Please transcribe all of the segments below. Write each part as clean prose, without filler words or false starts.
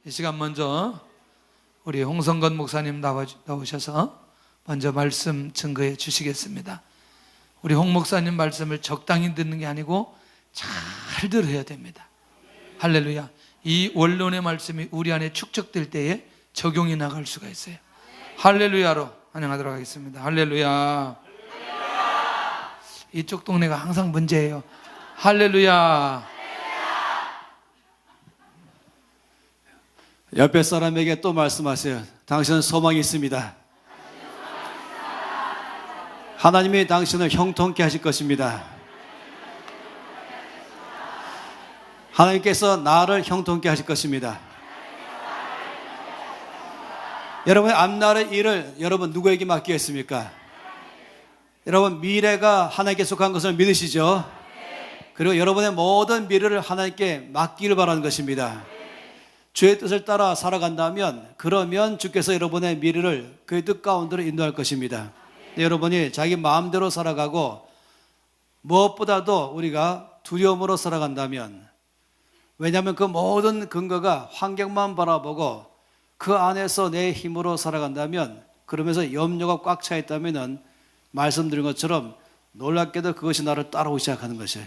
이 시간 먼저 우리 홍성건 목사님 나오셔서 먼저 말씀 증거해 주시겠습니다. 우리 홍 목사님 말씀을 적당히 듣는 게 아니고 잘 들어야 됩니다. 할렐루야. 이 원론의 말씀이 우리 안에 축적될 때에 적용이 나갈 수가 있어요. 할렐루야로 환영하도록 하겠습니다. 할렐루야. 이쪽 동네가 항상 문제예요. 할렐루야. 옆에 사람에게 또 말씀하세요. 당신은 소망이 있습니다. 하나님이 당신을 형통케 하실 것입니다. 하나님께서 나를 형통케 하실 것입니다. 여러분의 앞날의 일을 여러분 누구에게 맡기겠습니까? 여러분 미래가 하나님께 속한 것을 믿으시죠? 그리고 여러분의 모든 미래를 하나님께 맡기를 바라는 것입니다. 주의 뜻을 따라 살아간다면 그러면 주께서 여러분의 미래를 그의 뜻 가운데로 인도할 것입니다. 여러분이 자기 마음대로 살아가고 무엇보다도 우리가 두려움으로 살아간다면, 왜냐하면 그 모든 근거가 환경만 바라보고 그 안에서 내 힘으로 살아간다면, 그러면서 염려가 꽉 차 있다면 말씀드린 것처럼 놀랍게도 그것이 나를 따라오기 시작하는 것이에요.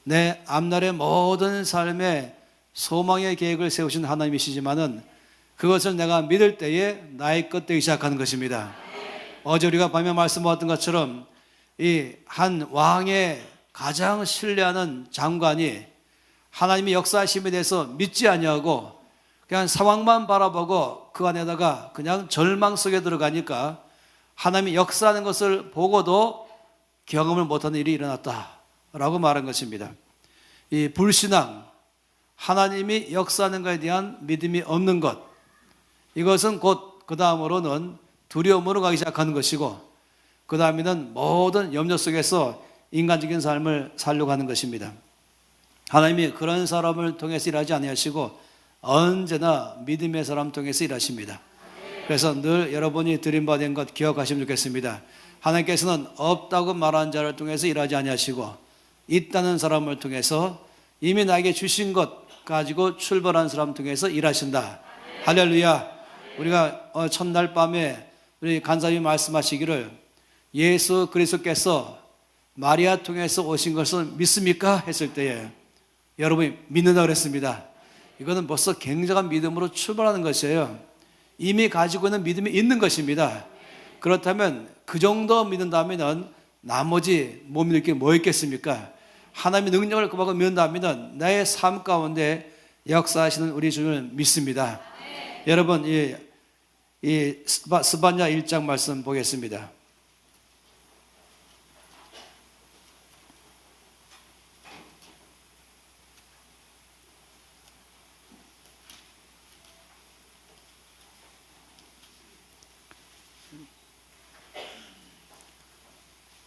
내 앞날의 모든 삶에 소망의 계획을 세우신 하나님이시지만은 그것을 내가 믿을 때에 나의 것 되기 시작하는 것입니다. 어제 우리가 밤에 말씀하셨던 것처럼 이 한 왕의 가장 신뢰하는 장관이 하나님의 역사하심에 대해서 믿지 아니하고 그냥 상황만 바라보고 그 안에다가 그냥 절망 속에 들어가니까 하나님이 역사하는 것을 보고도 경험을 못하는 일이 일어났다라고 말한 것입니다. 이 불신앙, 하나님이 역사하는 것에 대한 믿음이 없는 것, 이것은 곧 그 다음으로는 두려움으로 가기 시작하는 것이고, 그 다음에는 모든 염려 속에서 인간적인 삶을 살려고 하는 것입니다. 하나님이 그런 사람을 통해서 일하지 아니하시고 언제나 믿음의 사람 통해서 일하십니다. 그래서 늘 여러분이 드림받은 것 기억하시면 좋겠습니다. 하나님께서는 없다고 말한 자를 통해서 일하지 아니하시고 있다는 사람을 통해서 이미 나에게 주신 것 가지고 출발한 사람 통해서 일하신다. 할렐루야. 우리가 첫날 밤에 우리 간사님이 말씀하시기를 예수 그리스도께서 마리아 통해서 오신 것을 믿습니까? 했을 때에 여러분이 믿는다고 그랬습니다. 이거는 벌써 굉장한 믿음으로 출발하는 것이에요. 이미 가지고 있는 믿음이 있는 것입니다. 그렇다면 그 정도 믿는다면 나머지 못 믿을 게 뭐 있겠습니까? 하나님의 능력을 그만큼 믿는다면 나의 삶 가운데 역사하시는 우리 주님을 믿습니다. 여러분 이 스바냐 1장 말씀 보겠습니다.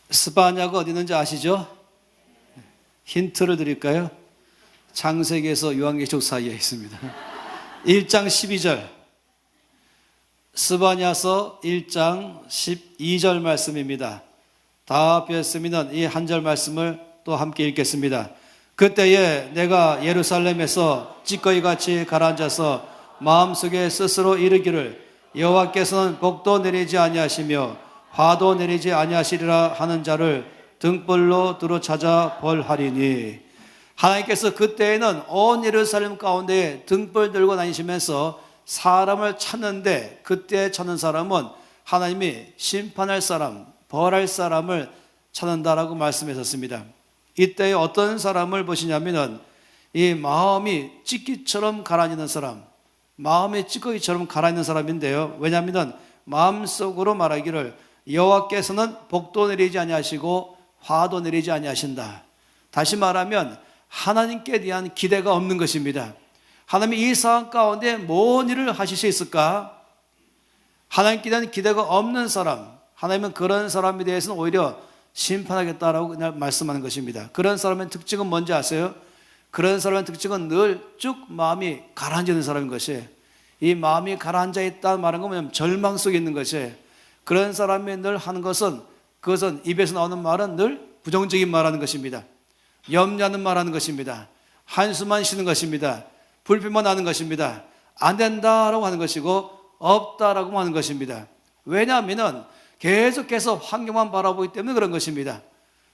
스바냐가 어디 있는지 아시죠? 힌트를 드릴까요? 창세기에서 요한계시록 사이에 있습니다. 1장 12절, 스바냐서 1장 12절 말씀입니다. 다 배웠으면 이 한 절 말씀을 또 함께 읽겠습니다. 그때에 내가 예루살렘에서 찌꺼기 같이 가라앉아서 마음속에 스스로 이르기를 여호와께서는 복도 내리지 아니하시며 화도 내리지 아니하시리라 하는 자를 등불로 두루 찾아 벌하리니, 하나님께서 그때에는 온 예루살렘 가운데 등불 들고 다니시면서 사람을 찾는데, 그때 찾는 사람은 하나님이 심판할 사람, 벌할 사람을 찾는다라고 말씀하셨습니다. 이때 어떤 사람을 보시냐면은 이 마음이 찌꺼기처럼 가라앉는 사람, 마음이 찌꺼기처럼 가라앉는 사람인데요. 왜냐하면 마음속으로 말하기를 여호와께서는 복도 내리지 아니하시고 화도 내리지 아니하신다. 다시 말하면 하나님께 대한 기대가 없는 것입니다. 하나님이 이 상황 가운데 뭔 일을 하실 수 있을까? 하나님께 대한 기대가 없는 사람, 하나님은 그런 사람에 대해서는 오히려 심판하겠다라고 그냥 말씀하는 것입니다. 그런 사람의 특징은 뭔지 아세요? 그런 사람의 특징은 늘 쭉 마음이 가라앉는 사람인 것이에요. 이 마음이 가라앉아 있다는 말은 뭐냐면 절망 속에 있는 것이에요. 그런 사람이 늘 하는 것은, 그것은 입에서 나오는 말은 늘 부정적인 말하는 것입니다. 염려하는 말하는 것입니다. 한숨만 쉬는 것입니다. 불평만 하는 것입니다. 안 된다라고 하는 것이고 없다라고 하는 것입니다. 왜냐하면 계속해서 환경만 바라보기 때문에 그런 것입니다.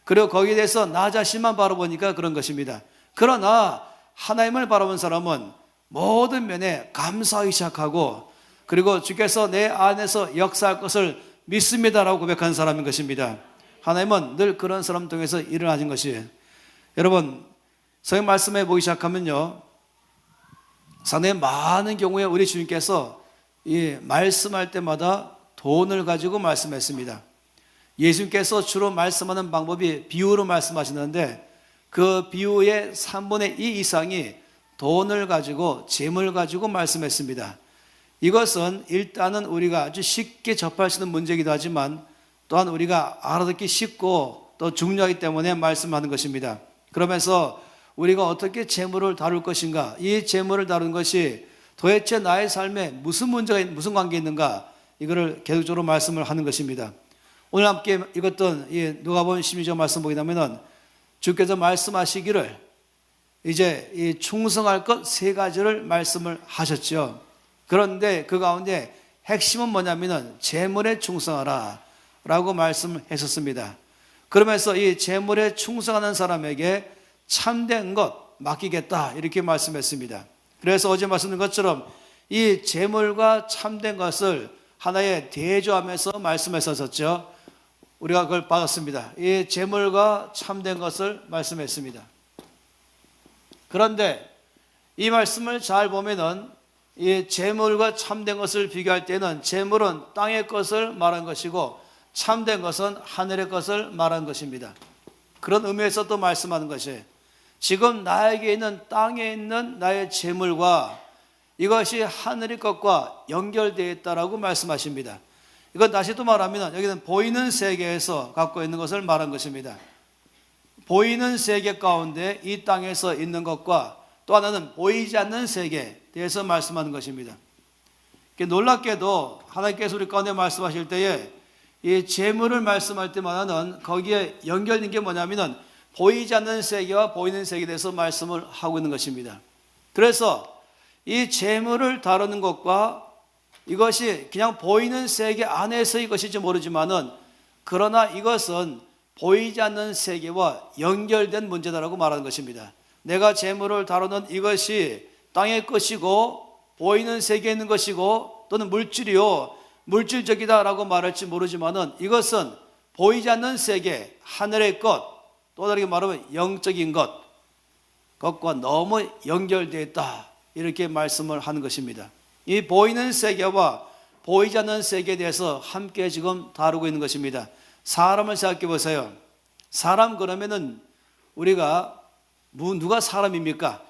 그리고 거기에 대해서 나 자신만 바라보니까 그런 것입니다. 그러나 하나님을 바라본 사람은 모든 면에 감사하기 시작하고 그리고 주께서 내 안에서 역사할 것을 믿습니다라고 고백하는 사람인 것입니다. 하나님은 늘 그런 사람 통해서 일어나신 것이에요. 여러분 성경 말씀해 보기 시작하면요, 상당히 많은 경우에 우리 주님께서 이 말씀할 때마다 돈을 가지고 말씀했습니다. 예수님께서 주로 말씀하는 방법이 비유로 말씀하시는데 그 비유의 3분의 2 이상이 돈을 가지고 재물 가지고 말씀했습니다. 이것은 일단은 우리가 아주 쉽게 접할 수 있는 문제이기도 하지만 또한 우리가 알아듣기 쉽고 또 중요하기 때문에 말씀하는 것입니다. 그러면서 우리가 어떻게 재물을 다룰 것인가, 이 재물을 다루는 것이 도대체 나의 삶에 무슨 문제가 무슨 관계가 있는가, 이거를 계속적으로 말씀을 하는 것입니다. 오늘 함께 읽었던 이 누가복음 16장 말씀 보게 되면은 주께서 말씀하시기를 이제 이 충성할 것 세 가지를 말씀을 하셨죠. 그런데 그 가운데 핵심은 뭐냐면은 재물에 충성하라 라고 말씀을 했었습니다. 그러면서 이 재물에 충성하는 사람에게 참된 것 맡기겠다 이렇게 말씀했습니다. 그래서 어제 말씀드린 것처럼 이 재물과 참된 것을 하나의 대조하면서 말씀했었죠. 우리가 그걸 받았습니다. 이 재물과 참된 것을 말씀했습니다. 그런데 이 말씀을 잘 보면은 이 재물과 참된 것을 비교할 때는 재물은 땅의 것을 말한 것이고 참된 것은 하늘의 것을 말한 것입니다. 그런 의미에서 또 말씀하는 것이 지금 나에게 있는 땅에 있는 나의 재물과 이것이 하늘의 것과 연결되어 있다라고 말씀하십니다. 이건 다시 또 말하면 여기는 보이는 세계에서 갖고 있는 것을 말한 것입니다. 보이는 세계 가운데 이 땅에서 있는 것과 또 하나는 보이지 않는 세계에 대해서 말씀하는 것입니다. 놀랍게도 하나님께서 우리 가운데 말씀하실 때에 이 재물을 말씀할 때마다는 거기에 연결된 게 뭐냐면은 보이지 않는 세계와 보이는 세계에 대해서 말씀을 하고 있는 것입니다. 그래서 이 재물을 다루는 것과 이것이 그냥 보이는 세계 안에서 이것인지 모르지만은 그러나 이것은 보이지 않는 세계와 연결된 문제다라고 말하는 것입니다. 내가 재물을 다루는 이것이 땅의 것이고 보이는 세계에 있는 것이고 또는 물질이요 물질적이다라고 말할지 모르지만은 이것은 보이지 않는 세계 하늘의 것, 또 다르게 말하면 영적인 것과 너무 연결되어 있다 이렇게 말씀을 하는 것입니다. 이 보이는 세계와 보이지 않는 세계에 대해서 함께 지금 다루고 있는 것입니다. 사람을 생각해 보세요. 사람 그러면은 우리가 누가 사람입니까?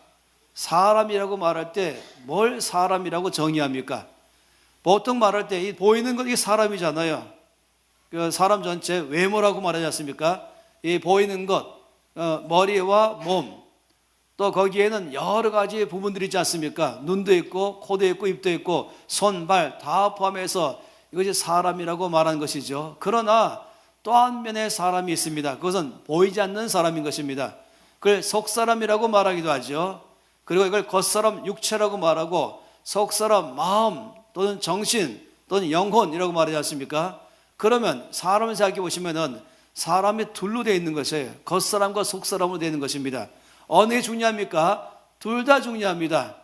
사람이라고 말할 때 뭘 사람이라고 정의합니까? 보통 말할 때 이 보이는 것이 사람이잖아요. 그 사람 전체 외모라고 말하지 않습니까? 이 보이는 것, 머리와 몸, 또 거기에는 여러 가지 부분들이 있지 않습니까? 눈도 있고 코도 있고 입도 있고 손, 발 다 포함해서 이것이 사람이라고 말하는 것이죠. 그러나 또 한 면의 사람이 있습니다. 그것은 보이지 않는 사람인 것입니다. 그걸 속사람이라고 말하기도 하죠. 그리고 이걸 겉사람 육체라고 말하고 속사람 마음 또는 정신 또는 영혼이라고 말하지 않습니까? 그러면 사람을 생각해 보시면은 사람이 둘로 되어 있는 것이에요. 겉사람과 속사람으로 되어 있는 것입니다. 어느 게 중요합니까? 둘 다 중요합니다.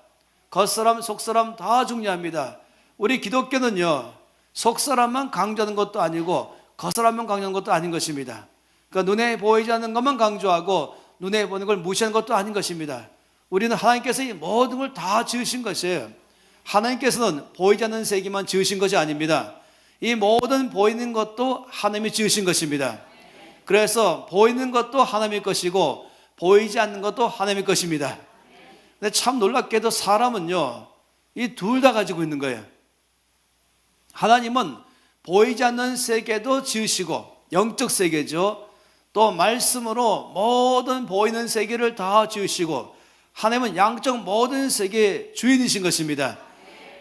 겉사람, 속사람 다 중요합니다. 우리 기독교는요, 속사람만 강조하는 것도 아니고 겉사람만 강조하는 것도 아닌 것입니다. 그러니까 눈에 보이지 않는 것만 강조하고 눈에 보이는 걸 무시하는 것도 아닌 것입니다. 우리는 하나님께서 이 모든 걸 다 지으신 것이에요. 하나님께서는 보이지 않는 세계만 지으신 것이 아닙니다. 이 모든 보이는 것도 하나님이 지으신 것입니다. 그래서 보이는 것도 하나님의 것이고 보이지 않는 것도 하나님의 것입니다. 근데 참 놀랍게도 사람은요, 이 둘 다 가지고 있는 거예요. 하나님은 보이지 않는 세계도 지으시고 영적 세계죠. 또 말씀으로 모든 보이는 세계를 다 지으시고 하나님은 양적 모든 세계의 주인이신 것입니다.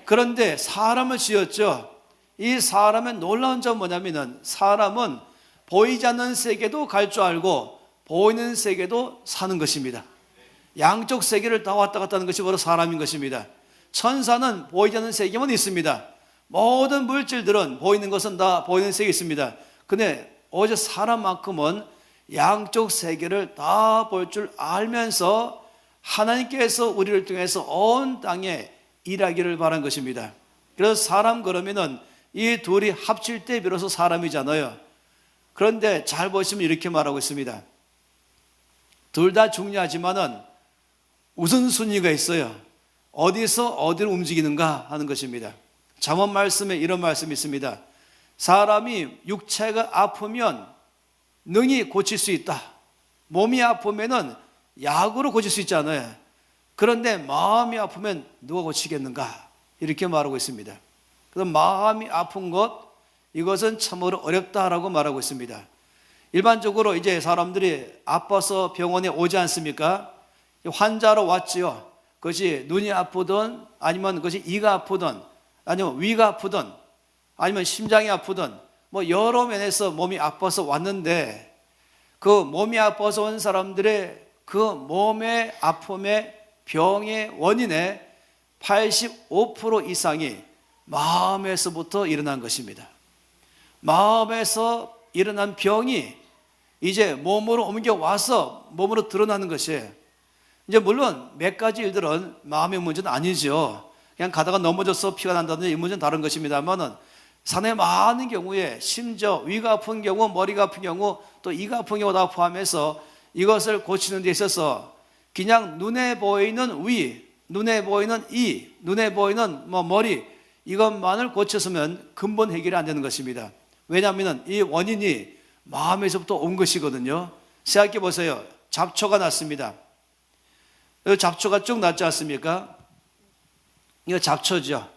그런데 사람을 지었죠. 이 사람의 놀라운 점은 뭐냐면은 사람은 보이지 않는 세계도 갈 줄 알고 보이는 세계도 사는 것입니다. 양쪽 세계를 다 왔다 갔다 하는 것이 바로 사람인 것입니다. 천사는 보이지 않는 세계만 있습니다. 모든 물질들은 보이는 것은 다 보이는 세계에 있습니다. 근데 오직 사람만큼은 양쪽 세계를 다 볼 줄 알면서 하나님께서 우리를 통해서 온 땅에 일하기를 바란 것입니다. 그래서 사람 그러면은 이 둘이 합칠 때 비로소 사람이잖아요. 그런데 잘 보시면 이렇게 말하고 있습니다. 둘 다 중요하지만은 우선순위가 있어요. 어디서 어디를 움직이는가 하는 것입니다. 잠언 말씀에 이런 말씀이 있습니다. 사람이 육체가 아프면 능히 고칠 수 있다. 몸이 아프면은 약으로 고칠 수 있잖아요. 그런데 마음이 아프면 누가 고치겠는가? 이렇게 말하고 있습니다. 그래서 마음이 아픈 것, 이것은 참으로 어렵다라고 말하고 있습니다. 일반적으로 이제 사람들이 아파서 병원에 오지 않습니까? 환자로 왔지요. 그것이 눈이 아프든 아니면 그것이 이가 아프든 아니면 위가 아프든 아니면 심장이 아프든 뭐 여러 면에서 몸이 아파서 왔는데 그 몸이 아파서 온 사람들의 그 몸의 아픔의 병의 원인의 85% 이상이 마음에서부터 일어난 것입니다. 마음에서 일어난 병이 이제 몸으로 옮겨와서 몸으로 드러나는 것이에요. 이제 물론 몇 가지 일들은 마음의 문제는 아니죠. 그냥 가다가 넘어져서 피가 난다든지 이 문제는 다른 것입니다만은 산에 많은 경우에 심지어 위가 아픈 경우, 머리가 아픈 경우, 또 이가 아픈 경우 다 포함해서 이것을 고치는 데 있어서 그냥 눈에 보이는 위, 눈에 보이는 이, 눈에 보이는 머리 이것만을 고쳤으면 근본 해결이 안 되는 것입니다. 왜냐하면 이 원인이 마음에서부터 온 것이거든요. 생각해 보세요. 잡초가 났습니다. 잡초가 쭉 났지 않습니까? 이거 잡초죠.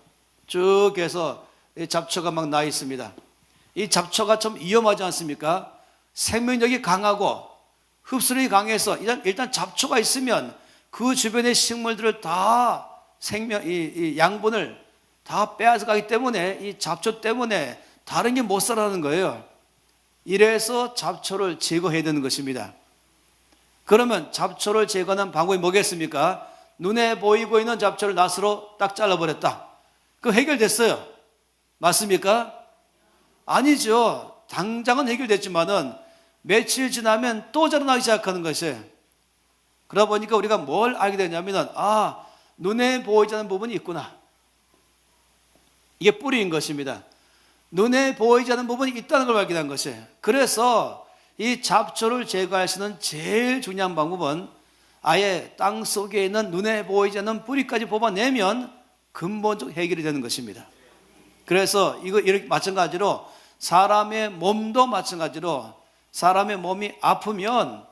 쭉 해서 잡초가 막 나 있습니다. 이 잡초가 좀 위험하지 않습니까? 생명력이 강하고 흡수력이 강해서 일단 잡초가 있으면 그 주변의 식물들을 다 이 양분을 다 빼앗아 가기 때문에 이 잡초 때문에 다른 게 못 살아나는 거예요. 이래서 잡초를 제거해야 되는 것입니다. 그러면 잡초를 제거하는 방법이 뭐겠습니까? 눈에 보이고 있는 잡초를 낫으로 딱 잘라버렸다. 그 해결됐어요. 맞습니까? 아니죠. 당장은 해결됐지만은 며칠 지나면 또 자라나기 시작하는 것이에요. 그러다 보니까 우리가 뭘 알게 되냐면은 눈에 보이지 않는 부분이 있구나. 이게 뿌리인 것입니다. 눈에 보이지 않는 부분이 있다는 걸 발견한 것이에요. 그래서 이 잡초를 제거할 수 있는 제일 중요한 방법은 아예 땅 속에 있는 눈에 보이지 않는 뿌리까지 뽑아내면 근본적 해결이 되는 것입니다. 그래서 이렇게 마찬가지로 사람의 몸도 마찬가지로 사람의 몸이 아프면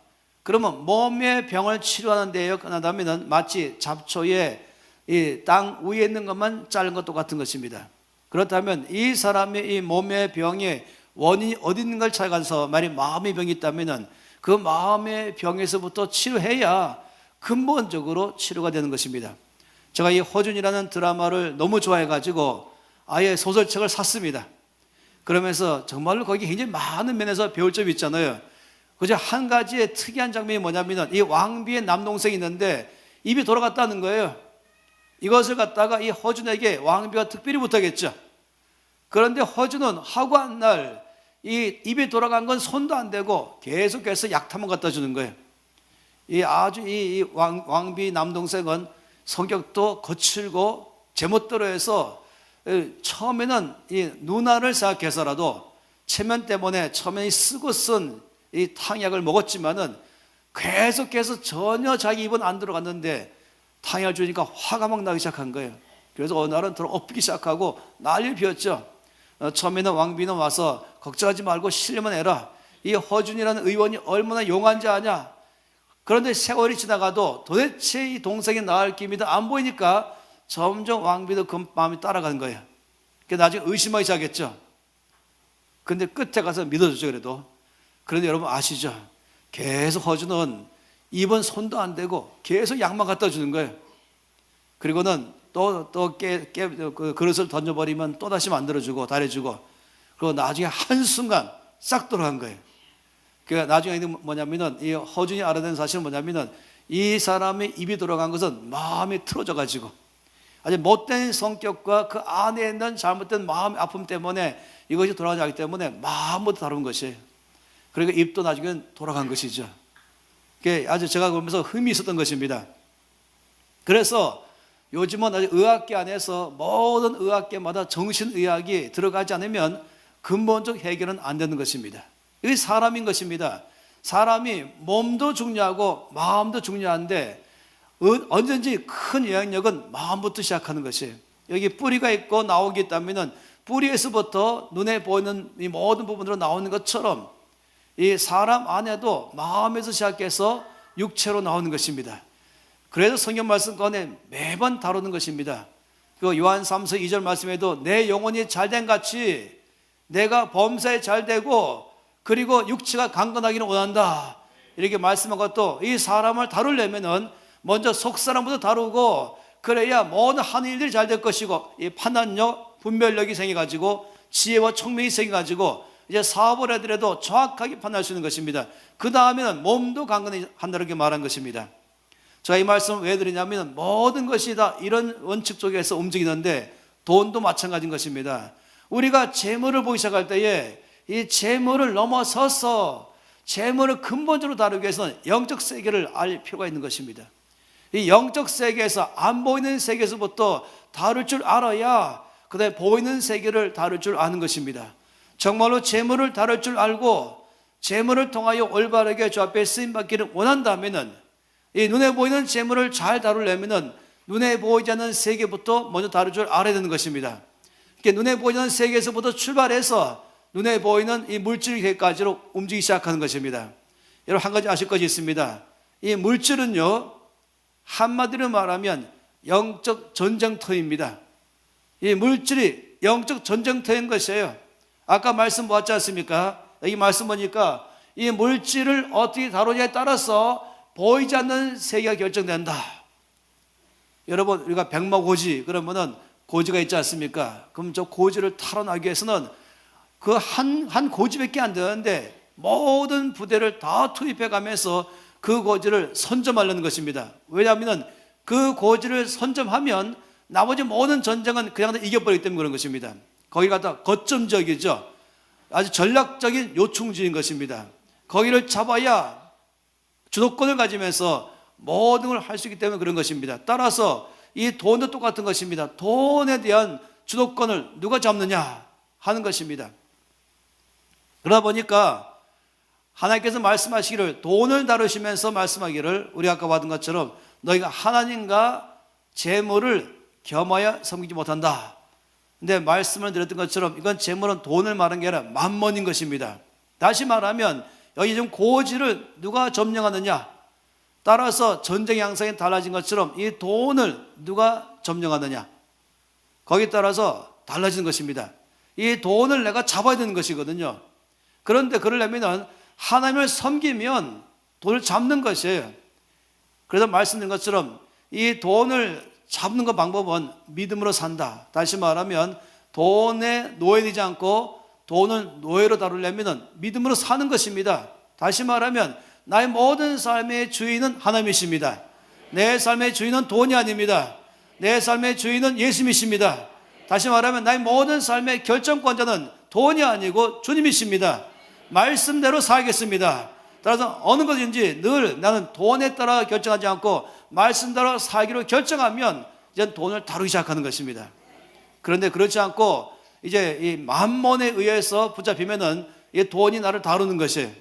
그러면 몸의 병을 치료하는 데에 끝난다면 마치 잡초에 이 땅 위에 있는 것만 자른 것도 같은 것입니다. 그렇다면 이 사람의 이 몸의 병의 원인이 어디 있는 걸 찾아가서 만약 마음의 병이 있다면 그 마음의 병에서부터 치료해야 근본적으로 치료가 되는 것입니다. 제가 이 허준이라는 드라마를 너무 좋아해가지고 아예 소설책을 샀습니다. 그러면서 정말로 거기 굉장히 많은 면에서 배울 점이 있잖아요. 그저 한 가지의 특이한 장면이 뭐냐면 이 왕비의 남동생이 있는데 입이 돌아갔다는 거예요. 이것을 갖다가 이 허준에게 왕비가 특별히 부탁했죠. 그런데 허준은 하고 한 날 이 입이 돌아간 건 손도 안 대고 계속해서 약탕만 갖다 주는 거예요. 이 왕비 남동생은 성격도 거칠고 제멋대로 해서 처음에는 이 누나를 생각해서라도 체면 때문에 처음에 쓰고 쓴 이 탕약을 먹었지만은 계속해서 전혀 자기 입은 안 들어갔는데 탕약을 주니까 화가 막 나기 시작한 거예요. 그래서 어느 날은 들어 엎기 시작하고 난리를 피웠죠. 처음에는 왕비는 와서 걱정하지 말고 실력만 해라. 이 허준이라는 의원이 얼마나 용한지 아냐. 그런데 세월이 지나가도 도대체 이 동생이 나을 기미도 안 보이니까 점점 왕비도 그 마음이 따라가는 거예요. 그래서 나중에 의심하기 시작했죠. 근데 끝에 가서 믿어줬죠. 그런데 여러분 아시죠? 계속 허준은 입은 손도 안 대고 계속 약만 갖다 주는 거예요. 그리고는 또 그 그릇을 던져버리면 또 다시 만들어주고 달여주고 그리고 나중에 한순간 싹 돌아간 거예요. 그러니까 나중에 뭐냐면은 이 허준이 알아낸 사실은 뭐냐면은 이 사람의 입이 돌아간 것은 마음이 틀어져 가지고 아주 못된 성격과 그 안에 있는 잘못된 마음의 아픔 때문에 이것이 돌아가기 때문에 마음부터 다룬 것이에요. 그러니까 입도 나중에 돌아간 것이죠. 그게 아주 제가 보면서 흠이 있었던 것입니다. 그래서 요즘은 아주 의학계 안에서 모든 의학계마다 정신의학이 들어가지 않으면 근본적 해결은 안 되는 것입니다. 이게 사람인 것입니다. 사람이 몸도 중요하고 마음도 중요한데 언제든지 큰 영향력은 마음부터 시작하는 것이에요. 여기 뿌리가 있고 나오기 있다면 뿌리에서부터 눈에 보이는 이 모든 부분으로 나오는 것처럼 이 사람 안에도 마음에서 시작해서 육체로 나오는 것입니다. 그래서 성경 말씀 가운데 매번 다루는 것입니다. 그 요한 3서 2절 말씀에도 내 영혼이 잘된 같이 내가 범사에 잘되고 그리고 육체가 강건하기를 원한다. 이렇게 말씀한 것도 이 사람을 다루려면은 먼저 속사람부터 다루고 그래야 모든 하는 일들이 잘 될 것이고 이 판단력, 분별력이 생겨가지고 지혜와 총명이 생겨가지고 이제 사업을 하더라도 정확하게 판단할 수 있는 것입니다. 그 다음에는 몸도 강건한다 이렇게 말한 것입니다. 제가 이 말씀을 왜 드리냐면 모든 것이 다 이런 원칙 속에서 움직이는데 돈도 마찬가지인 것입니다. 우리가 재물을 보기 시작할 때에 이 재물을 넘어서서 재물을 근본적으로 다루기 위해서는 영적 세계를 알 필요가 있는 것입니다. 이 영적 세계에서 안 보이는 세계에서부터 다룰 줄 알아야 그 다음에 보이는 세계를 다룰 줄 아는 것입니다. 정말로 재물을 다룰 줄 알고 재물을 통하여 올바르게 주 앞에 쓰임받기를 원한다면은 이 눈에 보이는 재물을 잘 다루려면은 눈에 보이지 않는 세계부터 먼저 다룰 줄 알아야 되는 것입니다. 눈에 보이지 않는 세계에서부터 출발해서 눈에 보이는 이 물질계까지로 움직이기 시작하는 것입니다. 여러분 한 가지 아실 것이 있습니다. 이 물질은요 한마디로 말하면 영적 전쟁터입니다. 이 물질이 영적 전쟁터인 것이에요. 아까 말씀 보았지 않습니까? 여기 말씀 보니까 이 물질을 어떻게 다루냐에 따라서 보이지 않는 세계가 결정된다. 여러분 우리가 백마고지 그러면은 고지가 있지 않습니까? 그럼 저 고지를 탈환하기 위해서는 그 한 고지밖에 안 되는데 모든 부대를 다 투입해 가면서 그 고지를 선점하려는 것입니다. 왜냐하면 그 고지를 선점하면 나머지 모든 전쟁은 그냥 다 이겨버리기 때문에 그런 것입니다. 거기 갖다 거점적이죠. 아주 전략적인 요충지인 것입니다. 거기를 잡아야 주도권을 가지면서 모든 걸 할 수 있기 때문에 그런 것입니다. 따라서 이 돈도 똑같은 것입니다. 돈에 대한 주도권을 누가 잡느냐 하는 것입니다. 그러다 보니까 하나님께서 말씀하시기를 돈을 다루시면서 말씀하기를 우리 아까 받은 것처럼 너희가 하나님과 재물을 겸하여 섬기지 못한다. 근데 말씀을 드렸던 것처럼 이건 재물은 돈을 말하는 게 아니라 만몬인 것입니다. 다시 말하면 여기 좀 고지를 누가 점령하느냐 따라서 전쟁 양상이 달라진 것처럼 이 돈을 누가 점령하느냐 거기에 따라서 달라지는 것입니다. 이 돈을 내가 잡아야 되는 것이거든요. 그런데 그러려면 하나님을 섬기면 돈을 잡는 것이에요. 그래서 말씀드린 것처럼 이 돈을 잡는 것 방법은 믿음으로 산다. 다시 말하면 돈에 노예되지 않고 돈을 노예로 다루려면 믿음으로 사는 것입니다. 다시 말하면 나의 모든 삶의 주인은 하나님이십니다. 내 삶의 주인은 돈이 아닙니다. 내 삶의 주인은 예수님이십니다. 다시 말하면 나의 모든 삶의 결정권자는 돈이 아니고 주님이십니다. 말씀대로 살겠습니다. 따라서 어느 것인지 늘 나는 돈에 따라 결정하지 않고 말씀대로 살기로 결정하면 이제 돈을 다루기 시작하는 것입니다. 그런데 그렇지 않고 이제 이 만몬에 의해서 붙잡히면은 이 돈이 나를 다루는 것이에요.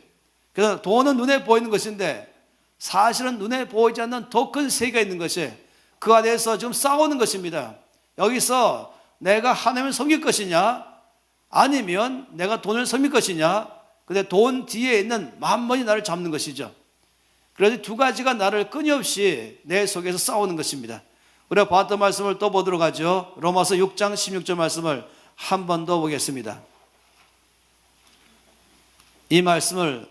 그래서 돈은 눈에 보이는 것인데 사실은 눈에 보이지 않는 더 큰 세계가 있는 것이에요. 그 안에서 지금 싸우는 것입니다. 여기서 내가 하나님을 섬길 것이냐 아니면 내가 돈을 섬길 것이냐. 근데 돈 뒤에 있는 만몬이 나를 잡는 것이죠. 그래서 두 가지가 나를 끊임없이 내 속에서 싸우는 것입니다. 우리가 봤던 말씀을 또 보도록 하죠. 로마서 6장 16절 말씀을 한 번 더 보겠습니다. 이 말씀을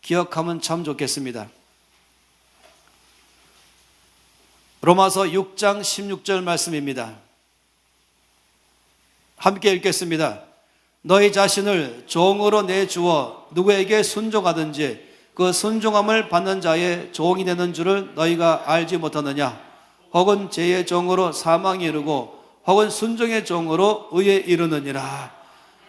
기억하면 참 좋겠습니다. 로마서 6장 16절 말씀입니다. 함께 읽겠습니다. 너희 자신을 종으로 내주어 누구에게 순종하든지 그 순종함을 받는 자의 종이 되는 줄을 너희가 알지 못하느냐? 혹은 죄의 종으로 사망에 이르고 혹은 순종의 종으로 의에 이르느니라.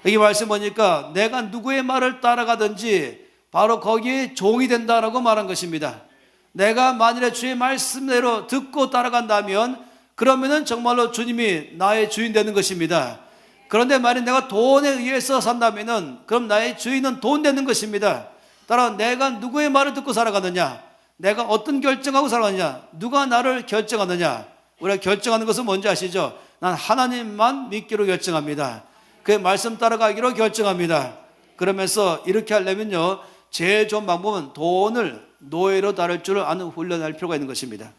여기 말씀 보니까 내가 누구의 말을 따라가든지 바로 거기에 종이 된다라고 말한 것입니다. 내가 만일에 주의 말씀대로 듣고 따라간다면 그러면은 정말로 주님이 나의 주인 되는 것입니다. 그런데 만약 내가 돈에 의해서 산다면은 그럼 나의 주인은 돈 되는 것입니다. 따라 내가 누구의 말을 듣고 살아가느냐, 내가 어떤 결정하고 살아가느냐, 누가 나를 결정하느냐. 우리가 결정하는 것은 뭔지 아시죠? 난 하나님만 믿기로 결정합니다. 그의 말씀 따라가기로 결정합니다. 그러면서 이렇게 하려면요, 제일 좋은 방법은 돈을 노예로 다룰 줄 아는 훈련할 필요가 있는 것입니다.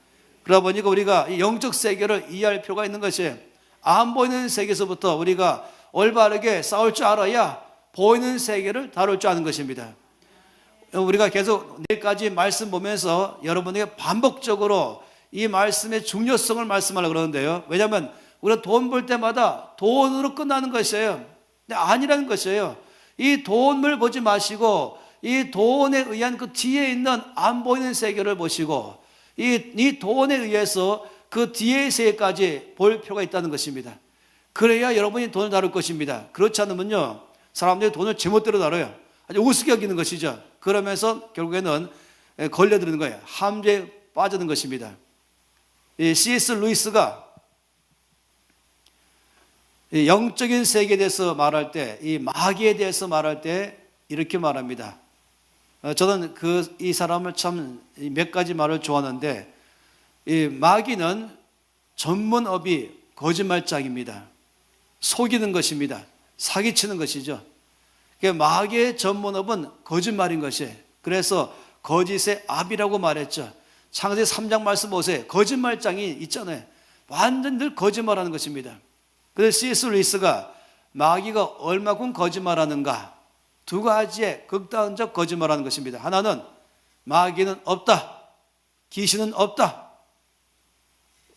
그러다 보니까 우리가 이 영적 세계를 이해할 필요가 있는 것이에요. 안 보이는 세계에서부터 우리가 올바르게 싸울 줄 알아야 보이는 세계를 다룰 줄 아는 것입니다. 우리가 계속 내일까지 말씀 보면서 여러분에게 반복적으로 이 말씀의 중요성을 말씀하려고 그러는데요. 왜냐하면 우리가 돈 벌 때마다 돈으로 끝나는 것이에요. 근데 아니라는 것이에요. 이 돈을 보지 마시고 이 돈에 의한 그 뒤에 있는 안 보이는 세계를 보시고 이 돈에 의해서 그 뒤의 세계까지 볼 필요가 있다는 것입니다. 그래야 여러분이 돈을 다룰 것입니다. 그렇지 않으면요, 사람들이 돈을 제멋대로 다뤄요. 아주 우습게 여기는 것이죠. 그러면서 결국에는 걸려드는 거예요. 함정에 빠지는 것입니다. 이 C.S. 루이스가 영적인 세계에 대해서 말할 때, 이 마귀에 대해서 말할 때 이렇게 말합니다. 저는 이 사람을 참 몇 가지 말을 좋아하는데, 이 마귀는 전문업이 거짓말장입니다. 속이는 것입니다. 사기치는 것이죠. 마귀의 전문업은 거짓말인 것이에요. 그래서 거짓의 압이라고 말했죠. 창세기 3장 말씀 보세요. 거짓말장이 있잖아요. 완전 늘 거짓말하는 것입니다. 그래서 C.S. 루이스가 마귀가 얼마큼 거짓말하는가, 두 가지의 극단적 거짓말하는 것입니다. 하나는 마귀는 없다, 귀신은 없다.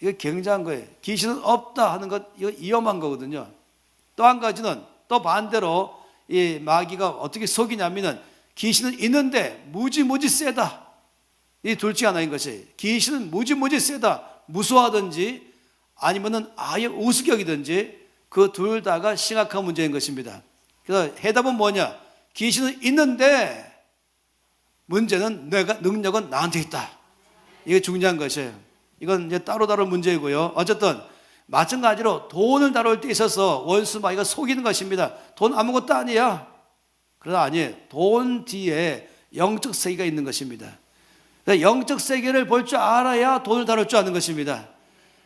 이거 굉장한 거예요. 귀신은 없다 하는 것, 이거 위험한 거거든요. 또 한 가지는 또 반대로 이 마귀가 어떻게 속이냐면은 귀신은 있는데 무지무지 세다. 이 둘 중 하나인 것이에요. 귀신은 무지무지 세다. 무서워하든지 아니면은 아예 우습게 여기든지 그 둘 다가 심각한 문제인 것입니다. 그래서 해답은 뭐냐? 귀신은 있는데 문제는 능력은 나한테 있다. 이게 중요한 것이에요. 이건 이제 따로 다룰 문제이고요. 어쨌든 마찬가지로 돈을 다룰 때 있어서 원수 마귀가 속이는 것입니다. 돈 아무것도 아니야. 그러나 아니에요. 돈 뒤에 영적 세계가 있는 것입니다. 그래서 영적 세계를 볼 줄 알아야 돈을 다룰 줄 아는 것입니다.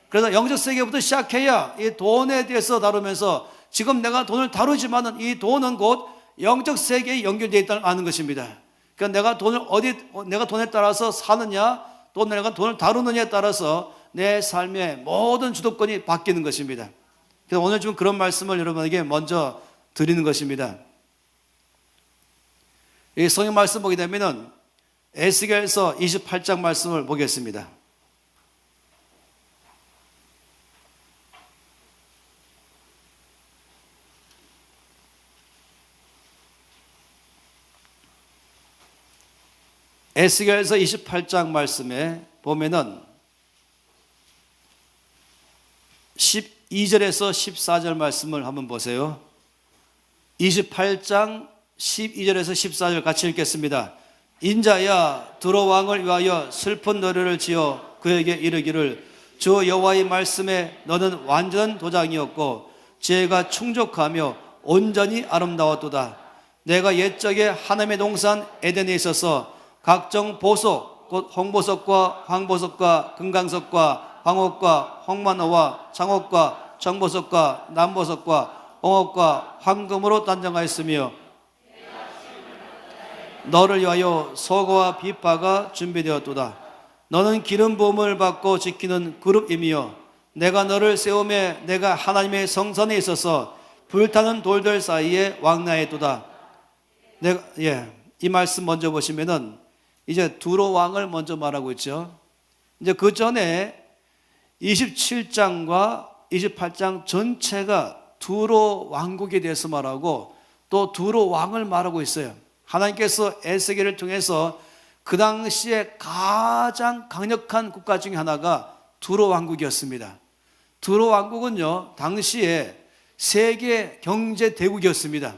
그래서 영적 세계부터 시작해야 이 돈에 대해서 다루면서 지금 내가 돈을 다루지만은 이 돈은 곧 영적 세계에 연결되어 있다는 아는 것입니다. 그러니까 내가 돈에 따라서 사느냐, 또 내가 돈을 다루느냐에 따라서 내 삶의 모든 주도권이 바뀌는 것입니다. 그래서 오늘 좀 그런 말씀을 여러분에게 먼저 드리는 것입니다. 이 성경 말씀 보게 되면은 에스겔서 28장 말씀을 보겠습니다. 에스겔서 28장 말씀에 보면은 12절에서 14절 말씀을 한번 보세요. 28장 12절에서 14절 같이 읽겠습니다. 인자야, 두로 왕을 위하여 슬픈 노래를 지어 그에게 이르기를, 주 여호와의 말씀에 너는 완전한 도장이었고 지혜가 충족하며 온전히 아름다웠도다. 내가 옛적에 하나님의 동산 에덴에 있어서 각종 보석, 곧 홍보석과 황보석과 금강석과 황옥과 홍만호와 장옥과 정보석과 남보석과 옹옥과 황금으로 단장하였으며 너를 위하여 소고와 비파가 준비되었도다. 너는 기름 부음을 받고 지키는 그룹이며 내가 너를 세우매 내가 하나님의 성전에 있어서 불타는 돌들 사이에 왕래했도다. 이 말씀 먼저 보시면은 이제 두로 왕을 먼저 말하고 있죠. 이제 그 전에 27장과 28장 전체가 두로 왕국에 대해서 말하고 또 두로 왕을 말하고 있어요. 하나님께서 에스겔을 통해서 그 당시에 가장 강력한 국가 중에 하나가 두로 왕국이었습니다. 두로 왕국은요, 당시에 세계 경제 대국이었습니다.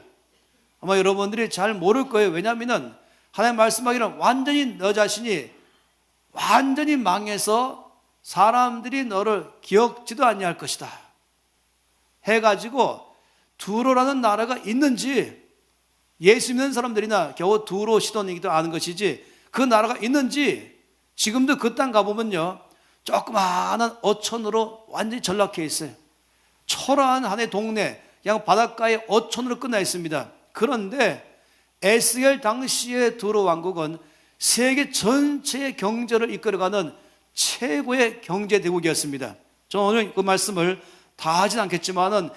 아마 여러분들이 잘 모를 거예요. 왜냐하면 하나님 말씀하기는 완전히 너 자신이 완전히 망해서 사람들이 너를 기억지도 아니할 것이다 해가지고 두로라는 나라가 있는지, 예수 믿는 사람들이나 겨우 두로 시돈이기도 아는 것이지 그 나라가 있는지, 지금도 그 땅 가보면요 조그마한 어촌으로 완전히 전락해 있어요. 초라한 하나의 동네, 그냥 바닷가의 어촌으로 끝나 있습니다. 그런데 에스겔 당시의 두로 왕국은 세계 전체의 경제를 이끌어가는 최고의 경제 대국이었습니다. 저는 오늘 그 말씀을 다 하진 않겠지만은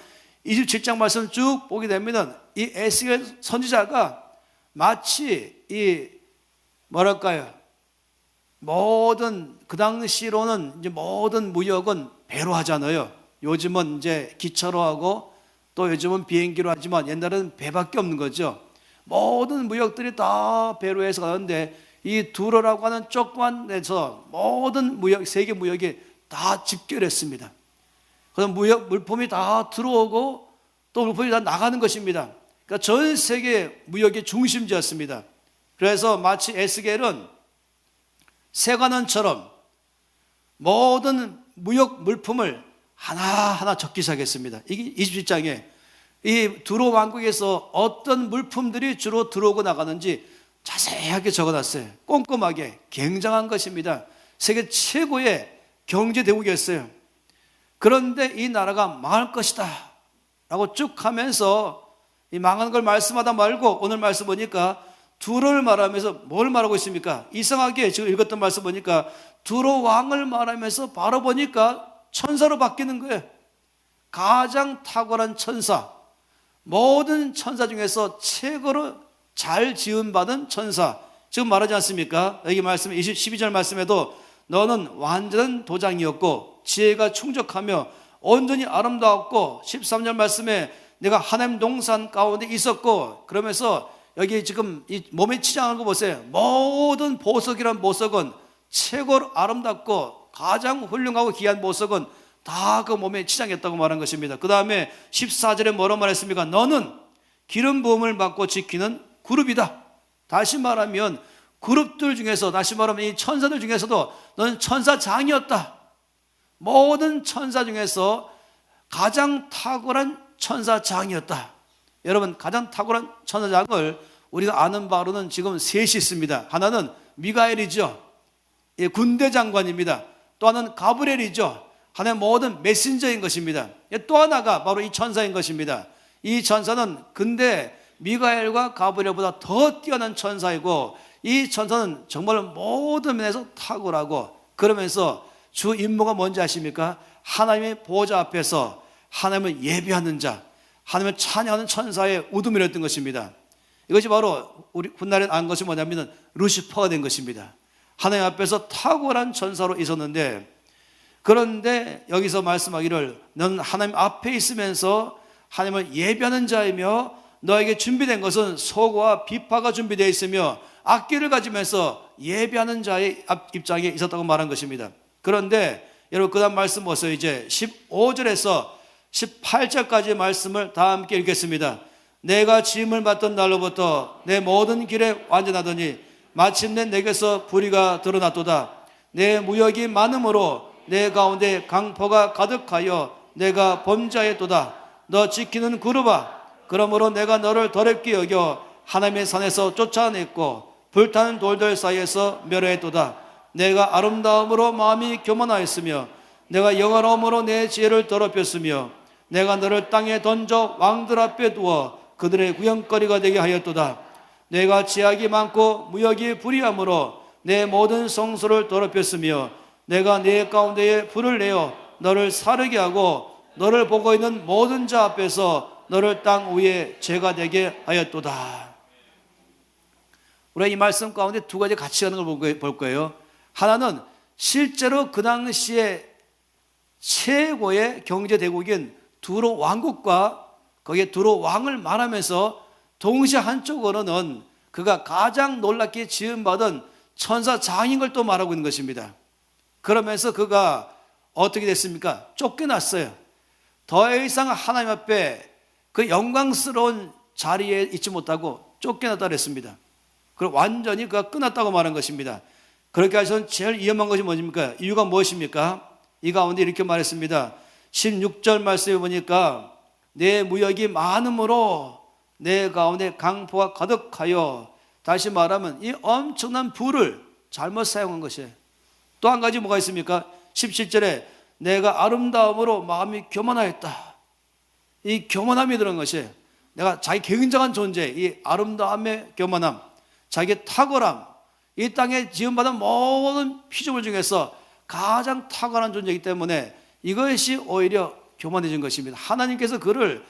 27장 말씀 쭉 보게 되면은 이 에스겔 선지자가 마치 이 뭐랄까요, 모든 그 당시로는 이제 모든 무역은 배로 하잖아요. 요즘은 이제 기차로 하고 또 요즘은 비행기로 하지만 옛날에는 배밖에 없는 거죠. 모든 무역들이 다 배로 해서 가는데 이 두로라고 하는 조그만 데서 모든 무역, 세계 무역이 다 집결했습니다. 그래서 무역 물품이 다 들어오고 또 물품이 다 나가는 것입니다. 그러니까 전 세계 무역의 중심지였습니다. 그래서 마치 에스겔은 세관원처럼 모든 무역 물품을 하나하나 적기 시작했습니다. 이게 27장에 이 두로 왕국에서 어떤 물품들이 주로 들어오고 나가는지 자세하게 적어놨어요. 꼼꼼하게. 굉장한 것입니다. 세계 최고의 경제 대국이었어요. 그런데 이 나라가 망할 것이다 라고 쭉 하면서 이 망하는 걸 말씀하다 말고 오늘 말씀 보니까 두로를 말하면서 뭘 말하고 있습니까? 이상하게 지금 읽었던 말씀 보니까 두로 왕을 말하면서 바로 보니까 천사로 바뀌는 거예요. 가장 탁월한 천사, 모든 천사 중에서 최고로 잘 지음받은 천사, 지금 말하지 않습니까? 여기 말씀 12절 말씀에도 너는 완전한 도장이었고 지혜가 충족하며 온전히 아름다웠고, 13절 말씀에 내가 하나님 동산 가운데 있었고, 그러면서 여기 지금 이 몸에 치장한 거 보세요. 모든 보석이란 보석은 최고로 아름답고 가장 훌륭하고 귀한 보석은 다 그 몸에 치장했다고 말한 것입니다. 그 다음에 14절에 뭐라고 말했습니까? 너는 기름 부음을 받고 지키는 그룹이다. 다시 말하면 그룹들 중에서, 다시 말하면 이 천사들 중에서도 너는 천사장이었다. 모든 천사 중에서 가장 탁월한 천사장이었다. 여러분, 가장 탁월한 천사장을 우리가 아는 바로는 지금 셋이 있습니다. 하나는 미가엘이죠. 군대 장관입니다. 또 하나는 가브리엘이죠. 하나의 모든 메신저인 것입니다. 또 하나가 바로 이 천사인 것입니다. 이 천사는 근데 미가엘과 가브리엘보다 더 뛰어난 천사이고, 이 천사는 정말 모든 면에서 탁월하고, 그러면서 주 임무가 뭔지 아십니까? 하나님의 보좌 앞에서 하나님을 예배하는 자, 하나님을 찬양하는 천사의 우두머리였던 것입니다. 이것이 바로 우리 훗날에 안 것이 뭐냐면 루시퍼가 된 것입니다. 하나님 앞에서 탁월한 천사로 있었는데, 그런데 여기서 말씀하기를 너는 하나님 앞에 있으면서 하나님을 예배하는 자이며 너에게 준비된 것은 소고와 비파가 준비되어 있으며 악기를 가지면서 예배하는 자의 입장에 있었다고 말한 것입니다. 그런데 여러분, 그 다음 말씀 보세요. 이제 15절에서 18절까지의 말씀을 다 함께 읽겠습니다. 내가 지음을 받던 날로부터 내 모든 길에 완전하더니 마침내 내게서 불의가 드러났도다. 내 무역이 많음으로 내 가운데 강포가 가득하여 내가 범죄하였도다. 너 지키는 그룹아, 그러므로 내가 너를 더럽게 여겨 하나님의 산에서 쫓아냈고 불타는 돌들 사이에서 멸하였도다. 내가 아름다움으로 마음이 교만하였으며 내가 영화로움으로 내 지혜를 더럽혔으며 내가 너를 땅에 던져 왕들 앞에 두어 그들의 구경거리가 되게 하였도다. 내가 제약이 많고 무역이 불의함으로 내 모든 성소를 더럽혔으며 내가 네 가운데에 불을 내어 너를 사르게 하고 너를 보고 있는 모든 자 앞에서 너를 땅 위에 죄가 되게 하였도다. 우리가 이 말씀 가운데 두 가지 같이 가는 걸 볼 거예요. 하나는 실제로 그 당시에 최고의 경제 대국인 두로 왕국과 거기에 두로 왕을 말하면서 동시에 한쪽으로는 그가 가장 놀랍게 지음받은 천사장인 걸 또 말하고 있는 것입니다. 그러면서 그가 어떻게 됐습니까? 쫓겨났어요. 더 이상 하나님 앞에 그 영광스러운 자리에 있지 못하고 쫓겨났다 그랬습니다. 그리고 완전히 그가 끝났다고 말한 것입니다. 그렇게 해서 제일 위험한 것이 뭡니까? 이유가 무엇입니까? 이 가운데 이렇게 말했습니다. 16절 말씀에 보니까 내 무역이 많음으로 내 가운데 강포가 가득하여, 다시 말하면 이 엄청난 부를 잘못 사용한 것이에요. 또 한 가지 뭐가 있습니까? 17절에 내가 아름다움으로 마음이 교만하였다. 이 교만함이 들은 것이에요. 내가 자기 굉장한 존재, 이 아름다움의 교만함, 자기의 탁월함, 이 땅에 지음받은 모든 피조물 중에서 가장 탁월한 존재이기 때문에 이것이 오히려 교만해진 것입니다. 하나님께서 그를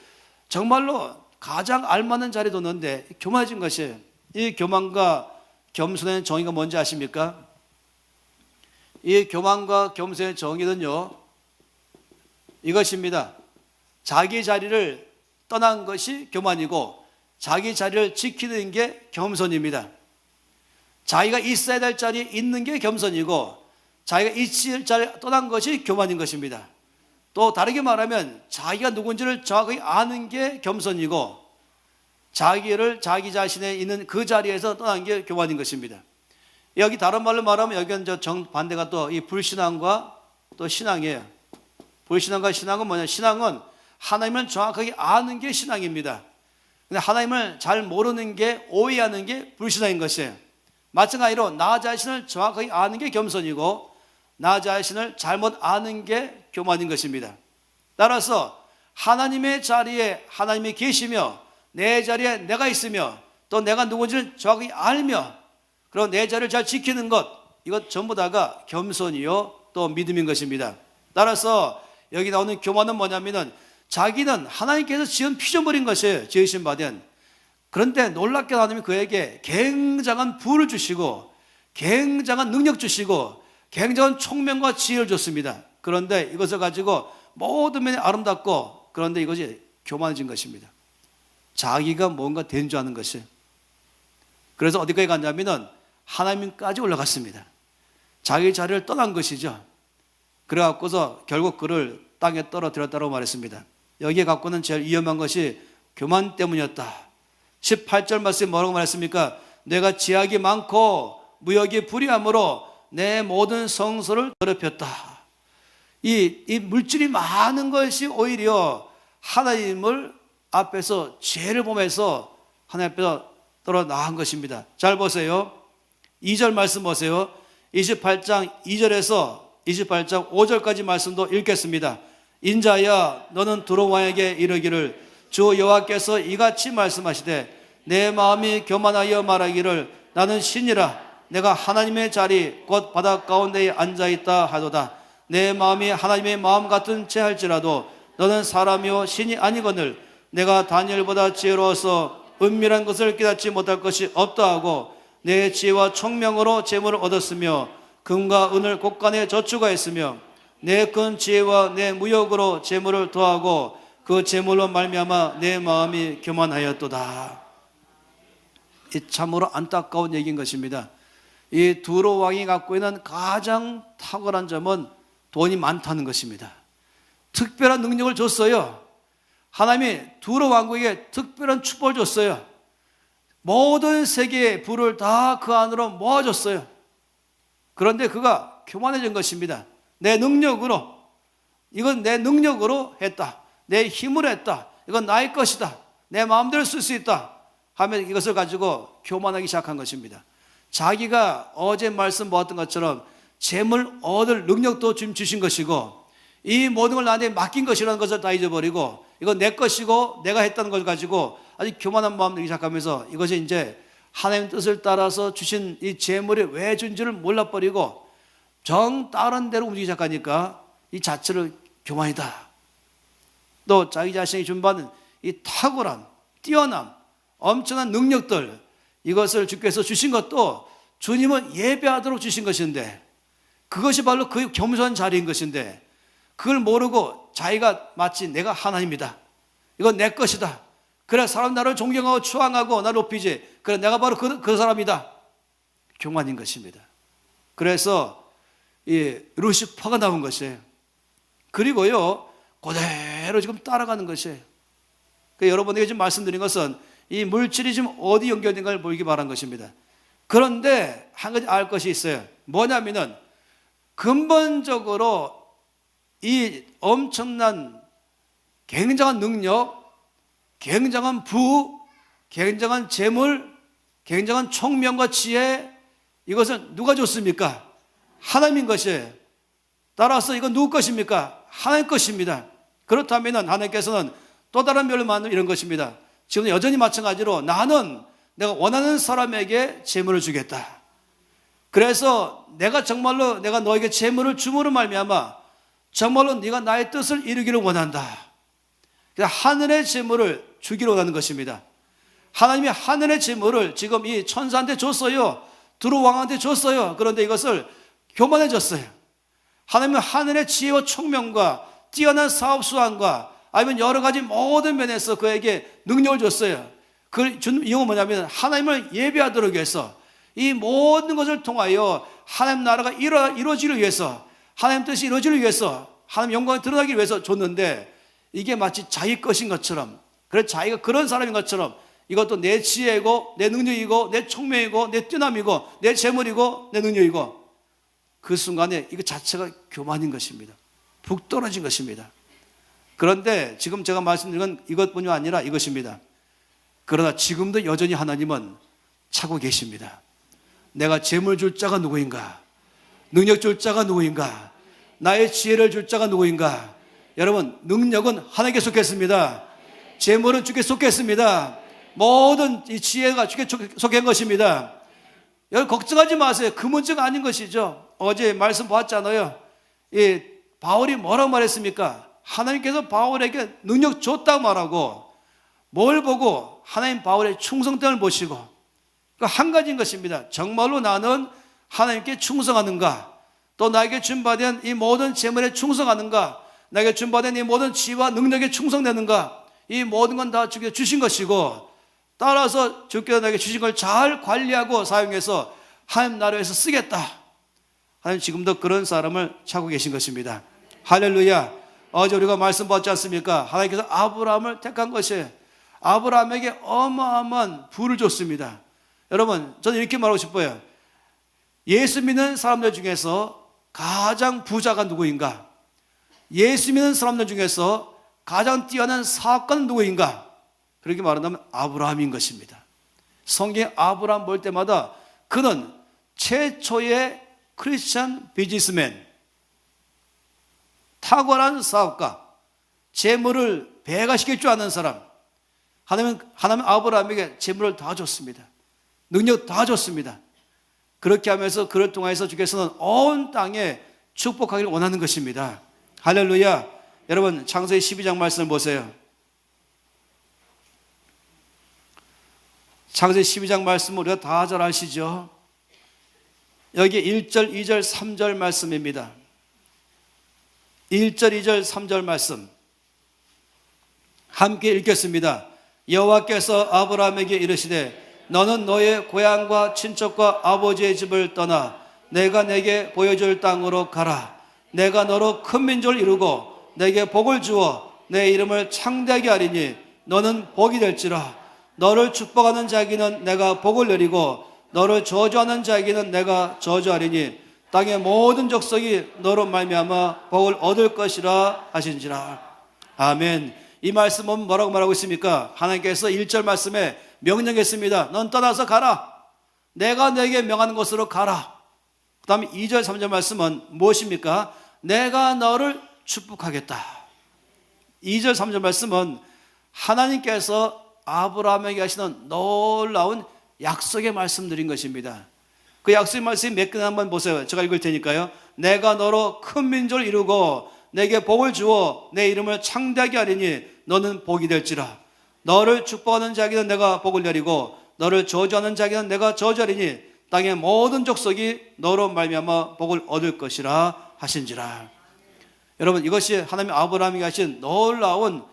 정말로 가장 알맞는 자리에 뒀는데 교만해진 것이에요. 이 교만과 겸손의 정의가 뭔지 아십니까? 이 교만과 겸손의 정의는요, 이것입니다. 자기 자리를 떠난 것이 교만이고 자기 자리를 지키는 게 겸손입니다. 자기가 있어야 될 자리에 있는 게 겸손이고 자기가 있을 자리를 떠난 것이 교만인 것입니다. 또 다르게 말하면 자기가 누군지를 정확하게 아는 게 겸손이고 자기 자신에 있는 그 자리에서 떠난 게 교만인 것입니다. 여기 다른 말로 말하면 여기는 정반대가 또 이 불신앙과 또 신앙이에요. 불신앙과 신앙은 뭐냐? 신앙은 하나님을 정확하게 아는 게 신앙입니다. 근데 하나님을 잘 모르는 게, 오해하는 게 불신앙인 것이에요. 마찬가지로 나 자신을 정확하게 아는 게 겸손이고 나 자신을 잘못 아는 게 교만인 것입니다. 따라서 하나님의 자리에 하나님이 계시며 내 자리에 내가 있으며 또 내가 누군지를 정확히 알며 그리고 내 자리를 잘 지키는 것, 이것 전부 다가 겸손이요 또 믿음인 것입니다. 따라서 여기 나오는 교만은 뭐냐면은 자기는 하나님께서 지은 피조물인 것이에요. 지으신 바된. 그런데 놀랍게 하나님이 그에게 굉장한 부를 주시고 굉장한 능력 주시고 굉장한 총명과 지혜를 줬습니다. 그런데 이것을 가지고 모든 면이 아름답고 그런데 이것이 교만해진 것입니다. 자기가 뭔가 된 줄 아는 것이에요. 그래서 어디까지 갔냐면은 하나님까지 올라갔습니다. 자기 자리를 떠난 것이죠. 그래갖고서 결국 그를 땅에 떨어뜨렸다고 말했습니다. 여기에 갖고는 제일 위험한 것이 교만 때문이었다. 18절 말씀에 뭐라고 말했습니까? 내가 지약이 많고 무역이 불이함으로 내 모든 성소를 더럽혔다. 이 물질이 많은 것이 오히려 하나님을 앞에서 죄를 보면서 하나님 앞에서 떨어 나간 것입니다. 잘 보세요. 2절 말씀 보세요. 28장 2절에서 28장 5절까지 말씀도 읽겠습니다. 인자야 너는 두로 왕에게 이르기를 주 여호와께서 이같이 말씀하시되 내 마음이 교만하여 말하기를 나는 신이라 내가 하나님의 자리 곧 바닥 가운데에 앉아있다 하도다. 내 마음이 하나님의 마음 같은 채 할지라도 너는 사람이요 신이 아니거늘 내가 다니엘보다 지혜로워서 은밀한 것을 깨닫지 못할 것이 없다 하고 내 지혜와 총명으로 재물을 얻었으며 금과 은을 곳간에 저축하였으며 내 큰 지혜와 내 무역으로 재물을 더하고 그 재물로 말미암아 내 마음이 교만하였도다. 이 참으로 안타까운 얘기인 것입니다. 이 두로 왕이 갖고 있는 가장 탁월한 점은 돈이 많다는 것입니다. 특별한 능력을 줬어요. 하나님이 두로 왕국에게 특별한 축복을 줬어요. 모든 세계의 부를 다 그 안으로 모아줬어요. 그런데 그가 교만해진 것입니다. 내 능력으로, 이건 내 능력으로 했다. 내 힘으로 했다. 이건 나의 것이다. 내 마음대로 쓸 수 있다 하면 이것을 가지고 교만하기 시작한 것입니다. 자기가 어제 말씀 보았던 것처럼 재물 얻을 능력도 지금 주신 것이고 이 모든 걸 나한테 맡긴 것이라는 것을 다 잊어버리고 이건 내 것이고 내가 했다는 걸 가지고 아주 교만한 마음 들기 시작하면서 이것이 이제 하나님 뜻을 따라서 주신 이 재물이 왜 준지를 몰라버리고 정 다른 대로 움직이기 시작하니까 이 자체를 교만이다. 또 자기 자신이 준받은 이 탁월함, 뛰어남, 엄청난 능력들 이것을 주께서 주신 것도 주님은 예배하도록 주신 것인데 그것이 바로 그 겸손한 자리인 것인데 그걸 모르고 자기가 마치 내가 하나님이다. 이건 내 것이다. 그래 사람 나를 존경하고 추앙하고 나를 높이지. 그래 내가 바로 그 사람이다. 교만인 것입니다. 그래서 이 루시퍼가 나온 것이에요. 그리고요 그대로 지금 따라가는 것이에요. 그러니까 여러분에게 지금 말씀드린 것은 이 물질이 지금 어디 연결된가를 보이기 바란 것입니다. 그런데 한 가지 알 것이 있어요. 뭐냐면은 근본적으로 이 엄청난 굉장한 능력, 굉장한 부, 굉장한 재물, 굉장한 총명과 지혜, 이것은 누가 줬습니까? 하나님인 것이에요. 따라서 이건 누구 것입니까? 하나님 것입니다. 그렇다면 하나님께서는 또 다른 별로 만든 이런 것입니다. 지금 여전히 마찬가지로 나는 내가 원하는 사람에게 재물을 주겠다. 그래서 내가 정말로 내가 너에게 재물을 줌으로 말미암아 정말로 네가 나의 뜻을 이루기를 원한다. 그래서 하늘의 재물을 주기로 원하는 것입니다. 하나님이 하늘의 재물을 지금 이 천사한테 줬어요. 두루 왕한테 줬어요. 그런데 이것을 교만해 줬어요. 하나님은 하늘의 지혜와 총명과 뛰어난 사업 수완과 아니면 여러 가지 모든 면에서 그에게 능력을 줬어요. 그 준 이유가 뭐냐면 하나님을 예배하도록 위해서 이 모든 것을 통하여 하나님 나라가 이루어지기 위해서 하나님 뜻이 이루어지기 위해서 하나님 영광이 드러나기 위해서 줬는데 이게 마치 자기 것인 것처럼 그래서 자기가 그런 사람인 것처럼 이것도 내 지혜이고 내 능력이고 내 총명이고 내 뛰어남이고 내 재물이고 내 능력이고 그 순간에 이거 자체가 교만인 것입니다. 푹 떨어진 것입니다. 그런데 지금 제가 말씀드린 건 이것뿐이 아니라 이것입니다. 그러나 지금도 여전히 하나님은 찾고 계십니다. 내가 재물 줄 자가 누구인가? 능력 줄 자가 누구인가? 나의 지혜를 줄 자가 누구인가? 여러분, 능력은 하나님께 속했습니다. 재물은 주께 속했습니다. 모든 이 지혜가 주께 속한 것입니다. 여러분 걱정하지 마세요. 그 문제가 아닌 것이죠. 어제 말씀 봤잖아요. 이 바울이 뭐라고 말했습니까? 하나님께서 바울에게 능력 줬다고 말하고 뭘 보고 하나님 바울의 충성됨을 보시고 그 한 가지인 것입니다. 정말로 나는 하나님께 충성하는가? 또 나에게 준받은 이 모든 재물에 충성하는가? 나에게 준받은 이 모든 지혜와 능력에 충성되는가? 이 모든 건 다 주께 주신 것이고 따라서 주께서 나에게 주신 걸 잘 관리하고 사용해서 하나님 나라에서 쓰겠다. 하나님 지금도 그런 사람을 찾고 계신 것입니다. 할렐루야. 어제 우리가 말씀 받지 않습니까? 하나님께서 아브라함을 택한 것이에요. 아브라함에게 어마어마한 부를 줬습니다. 여러분, 저는 이렇게 말하고 싶어요. 예수 믿는 사람들 중에서 가장 부자가 누구인가? 예수 믿는 사람들 중에서 가장 뛰어난 사업가는 누구인가? 그렇게 말한다면 아브라함인 것입니다. 성경 아브라함 볼 때마다 그는 최초의 크리스찬 비즈니스맨, 탁월한 사업가, 재물을 배가시킬 줄 아는 사람. 하나님 아브라함에게 재물을 다 줬습니다. 능력 다 줬습니다. 그렇게 하면서 그를 통해서 주께서는 온 땅에 축복하기를 원하는 것입니다. 할렐루야. 여러분 창세기 12장 말씀을 보세요. 창세기 12장 말씀 우리가 다 잘 아시죠? 여기 1절, 2절, 3절 말씀입니다. 1절, 2절, 3절 말씀 함께 읽겠습니다. 여호와께서 아브라함에게 이르시되 너는 너의 고향과 친척과 아버지의 집을 떠나 내가 내게 보여줄 땅으로 가라. 내가 너로 큰 민족을 이루고 내게 복을 주어 내 이름을 창대하게 하리니 너는 복이 될지라. 너를 축복하는 자에게는 내가 복을 내리고 너를 저주하는 자에게는 내가 저주하리니 땅의 모든 족속이 너로 말미암아 복을 얻을 것이라 하신지라. 아멘. 이 말씀은 뭐라고 말하고 있습니까? 하나님께서 1절 말씀에 명령했습니다. 넌 떠나서 가라. 내가 너에게 명하는 곳으로 가라. 그 다음에 2절 3절 말씀은 무엇입니까? 내가 너를 축복하겠다. 2절 3절 말씀은 하나님께서 아브라함에게 하시는 놀라운 약속의 말씀드린 것입니다. 그 약속의 말씀이 몇 개나 한번 보세요. 제가 읽을 테니까요. 내가 너로 큰 민족을 이루고 내게 복을 주어 내 이름을 창대하게 하리니 너는 복이 될지라. 너를 축복하는 자에게는 내가 복을 내리고 너를 저주하는 자에게는 내가 저주하리니 땅의 모든 족속이 너로 말미암아 복을 얻을 것이라 하신지라. 여러분 이것이 하나님 아브라함에게 하신 놀라운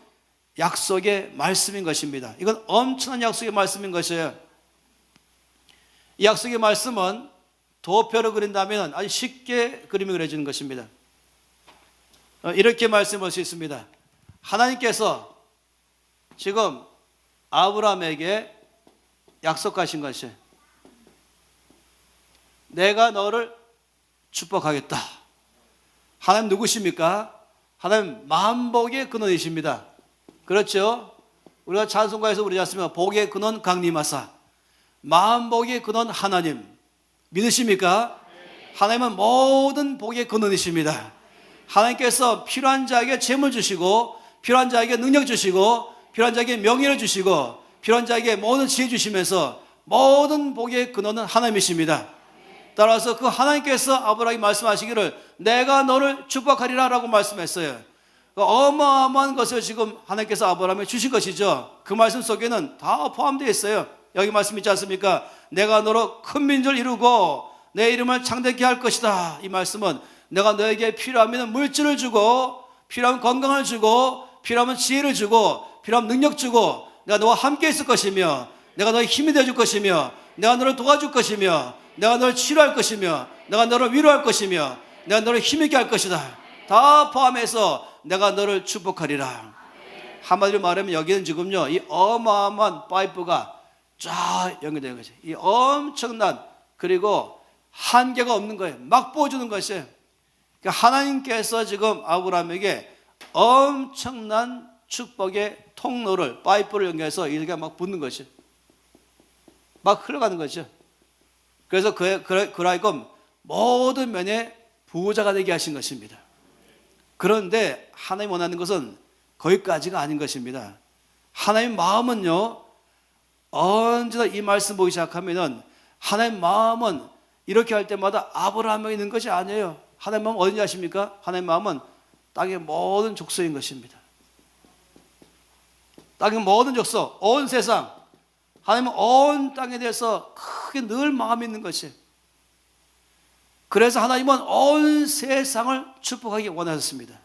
약속의 말씀인 것입니다. 이건 엄청난 약속의 말씀인 것이에요. 이 약속의 말씀은 도표로 그린다면 아주 쉽게 그림이 그려지는 것입니다. 이렇게 말씀할 수 있습니다. 하나님께서 지금 아브라함에게 약속하신 것이 내가 너를 축복하겠다. 하나님 누구십니까? 하나님 만복의 근원이십니다. 그렇죠? 우리가 찬송가에서 부르지 않습니까? 복의 근원 강림하사. 만복의 근원 하나님 믿으십니까? 하나님은 모든 복의 근원이십니다. 하나님께서 필요한 자에게 재물 주시고, 필요한 자에게 능력 주시고, 필요한 자에게 명예를 주시고, 필요한 자에게 모든 지혜 주시면서 모든 복의 근원은 하나님이십니다. 따라서 그 하나님께서 아브라함에게 말씀하시기를 내가 너를 축복하리라 라고 말씀했어요. 어마어마한 것을 지금 하나님께서 아브라함에게 주신 것이죠. 그 말씀 속에는 다 포함되어 있어요. 여기 말씀 있지 않습니까? 내가 너로 큰 민족을 이루고 내 이름을 창대케 할 것이다. 이 말씀은 내가 너에게 필요하면 물질을 주고, 필요하면 건강을 주고, 필요하면 지혜를 주고, 필요하면 능력 주고, 내가 너와 함께 있을 것이며, 내가 너의 힘이 되어줄 것이며, 내가 너를 도와줄 것이며, 내가 너를 치료할 것이며, 내가 너를 위로할 것이며, 내가 너를 힘있게 할 것이다. 다 포함해서 내가 너를 축복하리라. 한마디로 말하면 여기는 지금요, 이 어마어마한 파이프가 쫙 연결되는 거죠. 이 엄청난, 그리고 한계가 없는 거예요. 막 부어주는 것이에요. 그러니까 하나님께서 지금 아브라함에게 엄청난 축복의 통로를, 파이프를 연결해서 이렇게 막 붓는 것이에요. 막 흘러가는 거죠. 그래서 그라이금 모든 면에 부자가 되게 하신 것입니다. 그런데 하나님 원하는 것은 거기까지가 아닌 것입니다. 하나님 마음은요, 언제나 이 말씀 보기 시작하면은 하나님 마음은 이렇게 할 때마다 아브라함에 있는 것이 아니에요. 하나님 마음은 어디냐 아십니까? 하나님 마음은 땅의 모든 족속인 것입니다. 땅의 모든 족속, 온 세상, 하나님은 온 땅에 대해서 크게 늘 마음이 있는 것이에요. 그래서 하나님은 온 세상을 축복하기 원하셨습니다.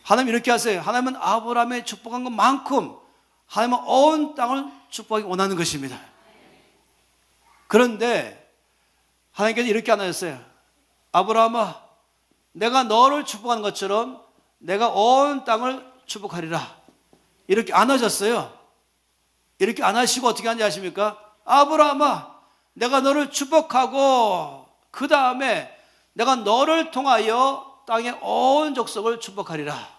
하나님 이렇게 하세요. 하나님은 아브라함의 축복한 것만큼 하나님은 온 땅을 축복하기 원하는 것입니다. 그런데 하나님께서 이렇게 안 하셨어요. 아브라함아, 내가 너를 축복하는 것처럼 내가 온 땅을 축복하리라. 이렇게 안 하셨어요. 이렇게 안 하시고 어떻게 하는지 아십니까? 아브라함아, 내가 너를 축복하고 그 다음에 내가 너를 통하여 땅의 온 족속을 축복하리라.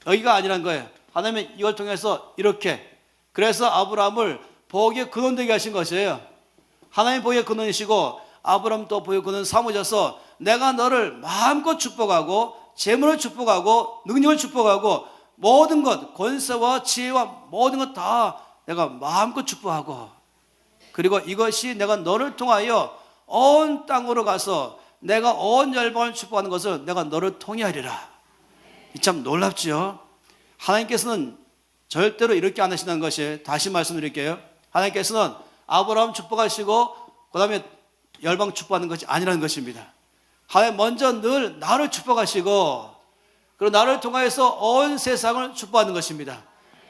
여기가 아니란 거예요. 하나님은 이걸 통해서 이렇게, 그래서 아브라함을 복의 근원 되게 하신 것이에요. 하나님 복의 근원이시고 아브라함도 복의 근원 삼으셔서 내가 너를 마음껏 축복하고 재물을 축복하고 능력을 축복하고 모든 것, 권세와 지혜와 모든 것 다 내가 마음껏 축복하고, 그리고 이것이 내가 너를 통하여 온 땅으로 가서 내가 온 열방을 축복하는 것을 내가 너를 통해 하리라. 참 놀랍죠? 하나님께서는 절대로 이렇게 안 하신다는 것이, 다시 말씀드릴게요. 하나님께서는 아브라함 축복하시고 그 다음에 열방 축복하는 것이 아니라는 것입니다. 하나님 먼저 늘 나를 축복하시고 그리고 나를 통하여서 온 세상을 축복하는 것입니다.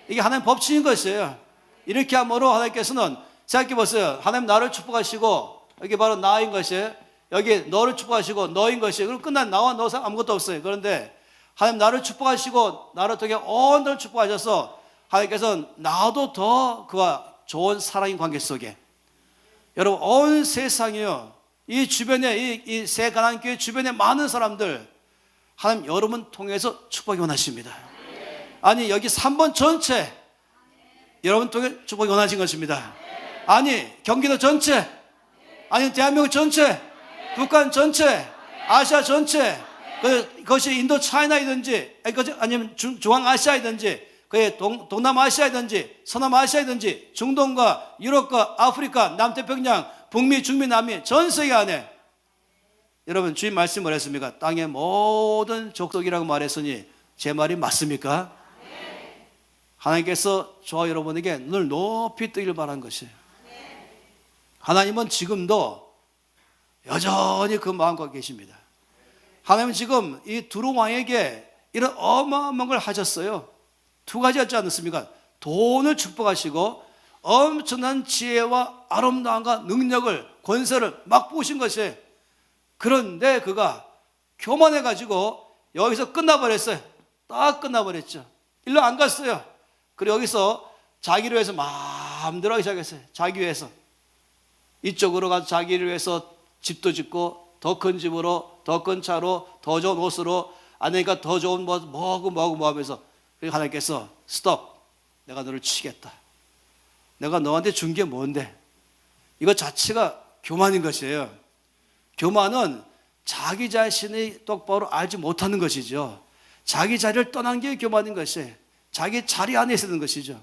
이게 하나님 법칙인 것이에요. 이렇게 함으로 하나님께서는, 생각해 보세요. 하나님 나를 축복하시고 여기 바로 나인 것이에요. 여기 너를 축복하시고 너인 것이에요. 그럼 끝난 나와 너 아무것도 없어요. 그런데 하나님 나를 축복하시고 나를 통해 온 땅을 축복하셔서 하나님께서는 나도 더 그와 좋은 사랑의 관계 속에, 여러분 온 세상이요, 이 주변에 이 새 가나안 교회 주변에 많은 사람들 하나님 여러분 통해서 축복이 원하십니다. 아니 여기 3번 전체 여러분 통해 축복이 원하신 것입니다. 아니 경기도 전체, 아니 대한민국 전체, 북한 전체, 아시아 전체, 그것이 인도 차이나이든지 아니면 중앙아시아이든지 그의 동남아시아이든지 서남아시아이든지 중동과 유럽과 아프리카, 남태평양, 북미, 중미, 남미 전 세계 안에, 여러분 주님 말씀을 했습니까? 땅의 모든 족속이라고 말했으니 제 말이 맞습니까? 네. 하나님께서 저와 여러분에게 늘 높이 뜨길 바라는 것이에요. 네. 하나님은 지금도 여전히 그 마음과 계십니다. 하나님은 지금 이 두루 왕에게 이런 어마어마한 걸 하셨어요. 두 가지 하지 않았습니까? 돈을 축복하시고 엄청난 지혜와 아름다움과 능력을, 권세를 막 부으신 것이에요. 그런데 그가 교만해가지고 여기서 끝나버렸어요. 딱 끝나버렸죠. 일로 안 갔어요. 그리고 여기서 자기를 위해서 마음대로 하기 시작했어요. 자기 위해서. 이쪽으로 가서 자기를 위해서 집도 짓고 더 큰 집으로, 더 큰 차로, 더 좋은 옷으로, 안 되니까 더 좋은 뭐고 하면서, 그리고 하나님께서 스톱, 내가 너를 치겠다. 내가 너한테 준 게 뭔데? 이거 자체가 교만인 것이에요. 교만은 자기 자신이 똑바로 알지 못하는 것이죠. 자기 자리를 떠난 게 교만인 것이에요. 자기 자리 안에 있는 것이죠.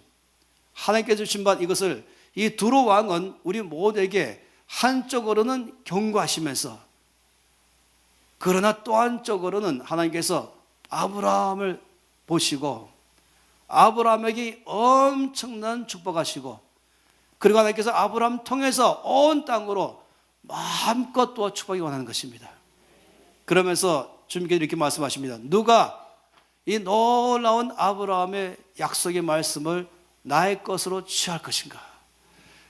하나님께서 주신 바 이것을, 이 두로 왕은 우리 모두에게 한쪽으로는 경고하시면서, 그러나 또 한쪽으로는 하나님께서 아브라함을 보시고 아브라함에게 엄청난 축복하시고, 그리고 하나님께서 아브라함 통해서 온 땅으로 마음껏 또 축복이 원하는 것입니다. 그러면서 주님께서 이렇게 말씀하십니다. 누가 이 놀라운 아브라함의 약속의 말씀을 나의 것으로 취할 것인가?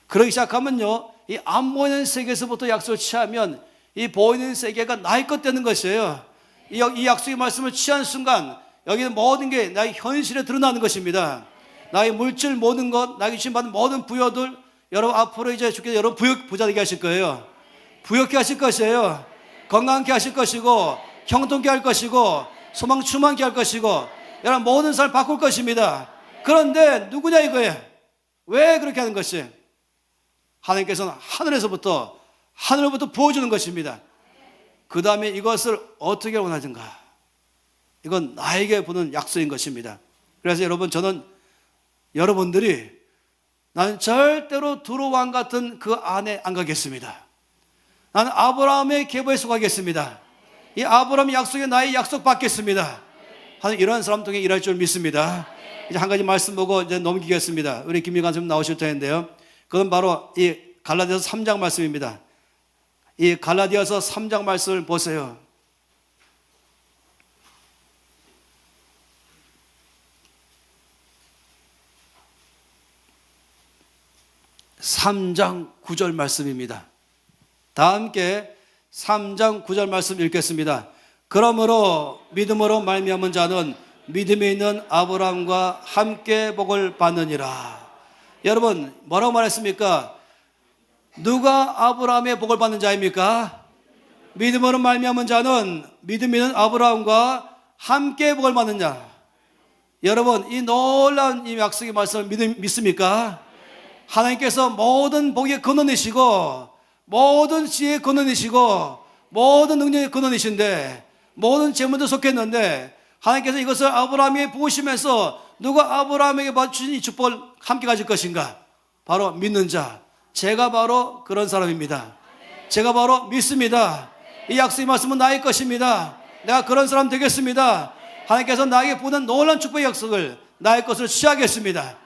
그러기 시작하면요, 이 안 보이는 세계에서부터 약속을 취하면 이 보이는 세계가 나의 것 되는 것이에요. 이 약속의 말씀을 취한 순간 여기는 모든 게 나의 현실에 드러나는 것입니다. 나의 물질 모든 것, 나에게 주신 받은 모든 부여들, 여러분 앞으로 이제 주께서 여러분 부자 되게 하실 거예요. 부욕케 하실 것이에요. 건강케 하실 것이고, 형통케 할 것이고, 소망 충만케 할 것이고, 여러분 모든 삶을 바꿀 것입니다. 그런데 누구냐 이거예요. 왜 그렇게 하는 것이? 하나님께서는 하늘로부터 부어주는 것입니다. 그 다음에 이것을 어떻게 원하든가, 이건 나에게 부는 약속인 것입니다. 그래서 여러분, 저는 여러분들이 나는 절대로 두로 왕 같은 그 안에 안 가겠습니다. 나는 아브라함의 계보에 속하겠습니다. 이 아브라함의 약속에 나의 약속 받겠습니다. 하는 이런 사람 통해 일할 줄 믿습니다. 이제 한 가지 말씀 보고 이제 넘기겠습니다. 우리 김미관 선생님 나오실 텐데요. 그건 바로 이 갈라디아서 3장 말씀입니다. 이 갈라디아서 3장 말씀을 보세요. 3장 9절 말씀입니다. 다 함께 3장 9절 말씀 읽겠습니다. 그러므로 믿음으로 말미암은 자는 믿음이 있는 아브라함과 함께 복을 받느니라. 여러분 뭐라고 말했습니까? 누가 아브라함의 복을 받는 자입니까? 믿음으로 말미암은 자는 믿음 있는 아브라함과 함께 복을 받는 자. 여러분 이 놀라운 이 약속의 말씀을 믿습니까? 하나님께서 모든 복의 근원이시고, 모든 지혜의 근원이시고, 모든 능력의 근원이신데, 모든 재물도 속했는데, 하나님께서 이것을 아브라함에게 부으시면서 누가 아브라함에게 주신 이 축복을 함께 가질 것인가? 바로 믿는 자. 제가 바로 그런 사람입니다. 제가 바로 믿습니다. 이 약속의 말씀은 나의 것입니다. 내가 그런 사람 되겠습니다. 하나님께서 나에게 부는 놀라운 축복의 약속을 나의 것으로 취하겠습니다.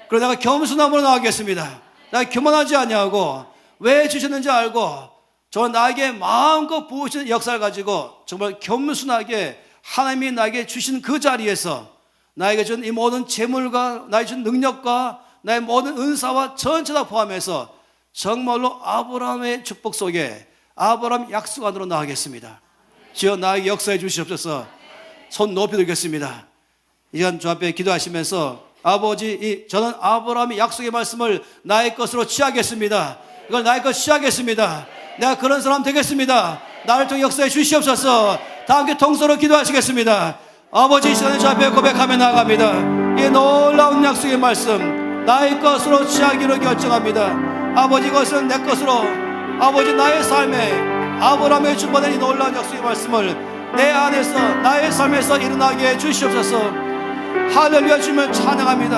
그리고 내가 겸손함으로 나가겠습니다. 내가 교만하지 아니하고 왜 주셨는지 알고, 저는 나에게 마음껏 부으시는 역사를 가지고 정말 겸손하게 하나님이 나에게 주신 그 자리에서 나에게 준 이 모든 재물과 나에게 준 능력과 나의 모든 은사와 전체 다 포함해서 정말로 아브라함의 축복 속에 아브라함 약속 안으로 나가겠습니다. 주여 나에게 역사해 주시옵소서. 손 높이 들겠습니다. 이 시간 주 앞에 기도하시면서, 아버지, 저는 아브라함의 약속의 말씀을 나의 것으로 취하겠습니다. 이걸 나의 것 취하겠습니다. 내가 그런 사람 되겠습니다. 나를 통해 역사해 주시옵소서. 다 함께 통서로 기도하시겠습니다. 아버지, 이 시간에 주 앞에 고백하며 나아갑니다. 이 놀라운 약속의 말씀 나의 것으로 취하기로 결정합니다. 아버지, 이것은 내 것으로, 아버지 나의 삶에 아브라함의 주받은 이 놀라운 약속의 말씀을 내 안에서 나의 삶에서 일어나게 해 주시옵소서. 할렐루야. 주님을 찬양합니다.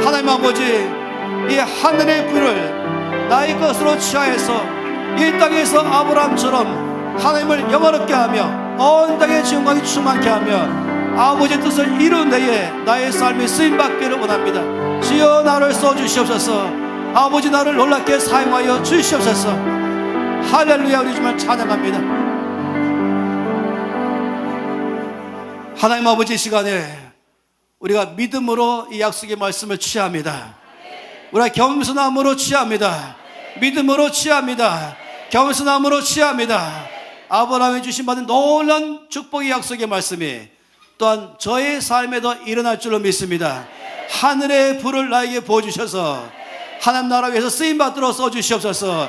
하나님 아버지, 이 하늘의 부를 나의 것으로 취하여서 이 땅에서 아브라함처럼 하나님을 영화롭게 하며 온 땅의 영광이 충만케 하며 아버지의 뜻을 이룬 데에 나의 삶이 쓰임받기를 원합니다. 주여 나를 써주시옵소서. 아버지 나를 놀랍게 사용하여 주시옵소서. 할렐루야. 우리 주님을 찬양합니다. 하나님 아버지, 이 시간에 우리가 믿음으로 이 약속의 말씀을 취합니다. 우리가 겸손함으로 취합니다. 믿음으로 취합니다. 겸손함으로 취합니다. 아브라함이 주신 받은 놀라운 축복의 약속의 말씀이 또한 저의 삶에도 일어날 줄로 믿습니다. 하늘의 불을 나에게 부어주셔서 하나님 나라 위해서 쓰임받도록 써주시옵소서.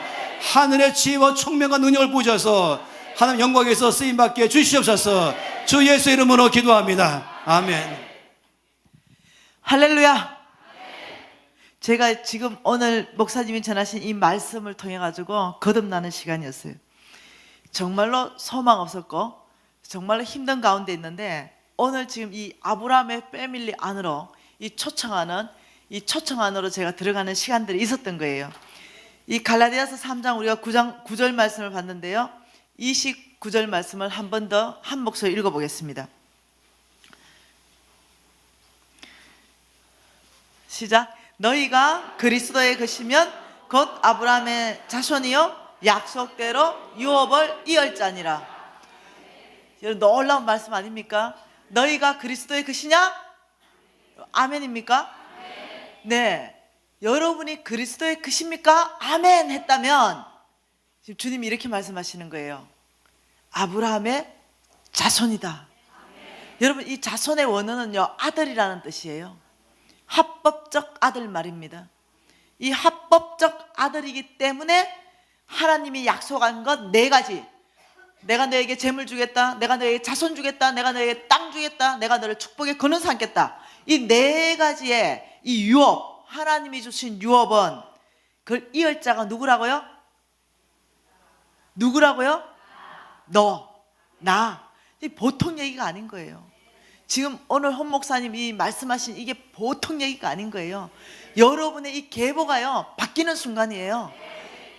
하늘의 지혜와 총명과 능력을 부으셔서 하나님 영광에서 쓰임받게 해주시옵소서. 주 예수 이름으로 기도합니다. 아멘. 할렐루야. 제가 지금 오늘 목사님이 전하신 이 말씀을 통해 가지고 거듭나는 시간이었어요. 정말로 소망 없었고 정말로 힘든 가운데 있는데 오늘 지금 이 아브라함의 패밀리 안으로 이 초청 안으로 제가 들어가는 시간들이 있었던 거예요. 이 갈라디아서 3장 우리가 9절 말씀을 봤는데요, 29절 말씀을 한 번 더 한 목소리 읽어보겠습니다. 시작. 너희가 그리스도의 것이면 곧 아브라함의 자손이요 약속대로 유업을 이을 자니라. 여러분 놀라운 말씀 아닙니까? 너희가 그리스도의 것이냐? 아멘입니까? 네. 여러분이 그리스도의 것입니까? 아멘 했다면 지금 주님이 이렇게 말씀하시는 거예요. 아브라함의 자손이다. 여러분 이 자손의 원어는요 아들이라는 뜻이에요. 합법적 아들 말입니다. 이 합법적 아들이기 때문에 하나님이 약속한 것 4가지. 내가 너에게 재물 주겠다, 내가 너에게 자손 주겠다, 내가 너에게 땅 주겠다, 내가 너를 축복의 근원 삼겠다. 이 4가지의 이 유업, 하나님이 주신 유업은 그걸 이을 자가 누구라고요? 누구라고요? 너, 나. 이 보통 얘기가 아닌 거예요. 지금 오늘 헌 목사님이 말씀하신 이게 보통 얘기가 아닌 거예요. 여러분의 이 계보가요 바뀌는 순간이에요.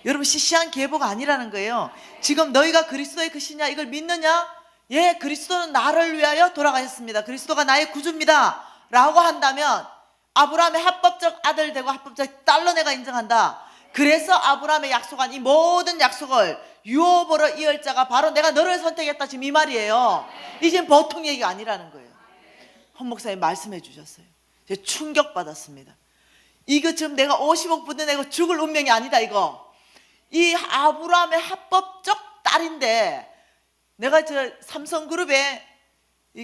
여러분 시시한 계보가 아니라는 거예요. 지금 너희가 그리스도의 것이냐 이걸 믿느냐? 예, 그리스도는 나를 위하여 돌아가셨습니다. 그리스도가 나의 구주입니다 라고 한다면 아브라함의 합법적 아들 되고 합법적 딸로 내가 인정한다. 그래서 아브라함의 약속한 이 모든 약속을 유업으로 이을 자가 바로 내가 너를 선택했다, 지금 이 말이에요. 이제 보통 얘기가 아니라는 거예요. 헌 목사님 말씀해 주셨어요. 제가 충격받았습니다. 이거 지금 내가 50억 부대내고 죽을 운명이 아니다 이거. 이 아브라함의 합법적 딸인데 내가 저 삼성그룹의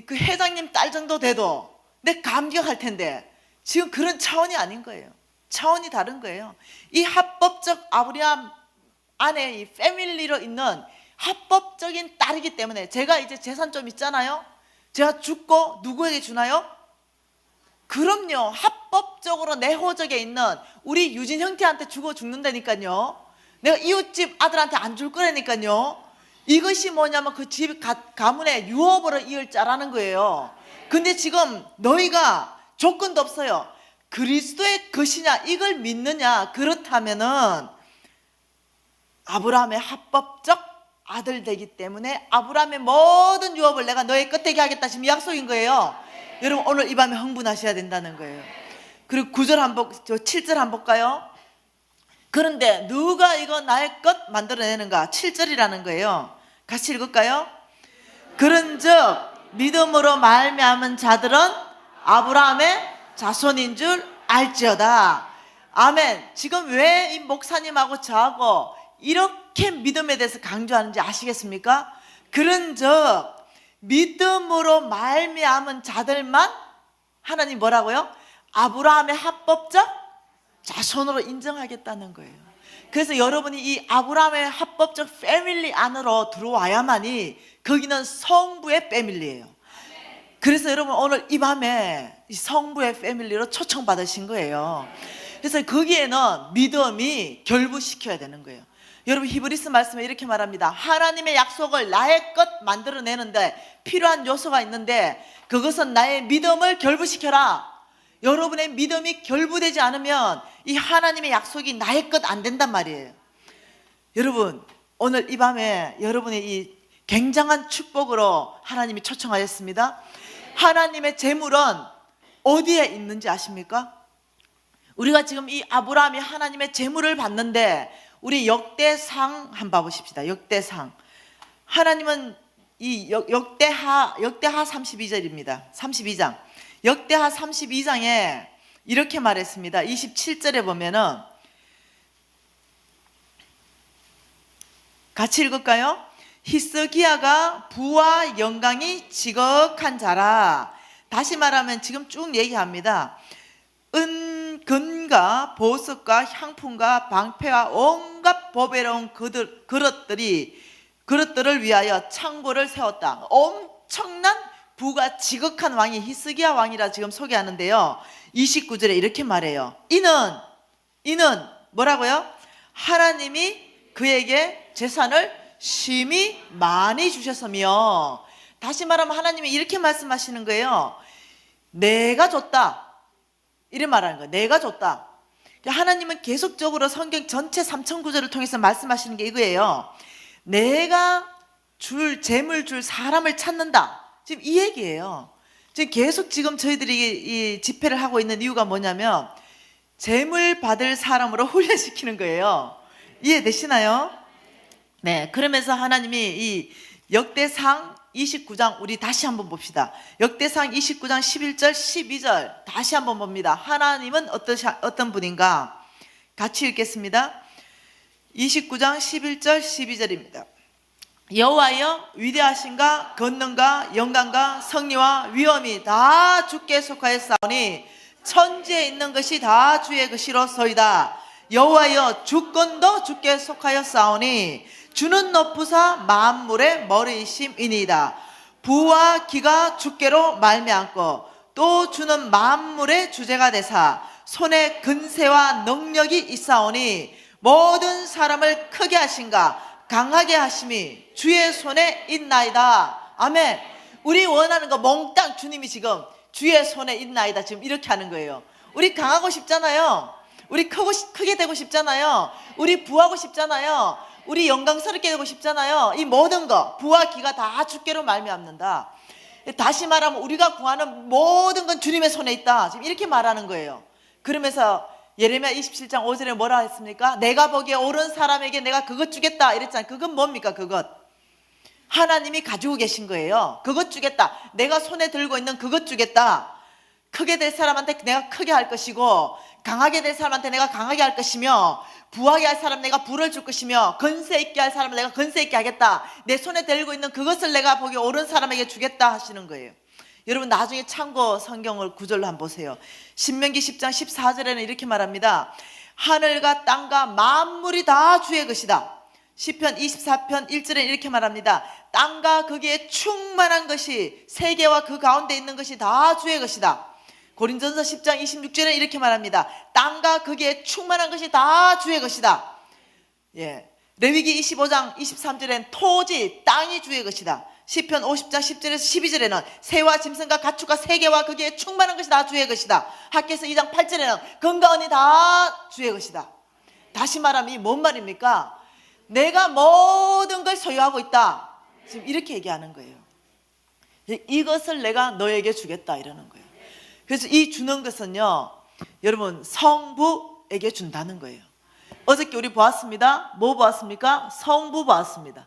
그 회장님 딸 정도 돼도 내 감격할 텐데 지금 그런 차원이 아닌 거예요. 차원이 다른 거예요. 이 합법적 아브라함 안에 이 패밀리로 있는 합법적인 딸이기 때문에 제가 이제 재산 좀 있잖아요. 제가 죽고 누구에게 주나요? 그럼요. 합법적으로 내 호적에 있는 우리 유진 형태한테 주고 죽는다니까요. 내가 이웃집 아들한테 안 줄 거라니까요. 이것이 뭐냐면 그 집 가문의 유업으로 이을 자라는 거예요. 근데 지금 너희가 조건도 없어요. 그리스도의 것이냐 이걸 믿느냐, 그렇다면은 아브라함의 합법적 아들 되기 때문에 아브라함의 모든 유업을 내가 너의 끝에게 하겠다, 지금 약속인 거예요. 여러분 오늘 이 밤에 흥분하셔야 된다는 거예요. 그리고 9절 한번, 7절 한번 볼까요? 그런데 누가 이거 나의 것 만들어내는가? 7절이라는 거예요. 같이 읽을까요? 그런즉 믿음으로 말미암은 자들은 아브라함의 자손인 줄 알지어다. 아멘. 지금 왜 이 목사님하고 저하고 이렇게 믿음에 대해서 강조하는지 아시겠습니까? 그런즉 믿음으로 말미암은 자들만 하나님 뭐라고요? 아브라함의 합법적 자손으로 인정하겠다는 거예요. 그래서 여러분이 이 아브라함의 합법적 패밀리 안으로 들어와야만이 거기는 성부의 패밀리예요. 그래서 여러분 오늘 이 밤에 이 성부의 패밀리로 초청받으신 거예요. 그래서 거기에는 믿음이 결부시켜야 되는 거예요. 여러분 히브리서 말씀에 이렇게 말합니다. 하나님의 약속을 나의 것 만들어내는데 필요한 요소가 있는데 그것은 나의 믿음을 결부시켜라. 여러분의 믿음이 결부되지 않으면 이 하나님의 약속이 나의 것 안 된단 말이에요. 여러분 오늘 이 밤에 여러분의 이 굉장한 축복으로 하나님이 초청하셨습니다. 하나님의 재물은 어디에 있는지 아십니까? 우리가 지금 이 아브라함이 하나님의 재물을 받는데 우리 역대상 한번 봐보십시다. 역대상. 하나님은 이 역대하 32절입니다. 32장. 역대하 32장에 이렇게 말했습니다. 27절에 보면은 같이 읽을까요? 히스기야가 부와 영광이 지극한 자라. 다시 말하면 지금 쭉 얘기합니다. 은, 금과 보석과 향품과 방패와 온갖 보배로운 그릇들을 위하여 창고를 세웠다. 엄청난 부가 지극한 왕이 히스기야 왕이라 지금 소개하는데요. 29절에 이렇게 말해요. 이는 뭐라고요? 하나님이 그에게 재산을 심히 많이 주셨으며, 다시 말하면 하나님이 이렇게 말씀하시는 거예요. 내가 줬다. 이래 말하는 거예요. 내가 줬다. 하나님은 계속적으로 성경 전체 3천 구절을 통해서 말씀하시는 게 이거예요. 내가 재물 줄 사람을 찾는다. 지금 이 얘기예요. 지금 계속 지금 저희들이 이 집회를 하고 있는 이유가 뭐냐면 재물 받을 사람으로 훈련시키는 거예요. 이해되시나요? 네, 그러면서 하나님이 이 역대상 29장 우리 다시 한번 봅시다. 역대상 29장 11절 12절 다시 한번 봅니다. 하나님은 어떤 분인가? 같이 읽겠습니다. 29장 11절 12절입니다. 여호와여, 위대하신가 권능과 영광과 성리와 위엄이 다 주께 속하였사오니 천지에 있는 것이 다 주의 것이로소이다. 여호와여, 주권도 주께 속하였사오니 주는 높으사 만물의 머리이심이니이다. 부와 기가 주께로 말미암고 또 주는 만물의 주제가 되사 손에 근세와 능력이 있사오니 모든 사람을 크게 하신가 강하게 하심이 주의 손에 있나이다. 아멘. 우리 원하는 거 몽땅 주님이 지금 주의 손에 있나이다 지금 이렇게 하는 거예요. 우리 강하고 싶잖아요. 우리 크게 되고 싶잖아요. 우리 부하고 싶잖아요. 우리 영광스럽게 되고 싶잖아요. 이 모든 거 부와 기가 다 주께로 말미암는다. 다시 말하면 우리가 구하는 모든 건 주님의 손에 있다 지금 이렇게 말하는 거예요. 그러면서 예레미야 27장 5절에 뭐라 했습니까? 내가 보기에 옳은 사람에게 내가 그것 주겠다 이랬잖아요. 그건 뭡니까? 그것 하나님이 가지고 계신 거예요. 그것 주겠다. 내가 손에 들고 있는 그것 주겠다. 크게 될 사람한테 내가 크게 할 것이고 강하게 될 사람한테 내가 강하게 할 것이며 부하게 할 사람 내가 부를 줄 것이며 건세 있게 할 사람은 내가 건세 있게 하겠다. 내 손에 들고 있는 그것을 내가 보기에 옳은 사람에게 주겠다 하시는 거예요. 여러분 나중에 참고 성경을 구절로 한번 보세요. 신명기 10장 14절에는 이렇게 말합니다. 하늘과 땅과 만물이 다 주의 것이다. 시편 24편 1절에 이렇게 말합니다. 땅과 거기에 충만한 것이 세계와 그 가운데 있는 것이 다 주의 것이다. 고린전서 10장 26절에 이렇게 말합니다. 땅과 거기에 충만한 것이 다 주의 것이다. 예. 레위기 25장 23절에는 토지 땅이 주의 것이다. 시편 50장 10절에서 12절에는 새와 짐승과 가축과 세계와 거기에 충만한 것이 다 주의 것이다. 학개서 2장 8절에는 금과 은이 다 주의 것이다. 다시 말하면 이 뭔 말입니까? 내가 모든 걸 소유하고 있다. 지금 이렇게 얘기하는 거예요. 이것을 내가 너에게 주겠다 이러는 거예요. 그래서 이 주는 것은요, 여러분 성부에게 준다는 거예요. 어저께 우리 보았습니다. 뭐 보았습니까? 성부 보았습니다.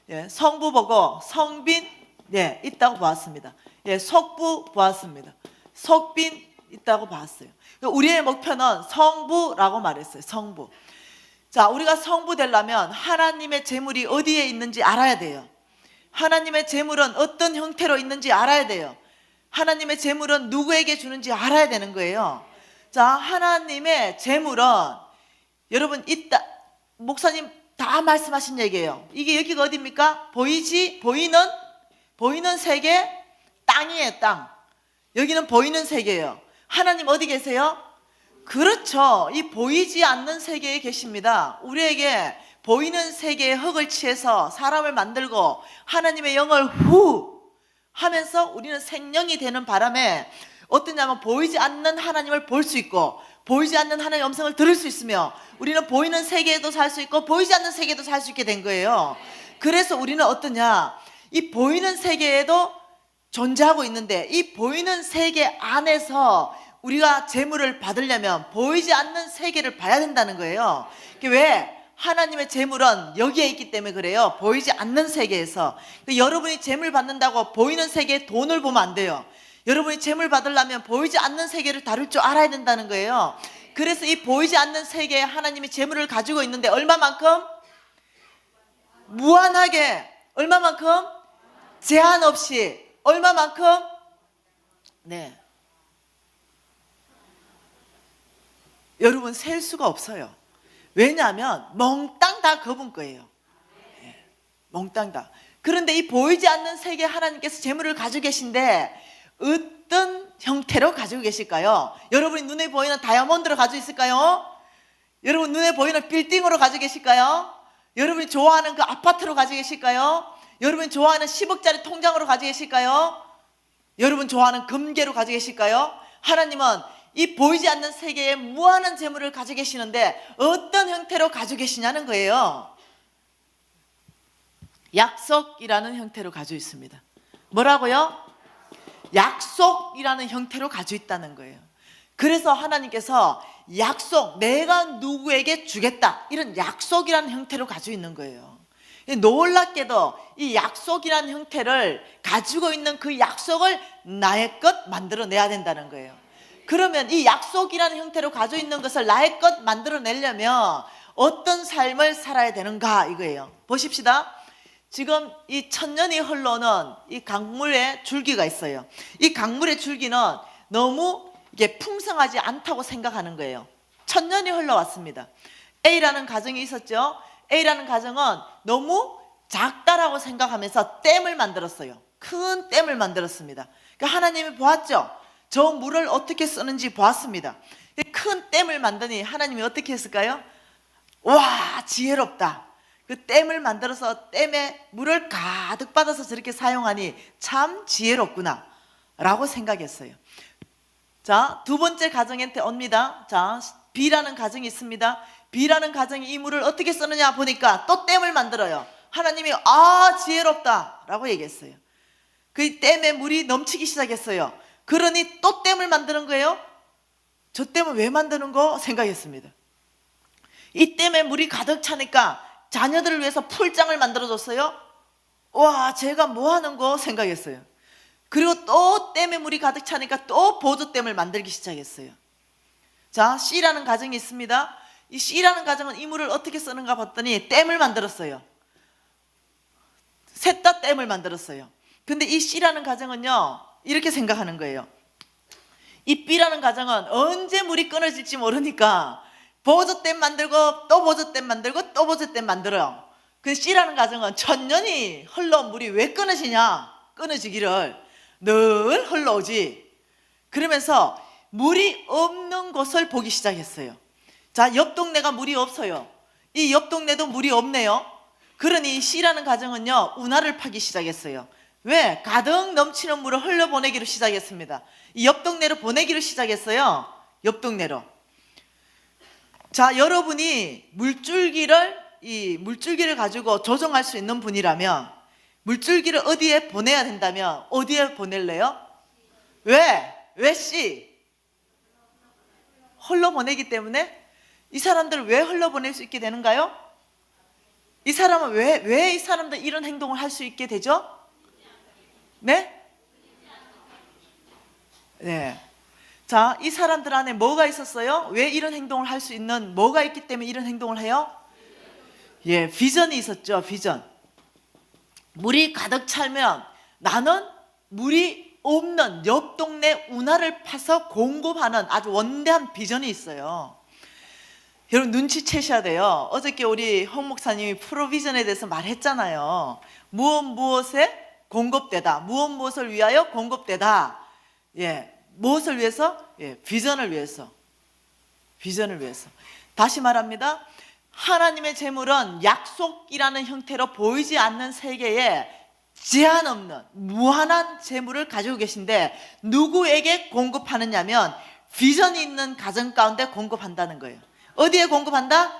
예, 성부 보고 성빈 있다고 보았습니다. 예, 속부 보았습니다. 속빈 있다고 봤어요. 우리의 목표는 성부라고 말했어요. 성부. 자, 우리가 성부 되려면 하나님의 재물이 어디에 있는지 알아야 돼요. 하나님의 재물은 어떤 형태로 있는지 알아야 돼요. 하나님의 재물은 누구에게 주는지 알아야 되는 거예요. 자, 하나님의 재물은 여러분 있다. 목사님 다 말씀하신 얘기예요. 이게 여기가 어디입니까? 보이는 세계 땅이에요. 땅. 여기는 보이는 세계예요. 하나님 어디 계세요? 그렇죠. 이 보이지 않는 세계에 계십니다. 우리에게 보이는 세계의 흙을 취해서 사람을 만들고 하나님의 영을 후 하면서 우리는 생명이 되는 바람에 어떠냐면 보이지 않는 하나님을 볼 수 있고 보이지 않는 하나님의 음성을 들을 수 있으며 우리는 보이는 세계에도 살 수 있고 보이지 않는 세계에도 살 수 있게 된 거예요. 그래서 우리는 어떠냐, 이 보이는 세계에도 존재하고 있는데 이 보이는 세계 안에서 우리가 재물을 받으려면 보이지 않는 세계를 봐야 된다는 거예요. 왜? 하나님의 재물은 여기에 있기 때문에 그래요. 보이지 않는 세계에서. 여러분이 재물 받는다고 보이는 세계에 돈을 보면 안 돼요. 여러분이 재물 받으려면 보이지 않는 세계를 다룰 줄 알아야 된다는 거예요. 그래서 이 보이지 않는 세계에 하나님이 재물을 가지고 있는데 얼마만큼? 무한하게 얼마만큼? 제한 없이. 얼마만큼? 네. 여러분 셀 수가 없어요. 왜냐하면 몽땅 다 그분 거예요. 네. 몽땅 다. 그런데 이 보이지 않는 세계 하나님께서 재물을 가지고 계신데 어떤 형태로 가지고 계실까요? 여러분이 눈에 보이는 다이아몬드로 가지고 있을까요? 여러분 눈에 보이는 빌딩으로 가지고 계실까요? 여러분이 좋아하는 그 아파트로 가지고 계실까요? 여러분이 좋아하는 10억짜리 통장으로 가지고 계실까요? 여러분 좋아하는 금괴로 가지고 계실까요? 하나님은 이 보이지 않는 세계에 무한한 재물을 가지고 계시는데 어떤 형태로 가지고 계시냐는 거예요. 약속이라는 형태로 가지고 있습니다. 뭐라고요? 약속이라는 형태로 가지고 있다는 거예요. 그래서 하나님께서 약속, 내가 누구에게 주겠다, 이런 약속이라는 형태로 가지고 있는 거예요. 놀랍게도 이 약속이라는 형태를 가지고 있는 그 약속을 나의 것 만들어내야 된다는 거예요. 그러면 이 약속이라는 형태로 가지고 있는 것을 나의 것 만들어내려면 어떤 삶을 살아야 되는가 이거예요. 보십시다. 지금 이 천년이 흘러오는 이 강물의 줄기가 있어요. 이 강물의 줄기는 너무 이게 풍성하지 않다고 생각하는 거예요. 천년이 흘러왔습니다. A라는 가정이 있었죠. A라는 가정은 너무 작다라고 생각하면서 댐을 만들었어요. 큰 댐을 만들었습니다. 그러니까 하나님이 보았죠. 저 물을 어떻게 쓰는지 보았습니다. 큰 댐을 만드니 하나님이 어떻게 했을까요? 와, 지혜롭다. 그 댐을 만들어서 댐에 물을 가득 받아서 저렇게 사용하니 참 지혜롭구나 라고 생각했어요. 자, 두 번째 가정한테 옵니다. 자, B라는 가정이 있습니다. B라는 가정이 이 물을 어떻게 쓰느냐 보니까 또 댐을 만들어요. 하나님이 지혜롭다 라고 얘기했어요. 그 댐에 물이 넘치기 시작했어요. 그러니 또 댐을 만드는 거예요. 저 댐을 왜 만드는 거 생각했습니다. 이 댐에 물이 가득 차니까 자녀들을 위해서 풀장을 만들어줬어요. 와, 제가 뭐 하는 거 생각했어요. 그리고 또 댐에 물이 가득 차니까 또 보조댐을 만들기 시작했어요. 자, C라는 가정이 있습니다. 이 C라는 가정은 이 물을 어떻게 쓰는가 봤더니 댐을 만들었어요. 셋 다 댐을 만들었어요. 근데 이 C라는 가정은요, 이렇게 생각하는 거예요. 이 B라는 가정은 언제 물이 끊어질지 모르니까 보조댐 만들고 또 보조댐 만들고 또 보조댐 만들어요. 그 C라는 가정은 천년이 흘러온 물이 왜 끊어지냐? 끊어지기를 늘 흘러오지. 그러면서 물이 없는 곳을 보기 시작했어요. 자, 옆 동네가 물이 없어요. 이 옆 동네도 물이 없네요. 그러니 이 C라는 가정은요, 운하를 파기 시작했어요. 왜? 가득 넘치는 물을 흘려보내기로 시작했습니다. 이 옆 동네로 보내기로 시작했어요. 옆 동네로. 자, 여러분이 물줄기를 가지고 조정할 수 있는 분이라면 물줄기를 어디에 보내야 된다면 어디에 보낼래요? 왜? 왜 C? 흘러보내기 때문에? 이 사람들을 왜 흘러보낼 수 있게 되는가요? 이 사람은 왜 이 사람들 이런 행동을 할 수 있게 되죠? 네? 네. 자, 이 사람들 안에 뭐가 있었어요? 왜 이런 행동을 할 수 있는 뭐가 있기 때문에 이런 행동을 해요? 예, 비전이 있었죠. 비전. 물이 가득 차면 나는 물이 없는 옆 동네 운하를 파서 공급하는 아주 원대한 비전이 있어요. 여러분 눈치채셔야 돼요. 어저께 우리 홍 목사님이 프로비전에 대해서 말했잖아요. 무엇에 공급되다. 무엇을 위하여 공급되다. 예, 무엇을 위해서? 예, 비전을 위해서. 비전을 위해서. 다시 말합니다. 하나님의 재물은 약속이라는 형태로 보이지 않는 세계에 제한 없는 무한한 재물을 가지고 계신데 누구에게 공급하느냐면 비전이 있는 가정 가운데 공급한다는 거예요. 어디에 공급한다?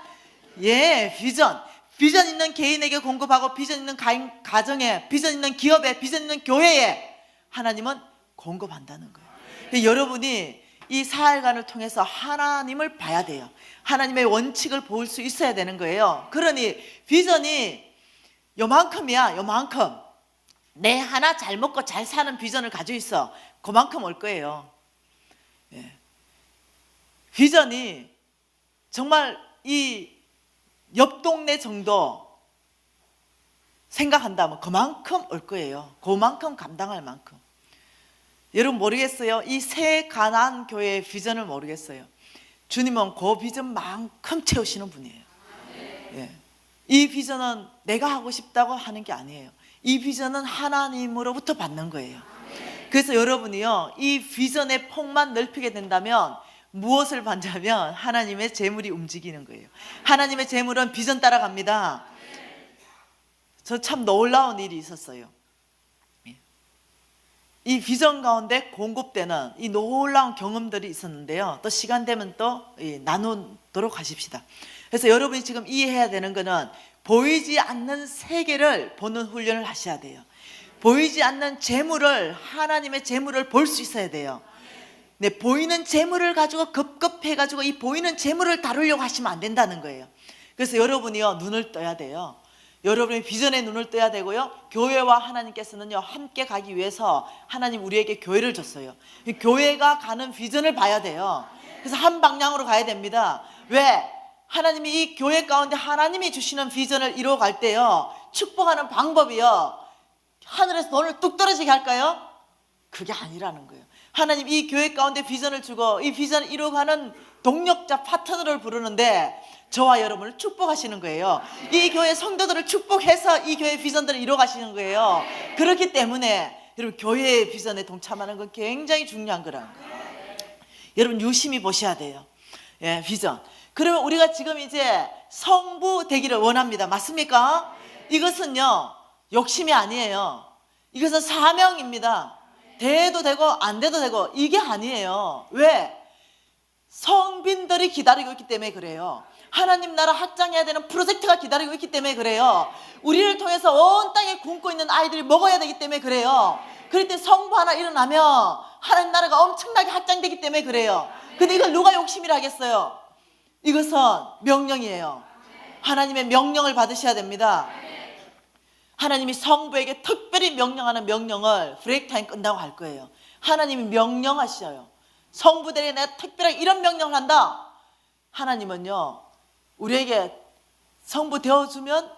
예, 비전. 비전 있는 개인에게 공급하고 비전 있는 가정에, 비전 있는 기업에, 비전 있는 교회에 하나님은 공급한다는 거예요. 여러분이 이 사흘간을 통해서 하나님을 봐야 돼요. 하나님의 원칙을 볼 수 있어야 되는 거예요. 그러니 비전이 요만큼이야. 요만큼. 내 하나 잘 먹고 잘 사는 비전을 가지고 있어. 그만큼 올 거예요. 예. 비전이 정말 이 옆 동네 정도 생각한다면 그만큼 올 거예요. 그만큼 감당할 만큼. 여러분 모르겠어요. 이 새 가나안 교회의 비전을 모르겠어요. 주님은 그 비전만큼 채우시는 분이에요. 예. 이 비전은 내가 하고 싶다고 하는 게 아니에요. 이 비전은 하나님으로부터 받는 거예요. 그래서 여러분이요, 이 비전의 폭만 넓히게 된다면 무엇을 받냐면 하나님의 재물이 움직이는 거예요. 하나님의 재물은 비전 따라갑니다. 저 참 놀라운 일이 있었어요. 이 비전 가운데 공급되는 이 놀라운 경험들이 있었는데요. 또 시간 되면 또 나누도록 하십시다. 그래서 여러분이 지금 이해해야 되는 거는 보이지 않는 세계를 보는 훈련을 하셔야 돼요. 보이지 않는 재물을, 하나님의 재물을 볼 수 있어야 돼요. 네, 보이는 재물을 가지고 급급해가지고 이 보이는 재물을 다루려고 하시면 안 된다는 거예요. 그래서 여러분이요, 눈을 떠야 돼요. 여러분의 비전에 눈을 떠야 되고요. 교회와 하나님께서는요, 함께 가기 위해서 하나님 우리에게 교회를 줬어요. 교회가 가는 비전을 봐야 돼요. 그래서 한 방향으로 가야 됩니다. 왜? 하나님이 이 교회 가운데 하나님이 주시는 비전을 이루어갈 때요, 축복하는 방법이요, 하늘에서 돈을 뚝 떨어지게 할까요? 그게 아니라는 거예요. 하나님 이 교회 가운데 비전을 주고 이 비전을 이루어가는 동력자 파트너를 부르는데 저와 여러분을 축복하시는 거예요. 이 교회 성도들을 축복해서 이 교회 비전들을 이루어가시는 거예요. 그렇기 때문에 여러분 교회의 비전에 동참하는 건 굉장히 중요한 거라는 거예요. 여러분 유심히 보셔야 돼요. 예, 비전. 그러면 우리가 지금 이제 성부 되기를 원합니다. 맞습니까? 이것은요, 욕심이 아니에요. 이것은 사명입니다. 돼도 되고 안 돼도 되고 이게 아니에요. 왜? 성빈들이 기다리고 있기 때문에 그래요. 하나님 나라 확장해야 되는 프로젝트가 기다리고 있기 때문에 그래요. 우리를 통해서 온 땅에 굶고 있는 아이들이 먹어야 되기 때문에 그래요. 그럴 때 성부 하나 일어나면 하나님 나라가 엄청나게 확장되기 때문에 그래요. 근데 이걸 누가 욕심이라 하겠어요? 이것은 명령이에요. 하나님의 명령을 받으셔야 됩니다. 하나님이 성부에게 특별히 명령하는 명령을 브레이크 타임 끝나고 할 거예요. 하나님이 명령하셔요. 성부들에게 내가 특별하게 이런 명령을 한다. 하나님은요, 우리에게 성부 되어주면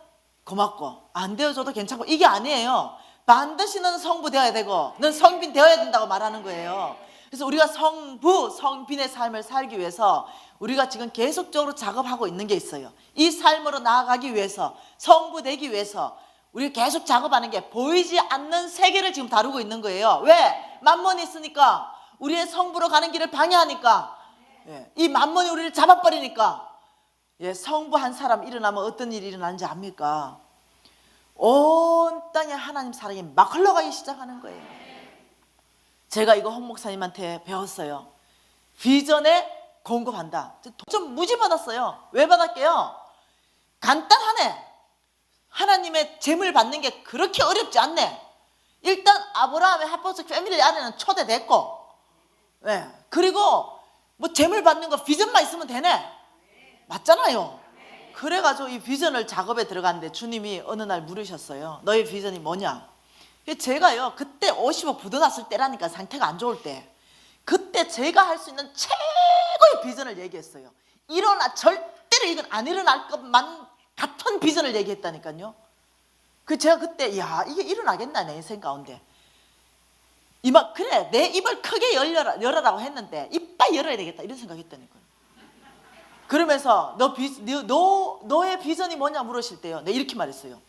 고맙고 안 되어줘도 괜찮고 이게 아니에요. 반드시 너는 성부 되어야 되고 너는 성빈 되어야 된다고 말하는 거예요. 그래서 우리가 성부, 성빈의 삶을 살기 위해서 우리가 지금 계속적으로 작업하고 있는 게 있어요. 이 삶으로 나아가기 위해서, 성부 되기 위해서 우리가 계속 작업하는 게 보이지 않는 세계를 지금 다루고 있는 거예요. 왜? 만몬이 있으니까. 우리의 성부로 가는 길을 방해하니까. 예, 이 만몬이 우리를 잡아버리니까. 예, 성부 한 사람 일어나면 어떤 일이 일어나는지 압니까? 온 땅에 하나님 사랑이 막 흘러가기 시작하는 거예요. 제가 이거 홍 목사님한테 배웠어요. 비전에 공급한다. 좀 무지 받았어요. 왜 받았게요? 간단하네. 하나님의 재물 받는 게 그렇게 어렵지 않네. 일단 아브라함의 하포스 패밀리 안에는 초대됐고, 네. 그리고 뭐 재물 받는 거 비전만 있으면 되네. 맞잖아요. 그래가지고 이 비전을 작업에 들어갔는데 주님이 어느 날 물으셨어요. 너의 비전이 뭐냐? 제가요, 그때 55 부도났을 때라니까, 상태가 안 좋을 때, 그때 제가 할 수 있는 최고의 비전을 얘기했어요. 절대로 이건 안 일어날 것만 같은 비전을 얘기했다니까요. 제가 그때, 야, 이게 일어나겠나, 내 인생 가운데. 그래, 내 입을 크게 열어라고 했는데, 이빨 열어야 되겠다, 이런 생각했다니까요. 그러면서, 너의 비전이 뭐냐 물으실 때요, 내가 이렇게 말했어요.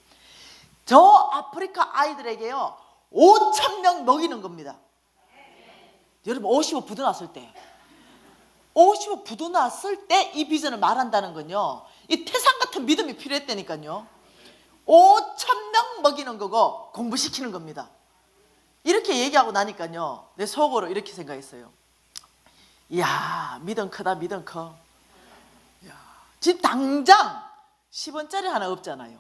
저 아프리카 아이들에게요, 5,000명 먹이는 겁니다. 여러분, 55 부도 났을 때. 55 부도 났을 때 이 비전을 말한다는 건요, 이 태산 같은 믿음이 필요했다니까요. 5,000명 먹이는 거고 공부시키는 겁니다. 이렇게 얘기하고 나니까요, 내 속으로 이렇게 생각했어요. 이야, 믿음 크다, 믿음 커. 지금 당장 10원짜리 하나 없잖아요.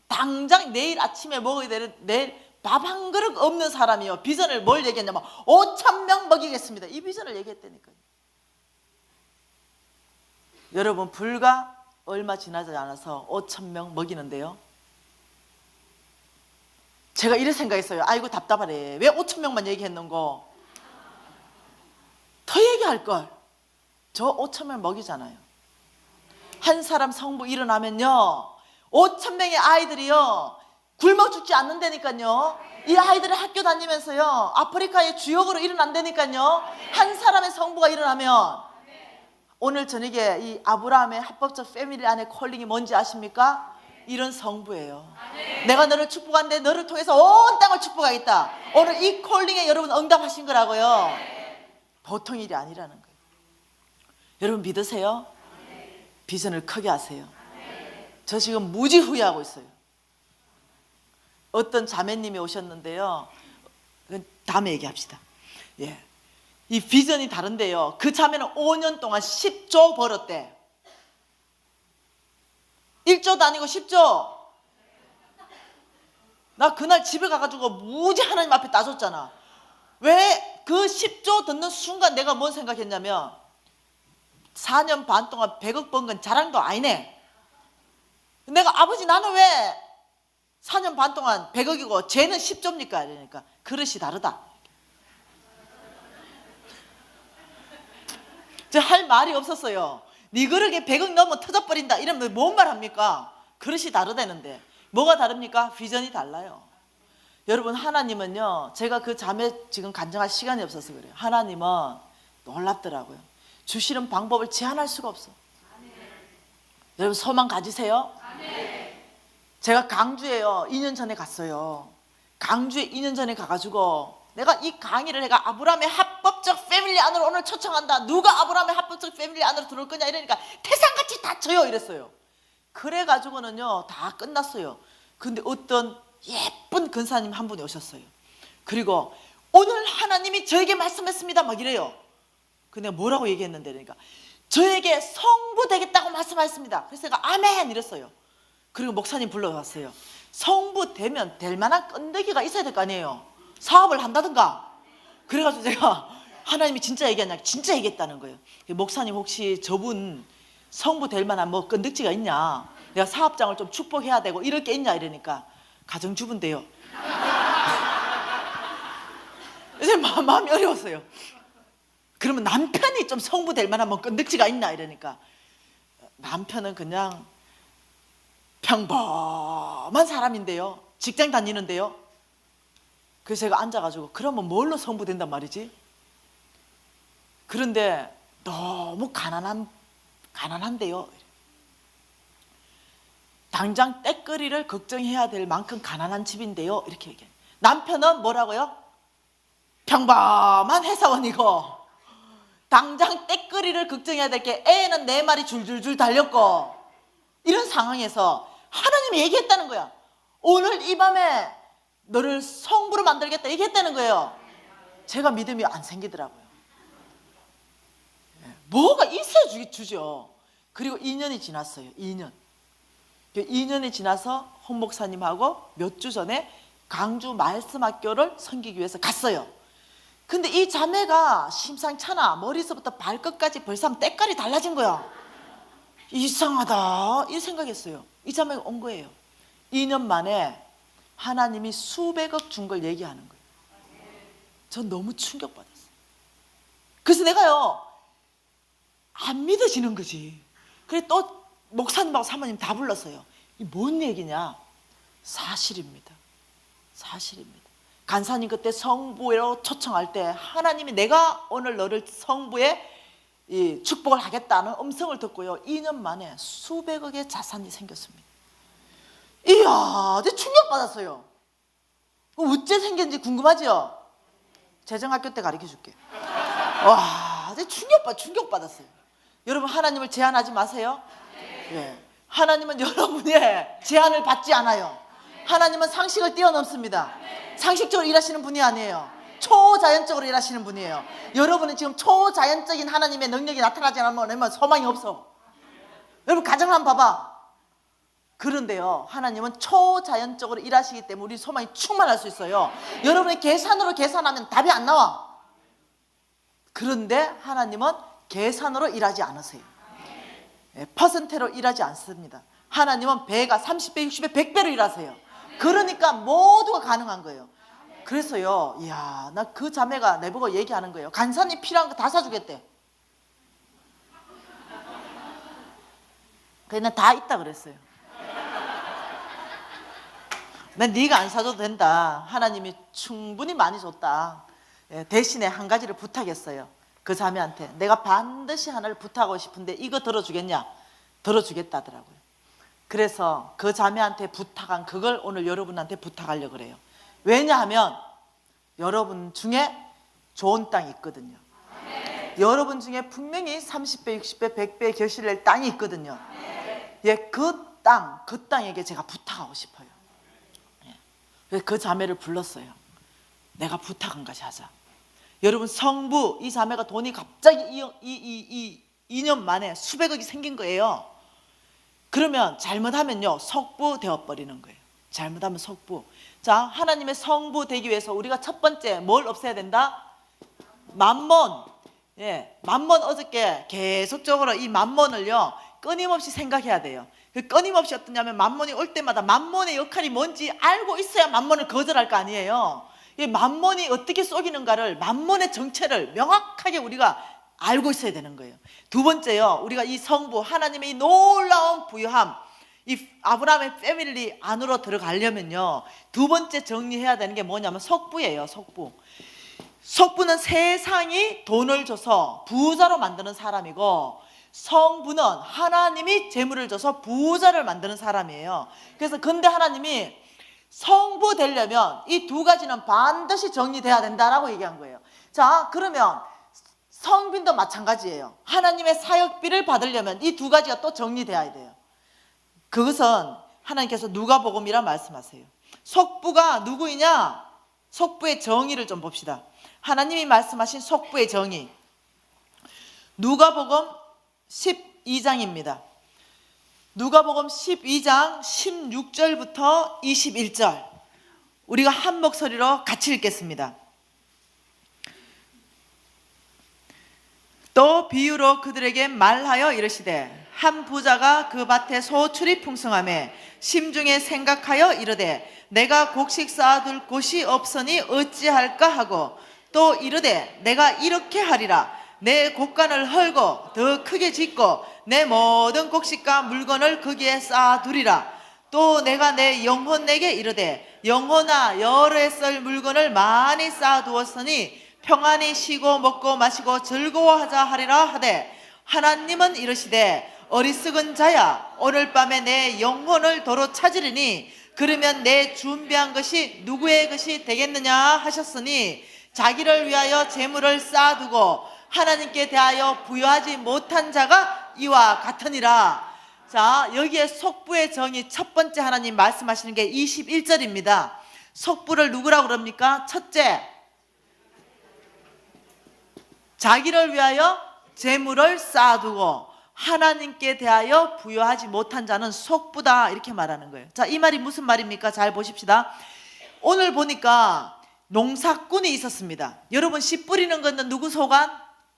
당장 내일 아침에 먹어야 되는, 내일 밥 한 그릇 없는 사람이요, 비전을 뭘 얘기했냐면 5,000명 먹이겠습니다, 이 비전을 얘기했다니까요. 여러분, 불과 얼마 지나지 않아서 5,000명 먹이는데요, 제가 이래 생각했어요. 아이고 답답하네, 왜 5,000명만 얘기했는고, 더 얘기할걸. 저 5,000명 먹이잖아요. 한 사람 성부 일어나면요, 5,000명의 아이들이요, 굶어 죽지 않는다니까요. 이 아이들이 학교 다니면서요, 아프리카의 주역으로 일어난다니까요. 한 사람의 성부가 일어나면. 오늘 저녁에 이 아브라함의 합법적 패밀리 안에 콜링이 뭔지 아십니까? 이런 성부예요. 내가 너를 축복하는데 너를 통해서 온 땅을 축복하겠다. 오늘 이 콜링에 여러분 응답하신 거라고요. 보통 일이 아니라는 거예요. 여러분 믿으세요? 비전을 크게 하세요. 저 지금 무지 후회하고 있어요. 어떤 자매님이 오셨는데요, 다음에 얘기합시다. 예. 이 비전이 다른데요, 그 자매는 5년 동안 10조 벌었대. 1조도 아니고 10조. 나 그날 집에 가가지고 무지 하나님 앞에 따졌잖아. 왜 그 10조 듣는 순간 내가 뭔 생각했냐면, 4년 반 동안 100억 번 건 자랑도 아니네. 내가 아버지 나는 왜 4년 반 동안 100억이고 쟤는 10조입니까? 이러니까 그릇이 다르다. 저 할 말이 없었어요. 네 그릇에 100억 넘으면 터져버린다 이러면 뭔 말 합니까? 그릇이 다르다는데. 뭐가 다릅니까? 비전이 달라요. 여러분 하나님은요, 제가 그 자매 지금 간증할 시간이 없어서 그래요. 하나님은 놀랍더라고요. 주시는 방법을 제한할 수가 없어. 여러분 소망 가지세요. 제가 강주에요 2년 전에 갔어요. 강주에 2년 전에 가가지고 내가 이 강의를 해가 아브라함의 합법적 패밀리 안으로 오늘 초청한다. 누가 아브라함의 합법적 패밀리 안으로 들어올 거냐 이러니까 태산같이 다쳐요 이랬어요. 그래가지고는요 다 끝났어요. 근데 어떤 예쁜 근사님 한 분이 오셨어요. 그리고 오늘 하나님이 저에게 말씀했습니다 막 이래요. 근데 뭐라고 얘기했는데 그러니까 저에게 성부 되겠다고 말씀하셨습니다. 그래서 제가 아멘 이랬어요. 그리고 목사님 불러왔어요. 성부 되면 될 만한 끈데기가 있어야 될 거 아니에요. 사업을 한다든가. 그래가지고 제가 하나님이 진짜 얘기하냐, 진짜 얘기했다는 거예요. 목사님 혹시 저분 성부 될 만한 뭐 끈덕지가 있냐, 내가 사업장을 좀 축복해야 되고 이럴 게 있냐 이러니까 가정주부인데요. 이제 마음이 어려웠어요. 그러면 남편이 좀 성부 될 만한 뭐 끈덕지가 있나 이러니까 남편은 그냥 평범한 사람인데요, 직장 다니는데요. 그래서 제가 앉아가지고 그러면 뭘로 성부된단 말이지? 그런데 너무 가난한데요. 당장 떼거리를 걱정해야 될 만큼 가난한 집인데요. 이렇게 얘기해요. 남편은 뭐라고요? 평범한 회사원이고 당장 떼거리를 걱정해야 될 게 애는 4마리 줄줄줄 달렸고 이런 상황에서 하나님이 얘기했다는 거야. 오늘 이 밤에 너를 성부로 만들겠다 얘기했다는 거예요. 제가 믿음이 안 생기더라고요. 뭐가 있어야 주죠. 그리고 2년이 지났어요. 2년이 지나서 홍 목사님하고 몇 주 전에 강주 말씀학교를 섬기기 위해서 갔어요. 근데 이 자매가 심상찮아. 머리서부터 발끝까지 벌써 때깔이 달라진 거야. 이상하다 이 생각했어요. 이 자매가 온 거예요. 2년 만에 하나님이 수백억 준 걸 얘기하는 거예요. 전 너무 충격받았어요. 그래서 내가요 안 믿어지는 거지. 그래 또 목사님하고 사모님 다 불렀어요. 이 뭔 얘기냐? 사실입니다. 간사님 그때 성부로 초청할 때 하나님이 내가 오늘 너를 성부에 이 축복을 하겠다는 음성을 듣고요 2년 만에 수백억의 자산이 생겼습니다. 이야, 내 충격받았어요. 어째 생겼는지 궁금하죠? 재정학교 때 가르쳐 줄게. 와, 내 충격받았어요. 여러분 하나님을 제한하지 마세요. 예. 하나님은 여러분의 제한을 받지 않아요. 하나님은 상식을 뛰어넘습니다. 상식적으로 일하시는 분이 아니에요. 초자연적으로 일하시는 분이에요. 여러분은 지금 초자연적인 하나님의 능력이 나타나지 않으면 소망이 없어. 여러분 가정 한번 봐봐. 그런데요 하나님은 초자연적으로 일하시기 때문에 우리 소망이 충만할 수 있어요. 여러분이 계산으로 계산하면 답이 안 나와. 그런데 하나님은 계산으로 일하지 않으세요. 퍼센트로 일하지 않습니다. 하나님은 배가 30배, 60배, 100배로 일하세요. 그러니까 모두가 가능한 거예요. 그래서요, 이야, 나 그 자매가 내보고 얘기하는 거예요. 간사님 필요한 거 다 사주겠대. 그래서 다 있다 그랬어요. 난 네가 안 사줘도 된다. 하나님이 충분히 많이 줬다. 예, 대신에 한 가지를 부탁했어요. 그 자매한테 내가 반드시 하나를 부탁하고 싶은데 이거 들어주겠냐? 들어주겠다더라고요. 그래서 그 자매한테 부탁한 그걸 오늘 여러분한테 부탁하려고 그래요. 왜냐하면 여러분 중에 좋은 땅이 있거든요. 여러분 중에 분명히 30배, 60배, 100배 결실을 낼 땅이 있거든요. 예, 그 땅에게 제가 부탁하고 싶어요. 예, 그 자매를 불렀어요. 내가 부탁한 것이 하자. 여러분 성부, 이 자매가 돈이 갑자기 2년 만에 수백억이 생긴 거예요. 그러면 잘못하면요 속부 되어버리는 거예요. 잘못하면 속부. 자, 하나님의 성부 되기 위해서 우리가 첫 번째 뭘 없애야 된다? 만몬. 예, 만몬. 어저께 계속적으로 이 만몬을요 끊임없이 생각해야 돼요. 그 끊임없이 어떠냐면 만몬이 올 때마다 만몬의 역할이 뭔지 알고 있어야 만몬을 거절할 거 아니에요. 이 만몬이 어떻게 쏘기는가를, 만몬의 정체를 명확하게 우리가 알고 있어야 되는 거예요. 두 번째요, 우리가 이 성부, 하나님의 이 놀라운 부유함, 이 아브라함의 패밀리 안으로 들어가려면요 두 번째 정리해야 되는 게 뭐냐면 속부예요. 속부. 속부는 세상이 돈을 줘서 부자로 만드는 사람이고, 성부는 하나님이 재물을 줘서 부자를 만드는 사람이에요. 그래서 근데 하나님이 성부 되려면 이 두 가지는 반드시 정리돼야 된다라고 얘기한 거예요. 자, 그러면 성빈도 마찬가지예요. 하나님의 사역비를 받으려면 이 두 가지가 또 정리돼야 돼요. 그것은 하나님께서 누가복음이라 말씀하세요. 속부가 누구이냐? 속부의 정의를 좀 봅시다. 하나님이 말씀하신 속부의 정의, 누가복음 12장입니다. 누가복음 12장 16절부터 21절 우리가 한 목소리로 같이 읽겠습니다. 또 비유로 그들에게 말하여 이르시되 한 부자가 그 밭에 소출이 풍성하매 심중에 생각하여 이르되 내가 곡식 쌓아둘 곳이 없으니 어찌할까 하고, 또 이르되 내가 이렇게 하리라. 내 곡간을 헐고 더 크게 짓고 내 모든 곡식과 물건을 거기에 쌓아두리라. 또 내가 내 영혼에게 이르되 영혼아, 여러 해 쓸 물건을 많이 쌓아두었으니 평안히 쉬고 먹고 마시고 즐거워하자 하리라 하되, 하나님은 이르시되 어리석은 자야, 오늘 밤에 내 영혼을 도로 찾으리니 그러면 내 준비한 것이 누구의 것이 되겠느냐 하셨으니, 자기를 위하여 재물을 쌓아두고 하나님께 대하여 부여하지 못한 자가 이와 같으니라. 자, 여기에 속부의 정의 첫 번째 하나님 말씀하시는 게 21절입니다. 속부를 누구라고 그럽니까? 첫째, 자기를 위하여 재물을 쌓아두고 하나님께 대하여 부여하지 못한 자는 속부다, 이렇게 말하는 거예요. 자, 이 말이 무슨 말입니까? 잘 보십시다. 오늘 보니까 농사꾼이 있었습니다. 여러분, 씨 뿌리는 건 누구 소관?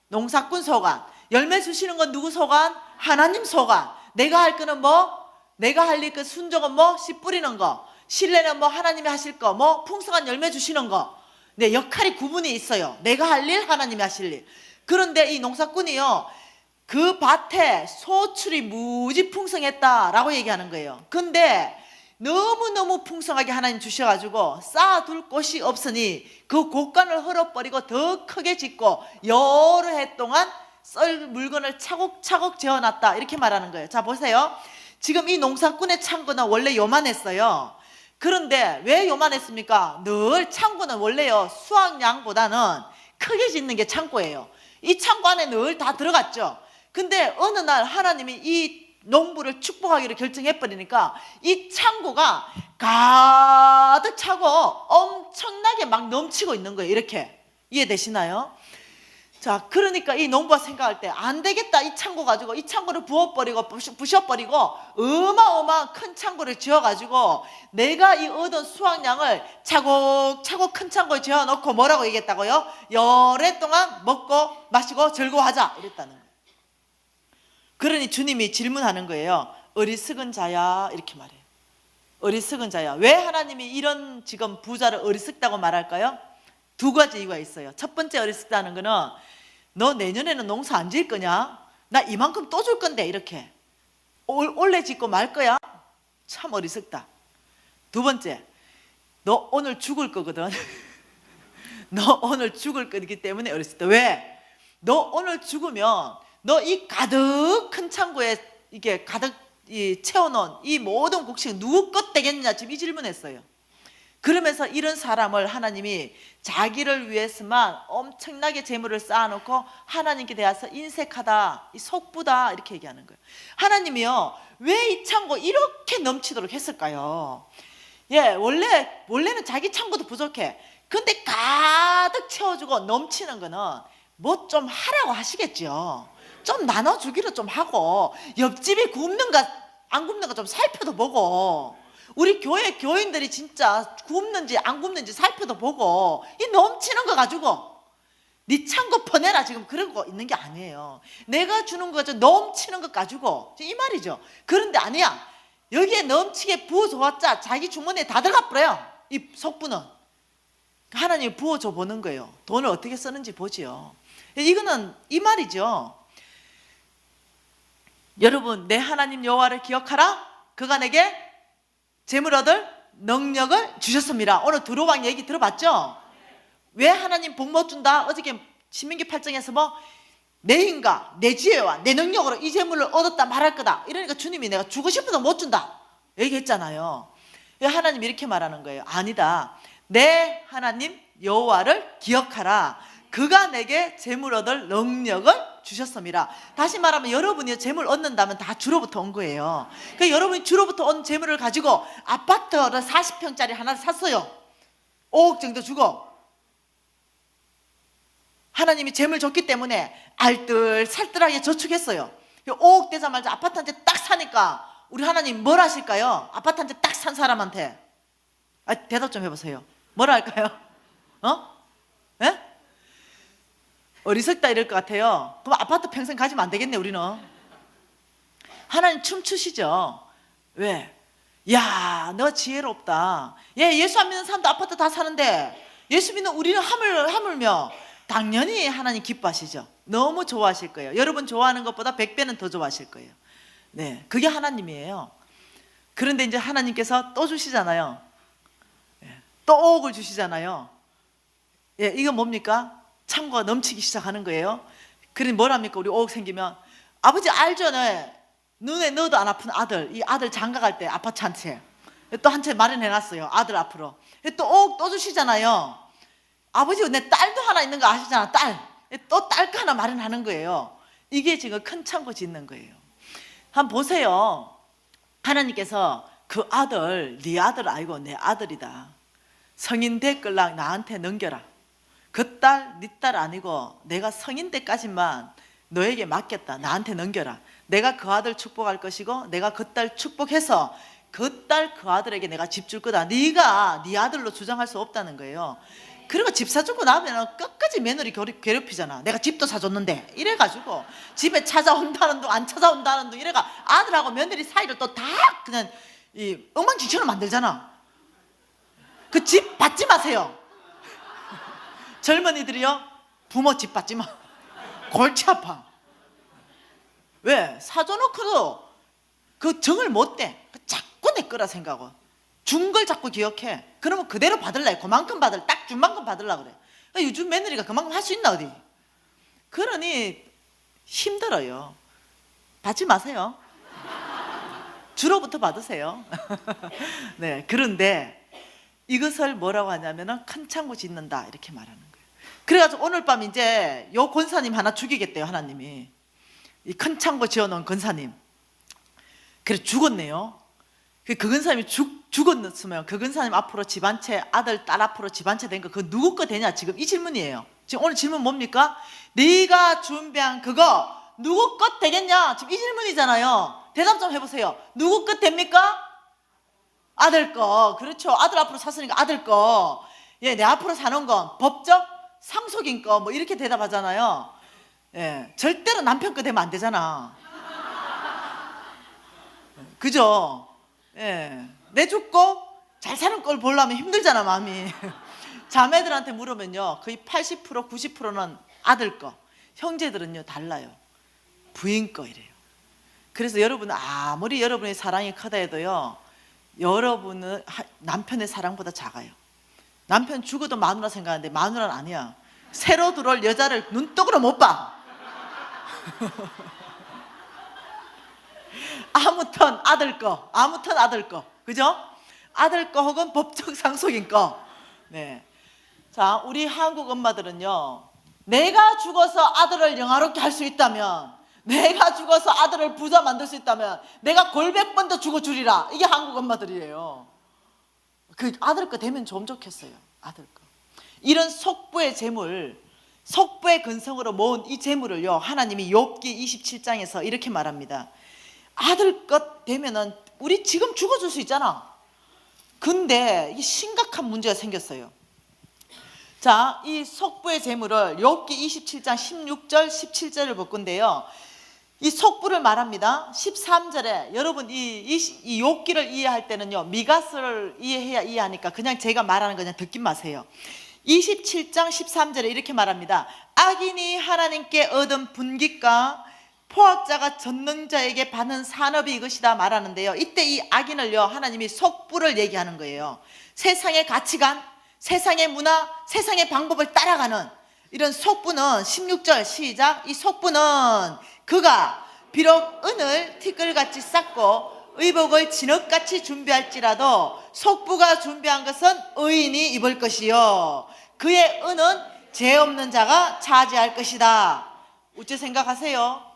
농사꾼 소관. 열매 주시는 건 누구 소관? 하나님 소관. 내가 할 거는 뭐? 내가 할 일, 그 순종은 뭐? 씨 뿌리는 거. 신뢰는 뭐? 하나님이 하실 거. 뭐? 풍성한 열매 주시는 거. 네, 역할이 구분이 있어요. 내가 할 일, 하나님이 하실 일. 그런데 이 농사꾼이요, 그 밭에 소출이 무지 풍성했다라고 얘기하는 거예요. 근데 너무너무 풍성하게 하나님 주셔가지고 쌓아둘 곳이 없으니 그 곡간을 헐어버리고 더 크게 짓고 여러 해 동안 썰 물건을 차곡차곡 재어놨다, 이렇게 말하는 거예요. 자, 보세요. 지금 이 농사꾼의 창고는 원래 요만했어요. 그런데 왜 요만했습니까? 늘 창고는 원래요 수확량보다는 크게 짓는 게 창고예요. 이 창고 안에 늘 다 들어갔죠. 근데 어느 날 하나님이 이 농부를 축복하기로 결정해버리니까 이 창고가 가득 차고 엄청나게 막 넘치고 있는 거예요. 이렇게 이해되시나요? 자, 그러니까 이 농부가 생각할 때 안 되겠다, 이 창고 가지고 이 창고를 부어버리고 부셔버리고 어마어마한 큰 창고를 지어가지고 내가 이 얻은 수확량을 차곡차곡 큰 창고에 지어놓고 뭐라고 얘기했다고요? 여러 해 동안 먹고 마시고 즐거워하자, 이랬다는 거예요. 그러니 주님이 질문하는 거예요. 어리석은 자야, 이렇게 말해요. 어리석은 자야. 왜 하나님이 이런 지금 부자를 어리석다고 말할까요? 두 가지 이유가 있어요. 첫 번째 어리석다는 거는 너 내년에는 농사 안 지을 거냐? 나 이만큼 또 줄 건데, 이렇게 올해 짓고 말 거야? 참 어리석다. 두 번째, 너 오늘 죽을 거거든. 너 오늘 죽을 거기 때문에 어렸을 때. 왜? 너 오늘 죽으면 너 이 가득 큰 창고에 이게 가득 채워놓은 이 모든 곡식 누구 것 되겠냐, 지금 이 질문했어요. 그러면서 이런 사람을 하나님이 자기를 위해서만 엄청나게 재물을 쌓아놓고 하나님께 대해서 인색하다, 이 속부다, 이렇게 얘기하는 거예요. 하나님이요, 왜 이 창고 이렇게 넘치도록 했을까요? 예, 원래는 자기 창고도 부족해. 근데 가득 채워주고 넘치는 거는 뭐 좀 하라고 하시겠죠. 좀 나눠주기로 좀 하고, 옆집이 굽는가 안 굽는가 좀 살펴도 보고, 우리 교회 교인들이 진짜 굽는지 안 굽는지 살펴도 보고, 이 넘치는 거 가지고 네 창고 퍼내라, 지금 그러고 있는 게 아니에요. 내가 주는 거 넘치는 것 가지고, 이 말이죠. 그런데 아니야, 여기에 넘치게 부어줘봤자 자기 주머니에 다 들어가 버려요, 이 속부는. 하나님이 부어줘 보는 거예요. 돈을 어떻게 쓰는지 보지요. 이거는 이 말이죠. 여러분, 내 하나님 여호와를 기억하라. 그가 내게 재물 얻을 능력을 주셨습니다. 오늘 두로왕 얘기 들어봤죠? 왜 하나님 복 못 준다? 어저께 신명기 8장에서 뭐 내 힘과 내 지혜와 내 능력으로 이 재물을 얻었다 말할 거다. 이러니까 주님이 내가 주고 싶어도 못 준다 얘기했잖아요. 하나님이 이렇게 말하는 거예요. 아니다, 내 하나님 여호와를 기억하라. 그가 내게 재물 얻을 능력을 주셨습니다. 다시 말하면 여러분이 재물 얻는다면 다 주로부터 온 거예요. 그러니까 여러분이 주로부터 온 재물을 가지고 아파트를 40평짜리 하나를 샀어요. 5억 정도 주고. 하나님이 재물 줬기 때문에 알뜰살뜰하게 저축했어요. 5억 되자마자 아파트 한 채 딱 사니까 우리 하나님 뭘 하실까요? 아파트 한 채 딱 산 사람한테 대답 좀 해보세요. 뭐라 할까요? 예? 어리석다 이럴 것 같아요. 그럼 아파트 평생 가지면 안 되겠네, 우리는. 하나님 춤추시죠. 왜? 야, 너 지혜롭다. 예, 예수 안 믿는 사람도 아파트 다 사는데 예수 믿는 우리는 하물며 당연히 하나님 기뻐하시죠. 너무 좋아하실 거예요. 여러분 좋아하는 것보다 100배는 더 좋아하실 거예요. 네, 그게 하나님이에요. 그런데 이제 하나님께서 또 주시잖아요. 또 5억을 주시잖아요. 예, 이건 뭡니까? 창고가 넘치기 시작하는 거예요. 그러니 뭘 합니까? 우리 5억 생기면 아버지 알죠? 눈에 넣어도 안 아픈 아들, 이 아들 장가갈 때 아파트 한 채 또 한 채 마련해놨어요. 아들 앞으로. 또 5억 또 주시잖아요. 아버지, 내 딸도 하나 있는 거 아시잖아. 딸. 또 딸 거 하나 마련하는 거예요. 이게 지금 큰 창고 짓는 거예요. 한번 보세요. 하나님께서 그 아들, 네 아들 알고 내 아들이다. 성인 됐걸랑 나한테 넘겨라. 그 딸, 네 딸 아니고 내가 성인 때까지만 너에게 맡겼다. 나한테 넘겨라. 내가 그 아들 축복할 것이고 내가 그 딸 축복해서 그 딸, 그 아들에게 내가 집 줄 거다. 네가 네 아들로 주장할 수 없다는 거예요. 그리고 집 사주고 나면 끝까지 며느리 괴롭히잖아. 내가 집도 사줬는데 이래가지고 집에 찾아온다는 둥 안 찾아온다는 둥 이래가 아들하고 며느리 사이를 또 다 그냥 이 엉망진창으로 만들잖아. 그 집 받지 마세요. 젊은이들이요, 부모 집 받지 마. 골치 아파. 왜? 사줘놓고도 그 정을 못 대. 자꾸 내 거라 생각하고 준 걸 자꾸 기억해. 그러면 그대로 받을래. 그만큼 딱 준만큼 받으려 그래. 요즘 며느리가 그만큼 할 수 있나 어디? 그러니 힘들어요. 받지 마세요. 주로부터 받으세요. 네, 그런데 이것을 뭐라고 하냐면은 큰 창고 짓는다 이렇게 말하는 거예요. 그래가지고 오늘 밤 이제 요 권사님 하나 죽이겠대요, 하나님이. 이 큰 창고 지어놓은 권사님. 그래 죽었네요. 그 권사님이 죽었으면 그 권사님 앞으로 집 한 채, 아들, 딸 앞으로 집 한 채 된 거 그거 누구 거 되냐? 지금 이 질문이에요. 지금 오늘 질문 뭡니까? 네가 준비한 그거 누구 것 되겠냐? 지금 이 질문이잖아요. 대답 좀 해보세요. 누구 것 됩니까? 아들 거. 그렇죠. 아들 앞으로 샀으니까 아들 거. 예, 내 앞으로 사는 건 법적 상속인 거 뭐 이렇게 대답하잖아요. 예, 절대로 남편 거 되면 안 되잖아. 그죠? 예, 내 죽고 잘 사는 걸 보려면 힘들잖아, 마음이. 자매들한테 물으면요, 거의 80% 90%는 아들 거. 형제들은요 달라요. 부인 거 이래요. 그래서 여러분 아무리 여러분의 사랑이 크다 해도요, 여러분은 남편의 사랑보다 작아요. 남편 죽어도 마누라 생각하는데 마누라는 아니야. 새로 들어올 여자를 눈독으로 못 봐. 아무튼 아들 거, 아무튼 아들 거, 그죠? 아들 거 혹은 법적 상속인 거. 네. 자, 우리 한국 엄마들은요, 내가 죽어서 아들을 영화롭게 할 수 있다면, 내가 죽어서 아들을 부자 만들 수 있다면 내가 골백 번 더 죽어 주리라. 이게 한국 엄마들이에요. 그 아들 거 되면 좀 좋겠어요. 아들 거. 이런 속부의 재물, 속부의 근성으로 모은 이 재물을요, 하나님이 욥기 27장에서 이렇게 말합니다. 아들 것 되면은 우리 지금 죽어줄 수 있잖아. 근데 이게 심각한 문제가 생겼어요. 자, 이 속부의 재물을 욥기 27장 16절 17절을 볼 건데요, 이 속부를 말합니다. 13절에 여러분 이 욥기를 이해할 때는요, 미가서를 이해해야 이해하니까 그냥 제가 말하는 거 그냥 듣지 마세요. 27장 13절에 이렇게 말합니다. 악인이 하나님께 얻은 분깃과 포악자가 전능자에게 받는 산업이 이것이다 말하는데요, 이때 이 악인을요, 하나님이 속부를 얘기하는 거예요. 세상의 가치관, 세상의 문화, 세상의 방법을 따라가는 이런 속부는 16절 시작. 이 속부는 그가 비록 은을 티끌같이 쌓고 의복을 진흙같이 준비할지라도 속부가 준비한 것은 의인이 입을 것이요 그의 은은 죄 없는 자가 차지할 것이다. 어째 생각하세요?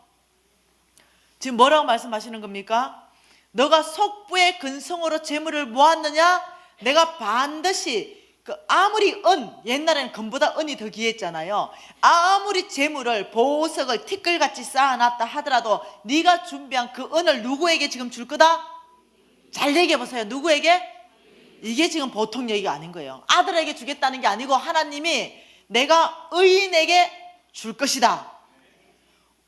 지금 뭐라고 말씀하시는 겁니까? 너가 속부의 근성으로 재물을 모았느냐? 내가 반드시 아무리 옛날에는 금보다 은이 더 귀했잖아요. 아무리 재물을 보석을 티끌같이 쌓아놨다 하더라도 네가 준비한 그 은을 누구에게 지금 줄 거다? 잘 얘기해 보세요. 누구에게? 이게 지금 보통 얘기가 아닌 거예요. 아들에게 주겠다는 게 아니고 하나님이 내가 의인에게 줄 것이다.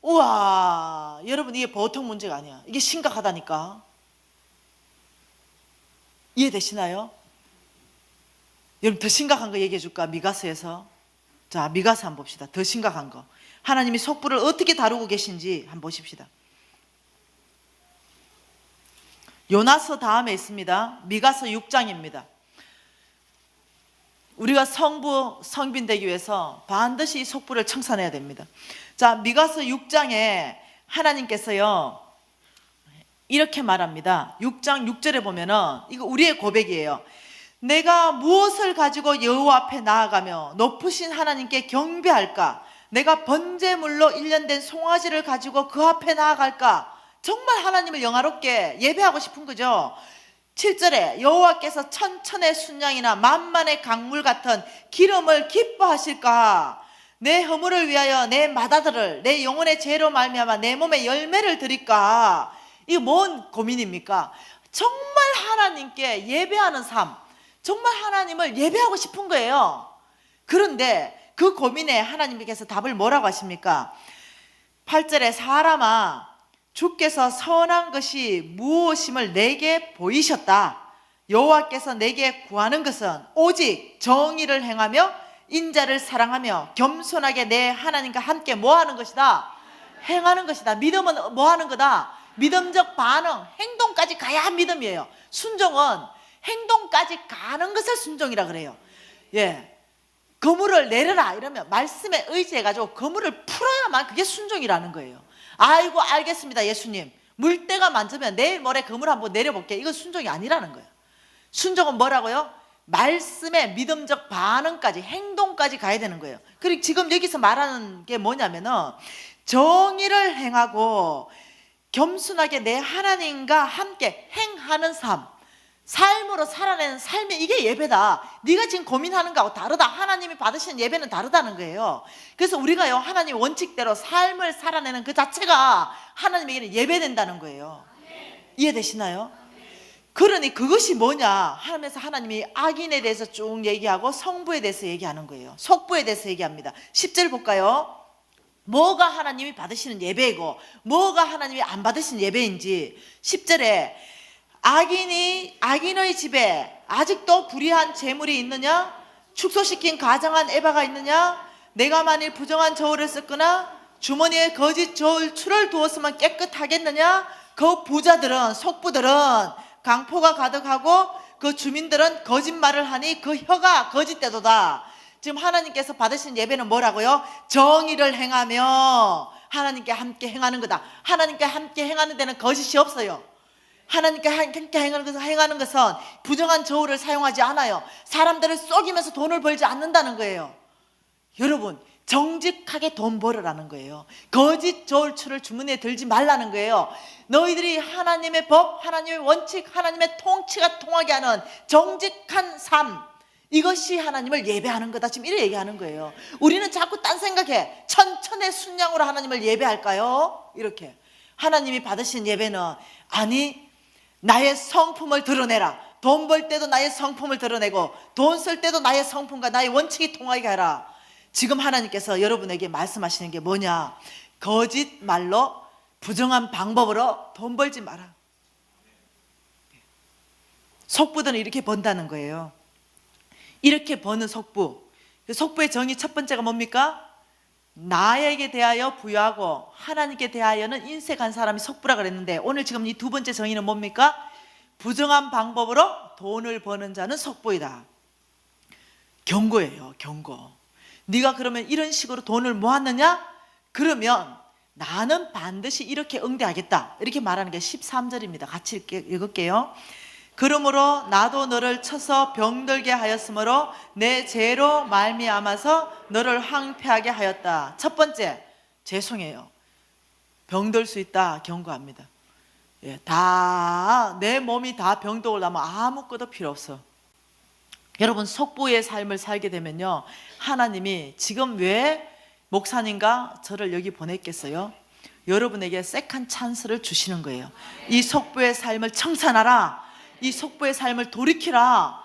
우와, 여러분 이게 보통 문제가 아니야. 이게 심각하다니까. 이해되시나요? 여러분 더 심각한 거 얘기해 줄까? 미가서에서. 자, 미가서 한번 봅시다. 더 심각한 거. 하나님이 속부를 어떻게 다루고 계신지 한번 보십시다. 요나서 다음에 있습니다. 미가서 6장입니다. 우리가 성빈 되기 위해서 반드시 이 속부를 청산해야 됩니다. 자, 미가서 6장에 하나님께서요 이렇게 말합니다. 6장 6절에 보면은 이거 우리의 고백이에요. 내가 무엇을 가지고 여호와 앞에 나아가며 높으신 하나님께 경배할까? 내가 번제물로 일련된 송아지를 가지고 그 앞에 나아갈까? 정말 하나님을 영화롭게 예배하고 싶은 거죠. 7절에 여호와께서 천천의 순양이나 만만의 강물 같은 기름을 기뻐하실까? 내 허물을 위하여 내 맏아들을 내 영혼의 죄로 말미암아 내 몸에 열매를 드릴까? 이게 뭔 고민입니까? 정말 하나님께 예배하는 삶, 정말 하나님을 예배하고 싶은 거예요. 그런데 그 고민에 하나님께서 답을 뭐라고 하십니까? 8절에 사람아, 주께서 선한 것이 무엇임을 내게 보이셨다. 여호와께서 내게 구하는 것은 오직 정의를 행하며 인자를 사랑하며 겸손하게 내 하나님과 함께 뭐하는 것이다? 행하는 것이다. 믿음은 뭐하는 거다? 믿음적 반응, 행동까지 가야 믿음이에요. 순종은 행동까지 가는 것을 순종이라 그래요. 예, 거물을 내려라 이러면 말씀에 의지해가지고 거물을 풀어야만 그게 순종이라는 거예요. 아이고 알겠습니다 예수님, 물때가 만지면 내일 모레 거물 한번 내려볼게. 이건 순종이 아니라는 거예요. 순종은 뭐라고요? 말씀의 믿음적 반응까지, 행동까지 가야 되는 거예요. 그리고 지금 여기서 말하는 게 뭐냐면은 정의를 행하고 겸손하게 내 하나님과 함께 행하는 삶, 삶으로 살아내는 삶이 이게 예배다. 네가 지금 고민하는 거하고 다르다. 하나님이 받으시는 예배는 다르다는 거예요. 그래서 우리가요 하나님 원칙대로 삶을 살아내는 그 자체가 하나님에게는 예배된다는 거예요. 이해되시나요? 그러니 그것이 뭐냐 하면서 하나님이 악인에 대해서 쭉 얘기하고 성부에 대해서 얘기하는 거예요. 속부에 대해서 얘기합니다. 10절 볼까요? 뭐가 하나님이 받으시는 예배이고 뭐가 하나님이 안 받으시는 예배인지. 10절에 악인의 집에 아직도 불의한 재물이 있느냐? 축소시킨 가정한 에바가 있느냐? 내가 만일 부정한 저울을 썼거나 주머니에 거짓 저울 추를 두었으면 깨끗하겠느냐? 그 부자들은, 속부들은 강포가 가득하고 그 주민들은 거짓말을 하니 그 혀가 거짓되도다. 지금 하나님께서 받으신 예배는 뭐라고요? 정의를 행하며 하나님께 함께 행하는 거다. 하나님께 함께 행하는 데는 거짓이 없어요. 하나님께 함께 행하는 것은 부정한 저울을 사용하지 않아요. 사람들을 속이면서 돈을 벌지 않는다는 거예요. 여러분, 정직하게 돈 벌으라는 거예요. 거짓 저울추를 주머니에 들지 말라는 거예요. 너희들이 하나님의 법, 하나님의 원칙, 하나님의 통치가 통하게 하는 정직한 삶, 이것이 하나님을 예배하는 거다. 지금 이렇게 얘기하는 거예요. 우리는 자꾸 딴 생각해. 천천의 순양으로 하나님을 예배할까요? 이렇게. 하나님이 받으신 예배는 아니, 나의 성품을 드러내라. 돈 벌 때도 나의 성품을 드러내고 돈 쓸 때도 나의 성품과 나의 원칙이 통하게 하라. 지금 하나님께서 여러분에게 말씀하시는 게 뭐냐? 거짓말로 부정한 방법으로 돈 벌지 마라. 속부들은 이렇게 번다는 거예요. 이렇게 버는 속부. 속부의 정의 첫 번째가 뭡니까? 나에게 대하여 부여하고 하나님께 대하여는 인색한 사람이 속부라 그랬는데, 오늘 지금 이 두 번째 정의는 뭡니까? 부정한 방법으로 돈을 버는 자는 속부이다. 경고예요. 경고. 네가 그러면 이런 식으로 돈을 모았느냐? 그러면 나는 반드시 이렇게 응대하겠다. 이렇게 말하는 게 13절입니다. 같이 읽을게요. 그러므로 나도 너를 쳐서 병들게 하였으므로 내 죄로 말미암아서 너를 황폐하게 하였다. 첫 번째, 죄송해요. 병들 수 있다. 경고합니다. 다 내 몸이 다 병독을 나면 아무것도 필요 없어. 여러분, 속부의 삶을 살게 되면요, 하나님이 지금 왜 목사님과 저를 여기 보냈겠어요? 여러분에게 세컨 찬스를 주시는 거예요. 이 속부의 삶을 청산하라. 이 속부의 삶을 돌이키라.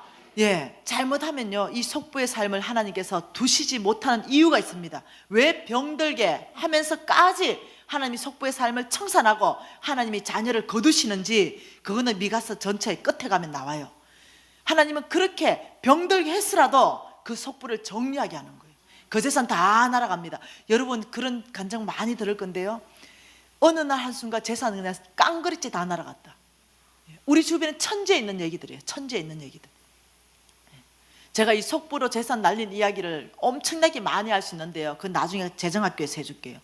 잘못하면요, 이 속부의 삶을 하나님께서 두시지 못하는 이유가 있습니다. 왜 병들게 하면서까지 하나님이 속부의 삶을 청산하고 하나님이 자녀를 거두시는지, 그거는 미가서 전체의 끝에 가면 나와요. 하나님은 그렇게 병들게 했으라도 그 속부를 정리하게 하는 거예요. 그 재산 다 날아갑니다. 여러분, 그런 간증 많이 들을 건데요, 어느 날 한순간 재산은 그냥 깡그리째 다 날아갔다. 우리 주변에 천지에 있는 얘기들이에요. 천지에 있는 얘기들. 제가 이 속부로 재산 날린 이야기를 엄청나게 많이 할 수 있는데요, 그건 나중에 재정학교에서 해줄게요.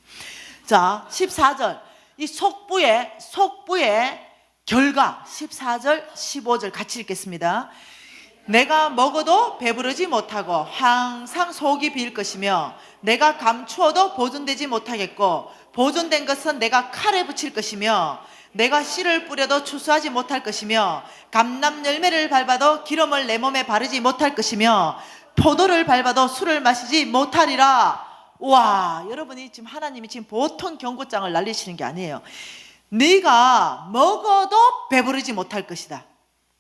자, 14절. 이 속부의 결과, 14절 15절 같이 읽겠습니다. 내가 먹어도 배부르지 못하고 항상 속이 비일 것이며 내가 감추어도 보존되지 못하겠고 보존된 것은 내가 칼에 붙일 것이며 내가 씨를 뿌려도 추수하지 못할 것이며 감람 열매를 밟아도 기름을 내 몸에 바르지 못할 것이며 포도를 밟아도 술을 마시지 못하리라. 와, 여러분이 지금 하나님이 지금 보통 경고장을 날리시는 게 아니에요. 네가 먹어도 배부르지 못할 것이다.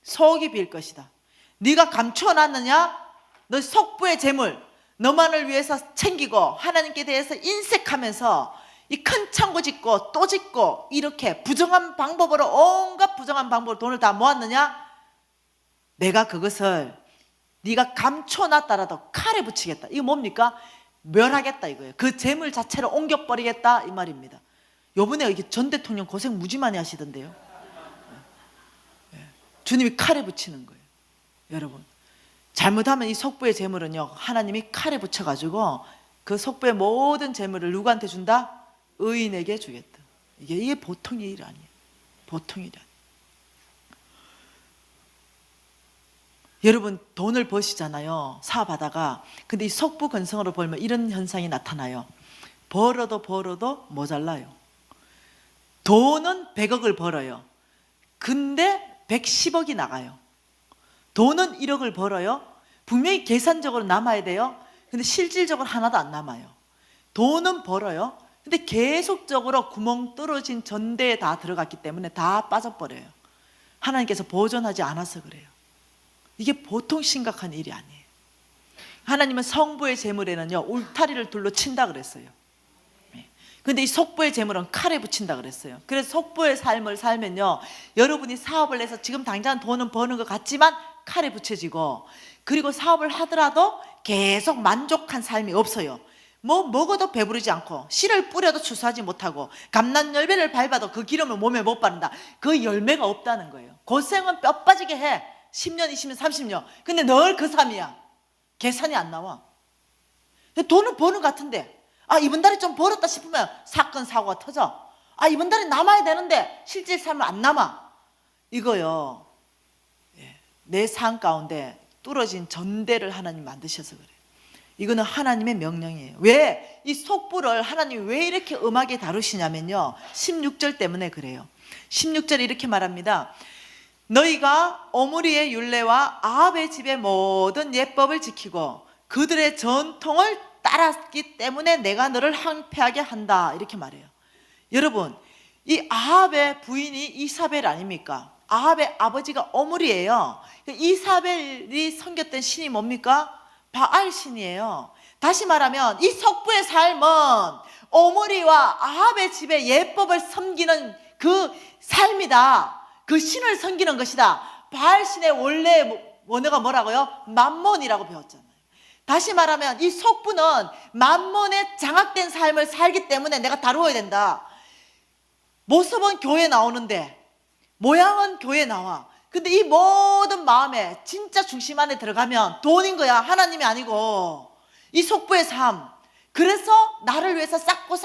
속이 빌 것이다. 네가 감추어놨느냐? 너 속부의 재물 너만을 위해서 챙기고 하나님께 대해서 인색하면서 이 큰 창고 짓고 또 짓고 이렇게 부정한 방법으로, 온갖 부정한 방법으로 돈을 다 모았느냐? 내가 그것을 네가 감춰놨다라도 칼에 붙이겠다. 이거 뭡니까? 멸하겠다 이거예요. 그 재물 자체를 옮겨버리겠다 이 말입니다. 요번에 이게 전 대통령 고생 무지 많이 하시던데요. 주님이 칼에 붙이는 거예요. 여러분, 잘못하면 이 속부의 재물은요, 하나님이 칼에 붙여가지고 그 속부의 모든 재물을 누구한테 준다? 의인에게 주겠다. 이게 보통 일이 아니에요. 보통 일이 아니에요. 여러분, 돈을 버시잖아요, 사업하다가. 근데 이 속부 건성으로 벌면 이런 현상이 나타나요. 벌어도 모자라요. 돈은 100억을 벌어요. 근데 110억이 나가요. 돈은 1억을 벌어요. 분명히 계산적으로 남아야 돼요. 근데 실질적으로 하나도 안 남아요. 돈은 벌어요. 근데 계속적으로 구멍 뚫어진 전대에 다 들어갔기 때문에 다 빠져버려요. 하나님께서 보존하지 않아서 그래요. 이게 보통 심각한 일이 아니에요. 하나님은 성부의 재물에는요, 울타리를 둘러 친다 그랬어요. 근데 이 속부의 재물은 칼에 붙인다 그랬어요. 그래서 속부의 삶을 살면요, 여러분이 사업을 해서 지금 당장 돈은 버는 것 같지만 칼에 붙여지고, 그리고 사업을 하더라도 계속 만족한 삶이 없어요. 뭐 먹어도 배부르지 않고 씨를 뿌려도 추수하지 못하고 감람열매를 밟아도 그 기름을 몸에 못 바른다. 그 열매가 없다는 거예요. 고생은 뼈 빠지게 해. 10년, 20년, 30년. 근데 늘 그 삶이야. 계산이 안 나와. 돈은 버는 것 같은데 이번 달에 좀 벌었다 싶으면 사건 사고가 터져. 이번 달에 남아야 되는데 실제 삶은 안 남아. 이거요, 내 삶 가운데 뚫어진 전대를 하나님 만드셔서 그래요. 이거는 하나님의 명령이에요. 왜? 이 속부를 하나님이 왜 이렇게 엄하게 다루시냐면요, 16절 때문에 그래요. 16절에 이렇게 말합니다. 너희가 오므리의 율례와 아합의 집의 모든 예법을 지키고 그들의 전통을 따랐기 때문에 내가 너를 항폐하게 한다. 이렇게 말해요. 여러분, 이 아합의 부인이 이사벨 아닙니까? 아합의 아버지가 오므리예요. 이사벨이 섬겼던 신이 뭡니까? 바알 신이에요. 다시 말하면 이 속부의 삶은 오므리와 아합의 집의 예법을 섬기는 그 삶이다. 그 신을 섬기는 것이다. 바알 신의 원래 원어가 뭐라고요? 맘몬이라고 배웠잖아요. 다시 말하면 이 속부는 맘몬에 장악된 삶을 살기 때문에 내가 다루어야 된다. 모습은 교회 나오는데 모양은 교회 나와. 근데 이 모든 마음에 진짜 중심 안에 들어가면 돈인 거야. 하나님이 아니고 이 속부의 삶. 그래서 나를 위해서 쌓고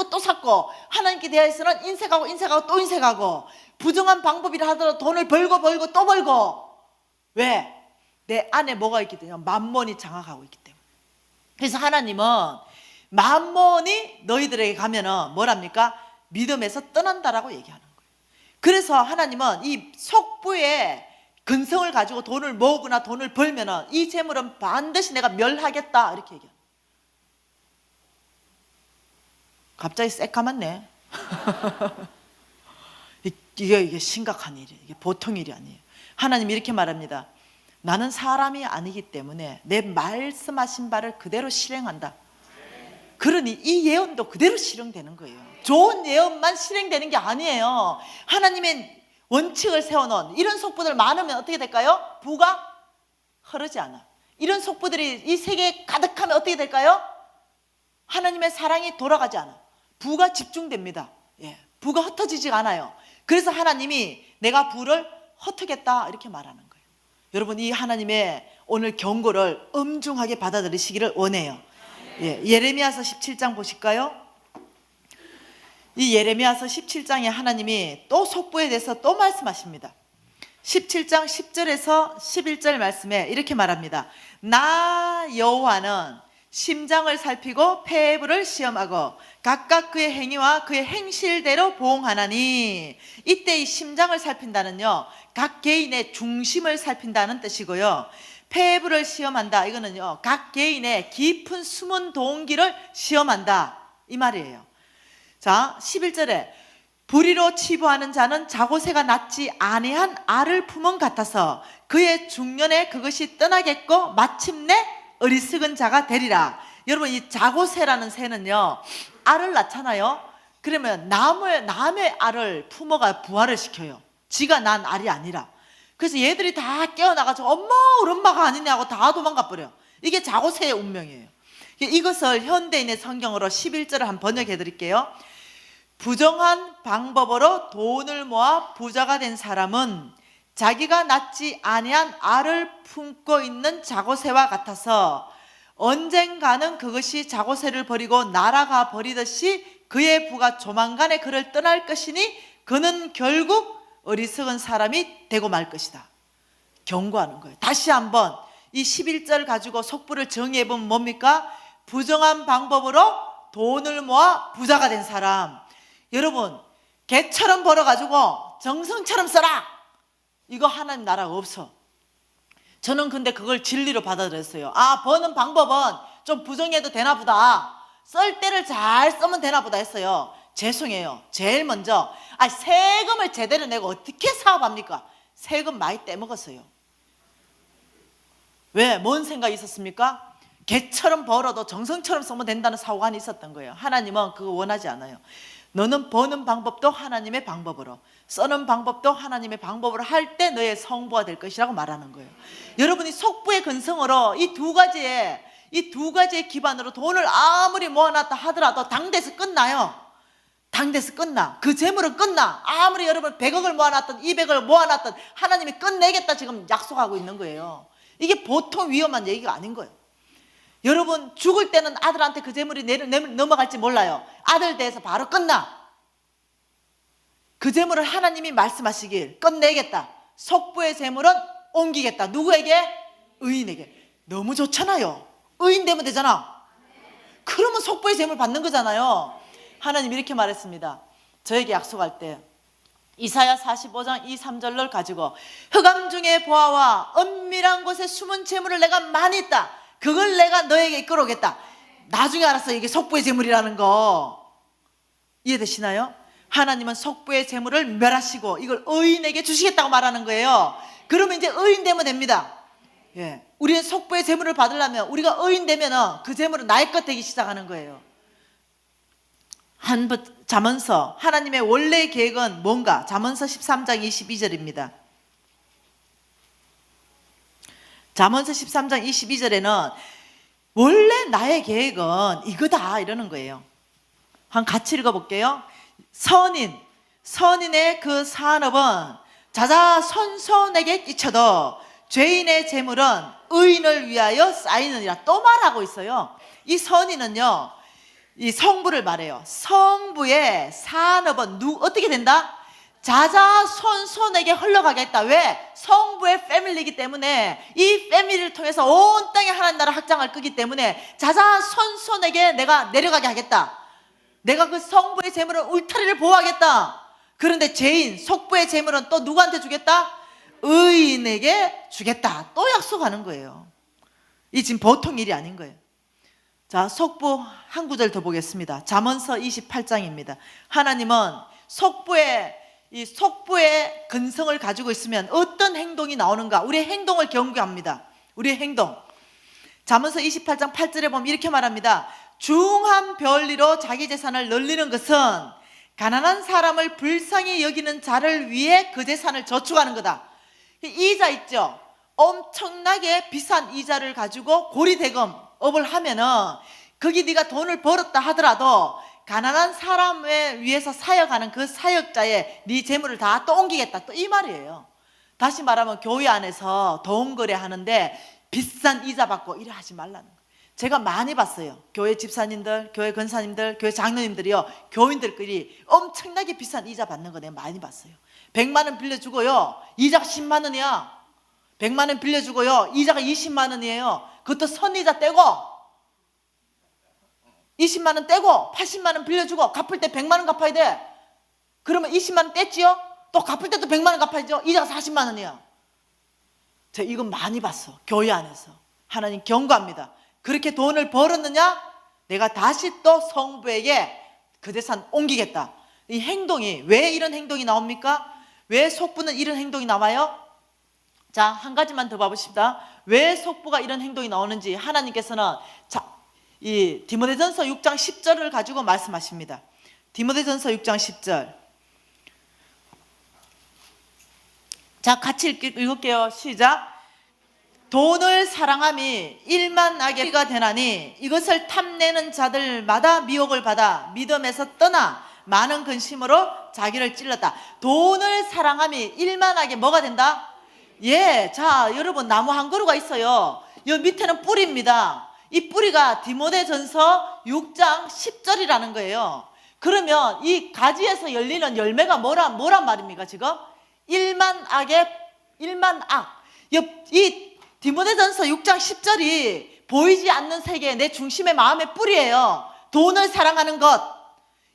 또 쌓고 하나님께 대해서는 인색하고 또 인색하고 부정한 방법이라 하더라도 돈을 벌고 또 벌고. 왜? 내 안에 뭐가 있기 때문에 맘몬이 장악하고 있기 때문에. 그래서 하나님은 맘몬이 너희들에게 가면은 뭐랍니까? 믿음에서 떠난다라고 얘기하는 거예요. 그래서 하나님은 이 속부의 근성을 가지고 돈을 모으거나 돈을 벌면은 이 재물은 반드시 내가 멸하겠다 이렇게 얘기해요. 갑자기 새까맣네. 이게 심각한 일이에요. 이게 보통 일이 아니에요. 하나님이 이렇게 말합니다. 나는 사람이 아니기 때문에 내 말씀하신 바를 그대로 실행한다. 그러니 이 예언도 그대로 실행되는 거예요. 좋은 예언만 실행되는 게 아니에요. 하나님의 원칙을 세워놓은 이런 속부들 많으면 어떻게 될까요? 부가 흐르지 않아. 이런 속부들이 이 세계에 가득하면 어떻게 될까요? 하나님의 사랑이 돌아가지 않아. 부가 집중됩니다. 부가 흩어지지 않아요. 그래서 하나님이 내가 부를 흩트겠다 이렇게 말하는 거예요. 여러분, 이 하나님의 오늘 경고를 엄중하게 받아들이시기를 원해요. 예레미야서 17장 보실까요? 이 예레미야서 17장에 하나님이 또 속부에 대해서 또 말씀하십니다. 17장 10절에서 11절 말씀에 이렇게 말합니다. 나 여호와는 심장을 살피고 폐부를 시험하고 각각 그의 행위와 그의 행실대로 보응하나니. 이때 이 심장을 살핀다는요, 각 개인의 중심을 살핀다는 뜻이고요. 폐부를 시험한다, 이거는요, 각 개인의 깊은 숨은 동기를 시험한다 이 말이에요. 자, 11절에 불의로 치부하는 자는 자고새가 낳지 아니한 알을 품은 같아서 그의 중년에 그것이 떠나겠고 마침내 어리석은 자가 되리라. 여러분, 이 자고새라는 새는요, 알을 낳잖아요. 그러면 남의 알을 품어가 부화를 시켜요. 지가 난 알이 아니라. 그래서 얘들이 다 깨어나가지고 엄마 우리 엄마가 아니냐고 다 도망가 버려. 이게 자고새의 운명이에요. 이것을 현대인의 성경으로 11절을 한번 번역해 드릴게요. 부정한 방법으로 돈을 모아 부자가 된 사람은 자기가 낳지 아니한 알을 품고 있는 자고새와 같아서 언젠가는 그것이 자고새를 버리고 날아가 버리듯이 그의 부가 조만간에 그를 떠날 것이니 그는 결국 어리석은 사람이 되고 말 것이다. 경고하는 거예요. 다시 한번 이 11절 가지고 속부를 정의해보면 뭡니까? 부정한 방법으로 돈을 모아 부자가 된 사람. 여러분, 개처럼 벌어가지고 정성처럼 써라, 이거 하나님 나라가 없어. 저는 근데 그걸 진리로 받아들였어요. 버는 방법은 좀 부정해도 되나 보다, 쓸 때를 잘 쓰면 되나 보다 했어요. 죄송해요. 제일 먼저 세금을 제대로 내고 어떻게 사업합니까? 세금 많이 떼먹었어요. 왜? 뭔 생각이 있었습니까? 개처럼 벌어도 정성처럼 쓰면 된다는 사고관이 있었던 거예요. 하나님은 그거 원하지 않아요. 너는 버는 방법도 하나님의 방법으로, 쓰는 방법도 하나님의 방법으로 할 때 너의 성부가 될 것이라고 말하는 거예요. 여러분이 속부의 근성으로 이 두 가지에 이 두 가지의 기반으로 돈을 아무리 모아놨다 하더라도 당대에서 끝나요. 당대에서 끝나. 그 재물은 끝나. 아무리 여러분 100억을 모아놨던 200억을 모아놨던 하나님이 끝내겠다 지금 약속하고 있는 거예요. 이게 보통 위험한 얘기가 아닌 거예요. 여러분 죽을 때는 아들한테 그 재물이 넘어갈지 몰라요. 아들 대해서 바로 끝나. 그 재물을 하나님이 말씀하시길 끝내겠다. 속부의 재물은 옮기겠다. 누구에게? 의인에게. 너무 좋잖아요. 의인 되면 되잖아. 그러면 속부의 재물 받는 거잖아요. 하나님이 이렇게 말했습니다. 저에게 약속할 때 이사야 45장 2, 3절을 가지고 흑암 중에 보아와 은밀한 곳에 숨은 재물을 내가 많이 있다. 그걸 내가 너에게 이끌어오겠다. 나중에 알았어요. 이게 속부의 재물이라는 거. 이해되시나요? 하나님은 속부의 재물을 멸하시고 이걸 의인에게 주시겠다고 말하는 거예요. 그러면 이제 의인 되면 됩니다. 예. 우리의 속부의 재물을 받으려면 우리가 의인 되면 그 재물은 나의 것 되기 시작하는 거예요. 잠언서 하나님의 원래 계획은 뭔가? 잠언서 13장 22절입니다. 잠언서 13장 22절에는 원래 나의 계획은 이거다 이러는 거예요. 한번 같이 읽어볼게요. 선인의 그 산업은 자자손손에게 끼쳐도 죄인의 재물은 의인을 위하여 쌓이느니라. 또 말하고 있어요. 이 선인은요, 이 성부를 말해요. 성부의 산업은 어떻게 된다? 자자손손에게 흘러가겠다. 왜? 성부의 패밀리이기 때문에 이 패밀리를 통해서 온 땅에 하나님 나라 확장을 끄기 때문에 자자손손에게 내가 내려가게 하겠다. 내가 그 성부의 재물은 울타리를 보호하겠다. 그런데 죄인, 속부의 재물은 또 누구한테 주겠다? 의인에게 주겠다. 또 약속하는 거예요. 이 지금 보통 일이 아닌 거예요. 자, 속부 한 구절 더 보겠습니다. 잠언서 28장입니다. 하나님은 속부의 근성을 가지고 있으면 어떤 행동이 나오는가? 우리의 행동을 경고합니다. 우리의 행동. 잠언서 28장 8절에 보면 이렇게 말합니다. 중한 별리로 자기 재산을 늘리는 것은 가난한 사람을 불쌍히 여기는 자를 위해 그 재산을 저축하는 거다. 이자 있죠? 엄청나게 비싼 이자를 가지고 고리대금업을 하면은 거기 네가 돈을 벌었다 하더라도 가난한 사람에 위해서 사역하는 그 사역자의 네 재물을 다 또 옮기겠다. 또 이 말이에요. 다시 말하면 교회 안에서 돈 거래하는데 비싼 이자 받고 이래 하지 말라는 거예요. 제가 많이 봤어요. 교회 집사님들, 교회 권사님들, 교회 장로님들이요, 교인들끼리 엄청나게 비싼 이자 받는 거 내가 많이 봤어요. 100만 원 빌려주고요, 이자가 10만 원이야. 100만 원 빌려주고요, 이자가 20만 원이에요. 그것도 선이자 떼고 20만 원 떼고 80만 원 빌려주고 갚을 때 100만 원 갚아야 돼. 그러면 20만 원 뗐지요? 또 갚을 때도 100만 원 갚아야죠. 이자가 40만 원이야. 제가 이거 많이 봤어. 교회 안에서. 하나님 경고합니다. 그렇게 돈을 벌었느냐? 내가 다시 또 성부에게 그 재산 옮기겠다. 이 행동이, 왜 이런 행동이 나옵니까? 왜 속부는 이런 행동이 나와요? 자, 한 가지만 더 봐보십시다. 왜 속부가 이런 행동이 나오는지 하나님께서는 이 디모데전서 6장 10절을 가지고 말씀하십니다. 디모데전서 6장 10절. 자, 같이 읽을게요. 시작. 돈을 사랑함이 일만하게가 되나니 이것을 탐내는 자들마다 미혹을 받아 믿음에서 떠나 많은 근심으로 자기를 찔렀다. 돈을 사랑함이 일만하게 뭐가 된다? 예, 자, 여러분 나무 한 그루가 있어요. 여 밑에는 뿌리입니다. 이 뿌리가 디모데전서 6장 10절이라는 거예요. 그러면 이 가지에서 열리는 열매가 뭐란 말입니까 지금? 일만악. 이 디모데전서 6장 10절이 보이지 않는 세계의 내 중심의 마음의 뿌리예요. 돈을 사랑하는 것.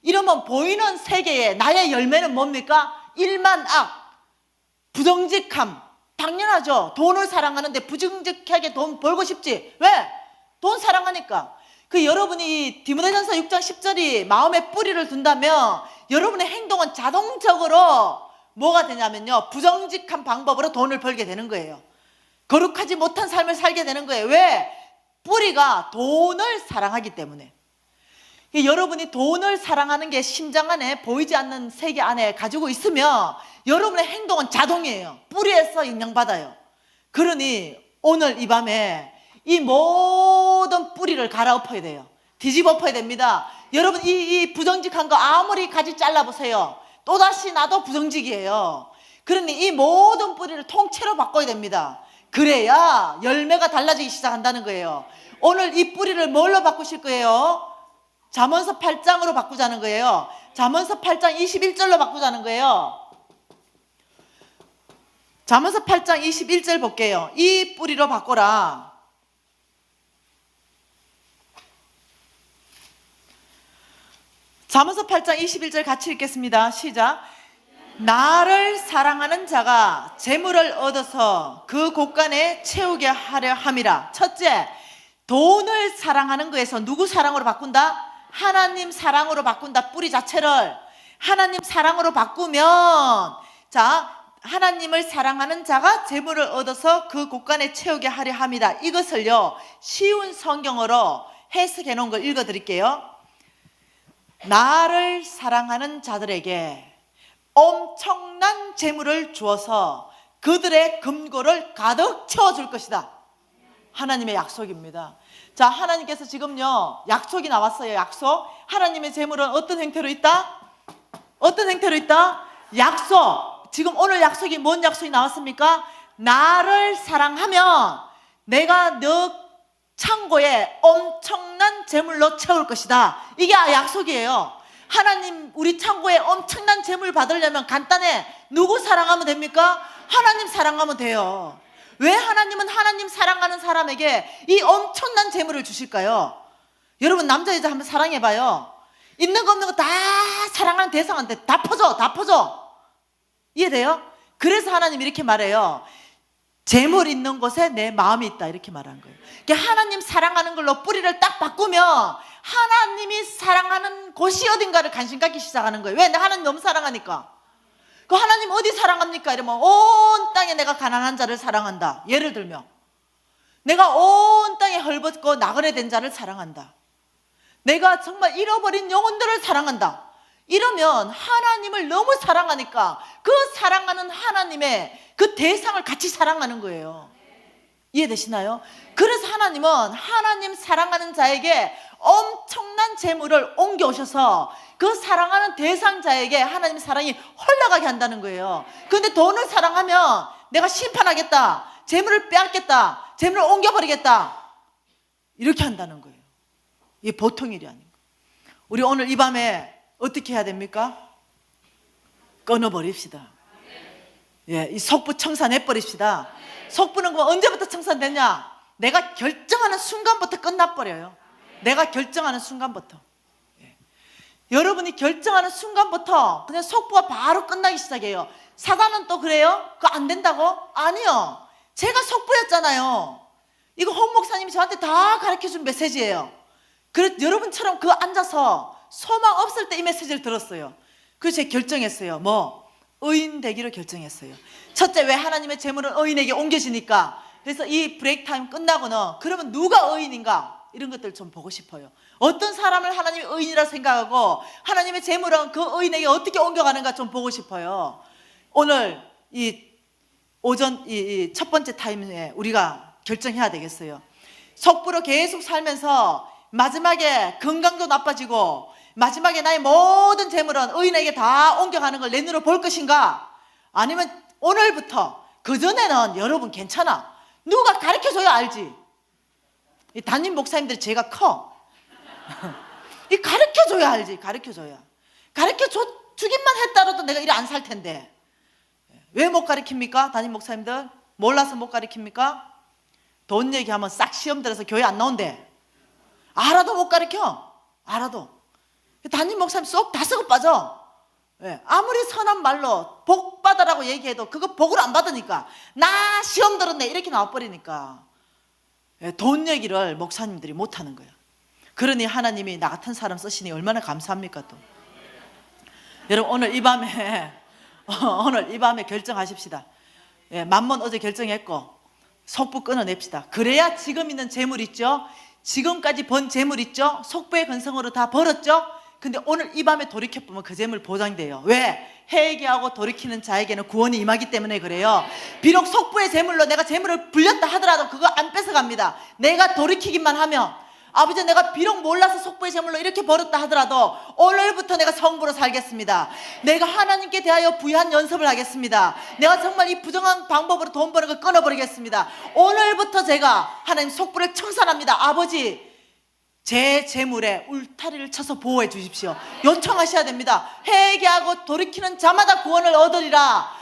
이러면 보이는 세계에 나의 열매는 뭡니까? 일만악. 부정직함. 당연하죠. 돈을 사랑하는데 부정직하게 돈 벌고 싶지. 왜? 돈 사랑하니까. 그 여러분이 디모데전서 6장 10절이 마음의 뿌리를 둔다면 여러분의 행동은 자동적으로 뭐가 되냐면요, 부정직한 방법으로 돈을 벌게 되는 거예요. 거룩하지 못한 삶을 살게 되는 거예요. 왜? 뿌리가 돈을 사랑하기 때문에. 여러분이 돈을 사랑하는 게 심장 안에 보이지 않는 세계 안에 가지고 있으면 여러분의 행동은 자동이에요. 뿌리에서 영향받아요. 그러니 오늘 이 밤에 이 모든 뿌리를 갈아엎어야 돼요. 뒤집어 엎어야 됩니다. 여러분 이 부정직한 거 아무리 가지 잘라보세요. 또다시 나도 부정직이에요. 그러니 이 모든 뿌리를 통째로 바꿔야 됩니다. 그래야 열매가 달라지기 시작한다는 거예요. 오늘 이 뿌리를 뭘로 바꾸실 거예요? 잠언서 8장으로 바꾸자는 거예요. 잠언서 8장 21절로 바꾸자는 거예요. 잠언서 8장 21절 볼게요. 이 뿌리로 바꿔라. 잠언서 8장 21절 같이 읽겠습니다. 시작. 나를 사랑하는 자가 재물을 얻어서 그 곳간에 채우게 하려 함이라. 첫째, 돈을 사랑하는 거에서 누구 사랑으로 바꾼다? 하나님 사랑으로 바꾼다. 뿌리 자체를 하나님 사랑으로 바꾸면, 자, 하나님을 사랑하는 자가 재물을 얻어서 그 곳간에 채우게 하려 함이라. 이것을요, 쉬운 성경어로 해석해 놓은 걸 읽어 드릴게요. 나를 사랑하는 자들에게 엄청난 재물을 주어서 그들의 금고를 가득 채워줄 것이다. 하나님의 약속입니다. 자, 하나님께서 지금요 약속이 나왔어요. 약속. 하나님의 재물은 어떤 형태로 있다? 어떤 형태로 있다? 약속. 지금 오늘 약속이 뭔 약속이 나왔습니까? 나를 사랑하면 내가 너 창고에 엄청난 재물로 채울 것이다. 이게 약속이에요. 하나님 우리 창고에 엄청난 재물 받으려면 간단해. 누구 사랑하면 됩니까? 하나님 사랑하면 돼요. 왜 하나님은 하나님 사랑하는 사람에게 이 엄청난 재물을 주실까요? 여러분 남자 여자 한번 사랑해봐요. 있는 거 없는 거 다 사랑하는 대상한테 다 퍼줘. 다 퍼줘. 이해돼요? 그래서 하나님 이렇게 말해요. 재물 있는 곳에 내 마음이 있다. 이렇게 말한 거예요. 그러니까 하나님 사랑하는 걸로 뿌리를 딱 바꾸면 하나님이 사랑하는 곳이 어딘가를 관심 갖기 시작하는 거예요. 왜? 내가 하나님 너무 사랑하니까. 그 하나님 어디 사랑합니까? 이러면 온 땅에 내가 가난한 자를 사랑한다. 예를 들면 내가 온 땅에 헐벗고 나그네 된 자를 사랑한다. 내가 정말 잃어버린 영혼들을 사랑한다. 이러면 하나님을 너무 사랑하니까 그 사랑하는 하나님의 그 대상을 같이 사랑하는 거예요. 이해되시나요? 그래서 하나님은 하나님 사랑하는 자에게 엄청난 재물을 옮겨오셔서 그 사랑하는 대상자에게 하나님의 사랑이 흘러가게 한다는 거예요. 그런데 돈을 사랑하면 내가 심판하겠다, 재물을 빼앗겠다, 재물을 옮겨버리겠다, 이렇게 한다는 거예요. 이게 보통 일이 아닌 거예요. 우리 오늘 이 밤에 어떻게 해야 됩니까? 끊어버립시다. 예, 이 속부 청산해버립시다. 속부는 그 언제부터 청산되냐? 내가 결정하는 순간부터 끝나버려요. 내가 결정하는 순간부터. 예. 여러분이 결정하는 순간부터 그냥 속부가 바로 끝나기 시작해요. 사단은 또 그래요? 그거 안 된다고? 아니요. 제가 속부였잖아요. 이거 홍 목사님이 저한테 다 가르쳐준 메시지예요. 그래서 여러분처럼 그 앉아서 소망 없을 때 이 메시지를 들었어요. 그래서 제가 결정했어요. 의인 되기로 결정했어요. 첫째, 왜 하나님의 재물은 의인에게 옮겨지니까. 그래서 이 브레이크 타임 끝나고는 그러면 누가 의인인가 이런 것들 좀 보고 싶어요. 어떤 사람을 하나님이 의인이라 생각하고 하나님의 재물은 그 의인에게 어떻게 옮겨가는가 좀 보고 싶어요. 오늘 이 오전 이 첫 번째 타임에 우리가 결정해야 되겠어요. 속부로 계속 살면서 마지막에 건강도 나빠지고 마지막에 나의 모든 재물은 의인에게 다 옮겨가는 걸 내 눈으로 볼 것인가? 아니면 오늘부터, 그전에는 여러분 괜찮아. 누가 가르쳐줘야 알지. 이 담임 목사님들 제가 커. 이 가르쳐줘야 알지. 가르쳐줘야. 가르쳐주기만 했다라도 내가 이래 안 살 텐데. 왜 못 가르칩니까? 담임 목사님들 몰라서 못 가르칩니까? 돈 얘기하면 싹 시험 들어서 교회 안 나온대. 알아도 못 가르쳐. 알아도. 담임 목사님 쏙 다 썩어 빠져. 예, 아무리 선한 말로 복 받으라고 얘기해도 그거 복을 안 받으니까 나 시험 들었네 이렇게 나와버리니까. 예, 돈 얘기를 목사님들이 못하는 거야. 그러니 하나님이 나 같은 사람 쓰시니 얼마나 감사합니까 또. 여러분 오늘 이 밤에 결정하십시다. 예, 만번 어제 결정했고 속부 끊어냅시다. 그래야 지금 있는 재물 있죠. 지금까지 번 재물 있죠. 속부의 근성으로 다 벌었죠. 근데 오늘 이 밤에 돌이켜보면 그 재물 보장돼요. 왜? 회개하고 돌이키는 자에게는 구원이 임하기 때문에 그래요. 비록 속부의 재물로 내가 재물을 불렸다 하더라도 그거 안 뺏어갑니다. 내가 돌이키기만 하면. 아버지, 내가 비록 몰라서 속부의 재물로 이렇게 벌었다 하더라도 오늘부터 내가 성부로 살겠습니다. 내가 하나님께 대하여 부유한 연습을 하겠습니다. 내가 정말 이 부정한 방법으로 돈 버는 걸 끊어버리겠습니다. 오늘부터 제가 하나님 속부를 청산합니다. 아버지, 제 재물에 울타리를 쳐서 보호해 주십시오. 요청하셔야 됩니다. 회개하고 돌이키는 자마다 구원을 얻으리라.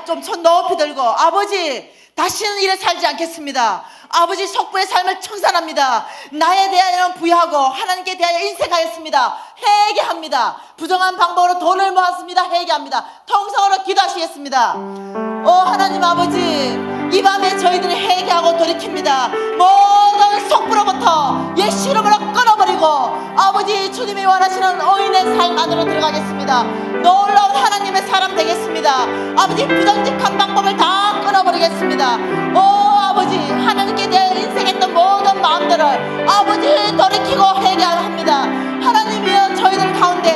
좀 손 높이 들고, 아버지, 다시는 이래 살지 않겠습니다. 아버지, 속부의 삶을 청산합니다. 나에 대하여는 부여하고 하나님께 대하여 인색하였습니다. 회개합니다. 부정한 방법으로 돈을 모았습니다. 회개합니다. 통성으로 기도하시겠습니다. 하나님 아버지, 이 밤에 저희들이 회개하고 돌이킵니다. 모든 속부로부터 예수 이름으로 끊어버리고 아버지, 주님이 원하시는 의인의 삶 안으로 들어가겠습니다. 놀라운 하나님의 사람 되겠습니다. 아버지, 부정직한 방법을 다 끊어버리겠습니다. 아버지, 하나님께 대해 인생했던 모든 마음들을 아버지 돌이키고 회개합니다. 하나님이여, 저희들 가운데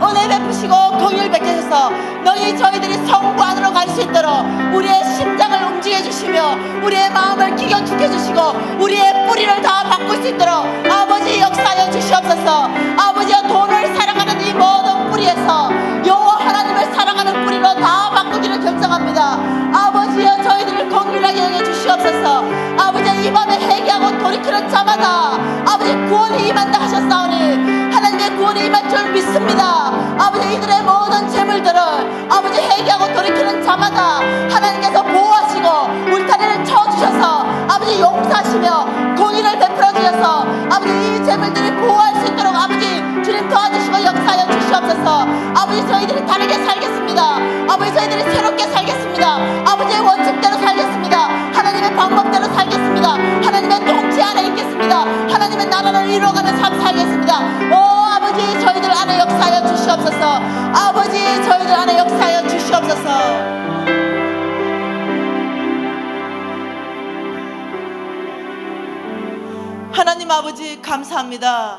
은혜 베푸시고 긍휼 베푸셔서 너희 저희들이 성부 안으로 갈 수 있도록 우리의 심장을 움직여 주시며 우리의 마음을 기경축해 주시고 우리의 뿌리를 다 바꿀 수 있도록 아버지 역사하여 주시옵소서. 아버지여, 돈을 사랑하는 이 모든 뿌리에서 여호와 하나님을 사랑하는 뿌리로 다 바꾸기를 결정합니다. 아버지여, 저희들을 긍휼하게 여겨 주시옵소서. 아버지, 이 밤에 회개하고 돌이키는 자마다 아버지 구원이 임한다 하셨사오니 하나님의 구원이 임할 줄 믿습니다. 아버지, 이들의 모든 재물들을 아버지 회개하고 돌이키는 자마다 하나님께서 보호하시고 울타리를 쳐주셔서 아버지 용서하시며 공의를 베풀어 주셔서 아버지 이 재물들이 보호할 수 있도록 아버지 주님 도와주시고 역사하여 주시옵소서. 아버지, 저희들이 다르게 살겠습니다. 아버지, 저희들이 새롭게 살겠습니다. 아버지의 원칙대로 살겠습니다. 하나님의 방법대로 살겠습니다. 하나님의 통치 안에 있겠습니다. 하나님의 나라를 이루어가는 삶 살겠습니다. 아버지, 저희들 안에 역사하여 주시옵소서. 아버지, 저희들 안에 역사하여 주시옵소서. 하나님 아버지, 감사합니다.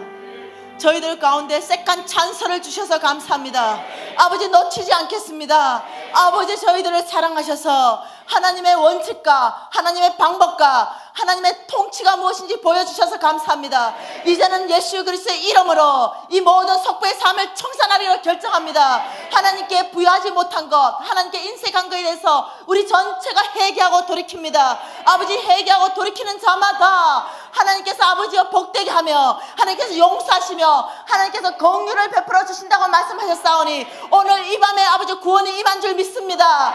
저희들 가운데 새깐 찬설을 주셔서 감사합니다. 아버지, 놓치지 않겠습니다. 아버지, 저희들을 사랑하셔서 하나님의 원칙과 하나님의 방법과 하나님의 통치가 무엇인지 보여주셔서 감사합니다. 이제는 예수 그리스도의 이름으로 이 모든 속부의 삶을 청산하리로 결정합니다. 하나님께 부여하지 못한 것, 하나님께 인색한 것에 대해서 우리 전체가 회개하고 돌이킵니다. 아버지, 회개하고 돌이키는 자마다 하나님께서 아버지여 복되게 하며 하나님께서 용서하시며 하나님께서 긍휼을 베풀어 주신다고 말씀하셨사오니 오늘 이 밤에 아버지 구원이 임한 줄 믿습니다.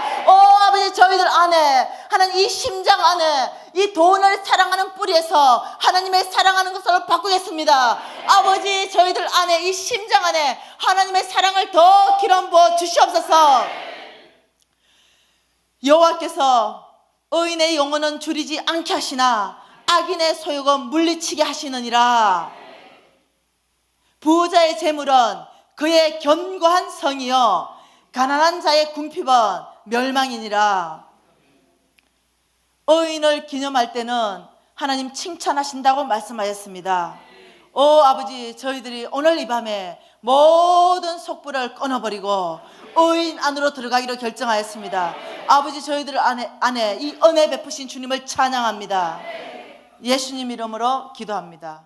아버지, 저희들 안에 하나님 이 심장 안에 이 돈을 사랑하는 뿌리에서 하나님의 사랑하는 것으로 바꾸겠습니다. 아버지, 저희들 안에 이 심장 안에 하나님의 사랑을 더 기름 부어 주시옵소서. 여호와께서 의인의 영혼은 줄이지 않게 하시나 악인의 소욕은 물리치게 하시느니라. 부자의 재물은 그의 견고한 성이요 가난한 자의 궁핍은 멸망이니라. 의인을 기념할 때는 하나님 칭찬하신다고 말씀하셨습니다. 아버지, 저희들이 오늘 이 밤에 모든 속부를 끊어버리고 의인 안으로 들어가기로 결정하였습니다. 아버지, 저희들 안에 이 은혜 베푸신 주님을 찬양합니다. 예수님 이름으로 기도합니다.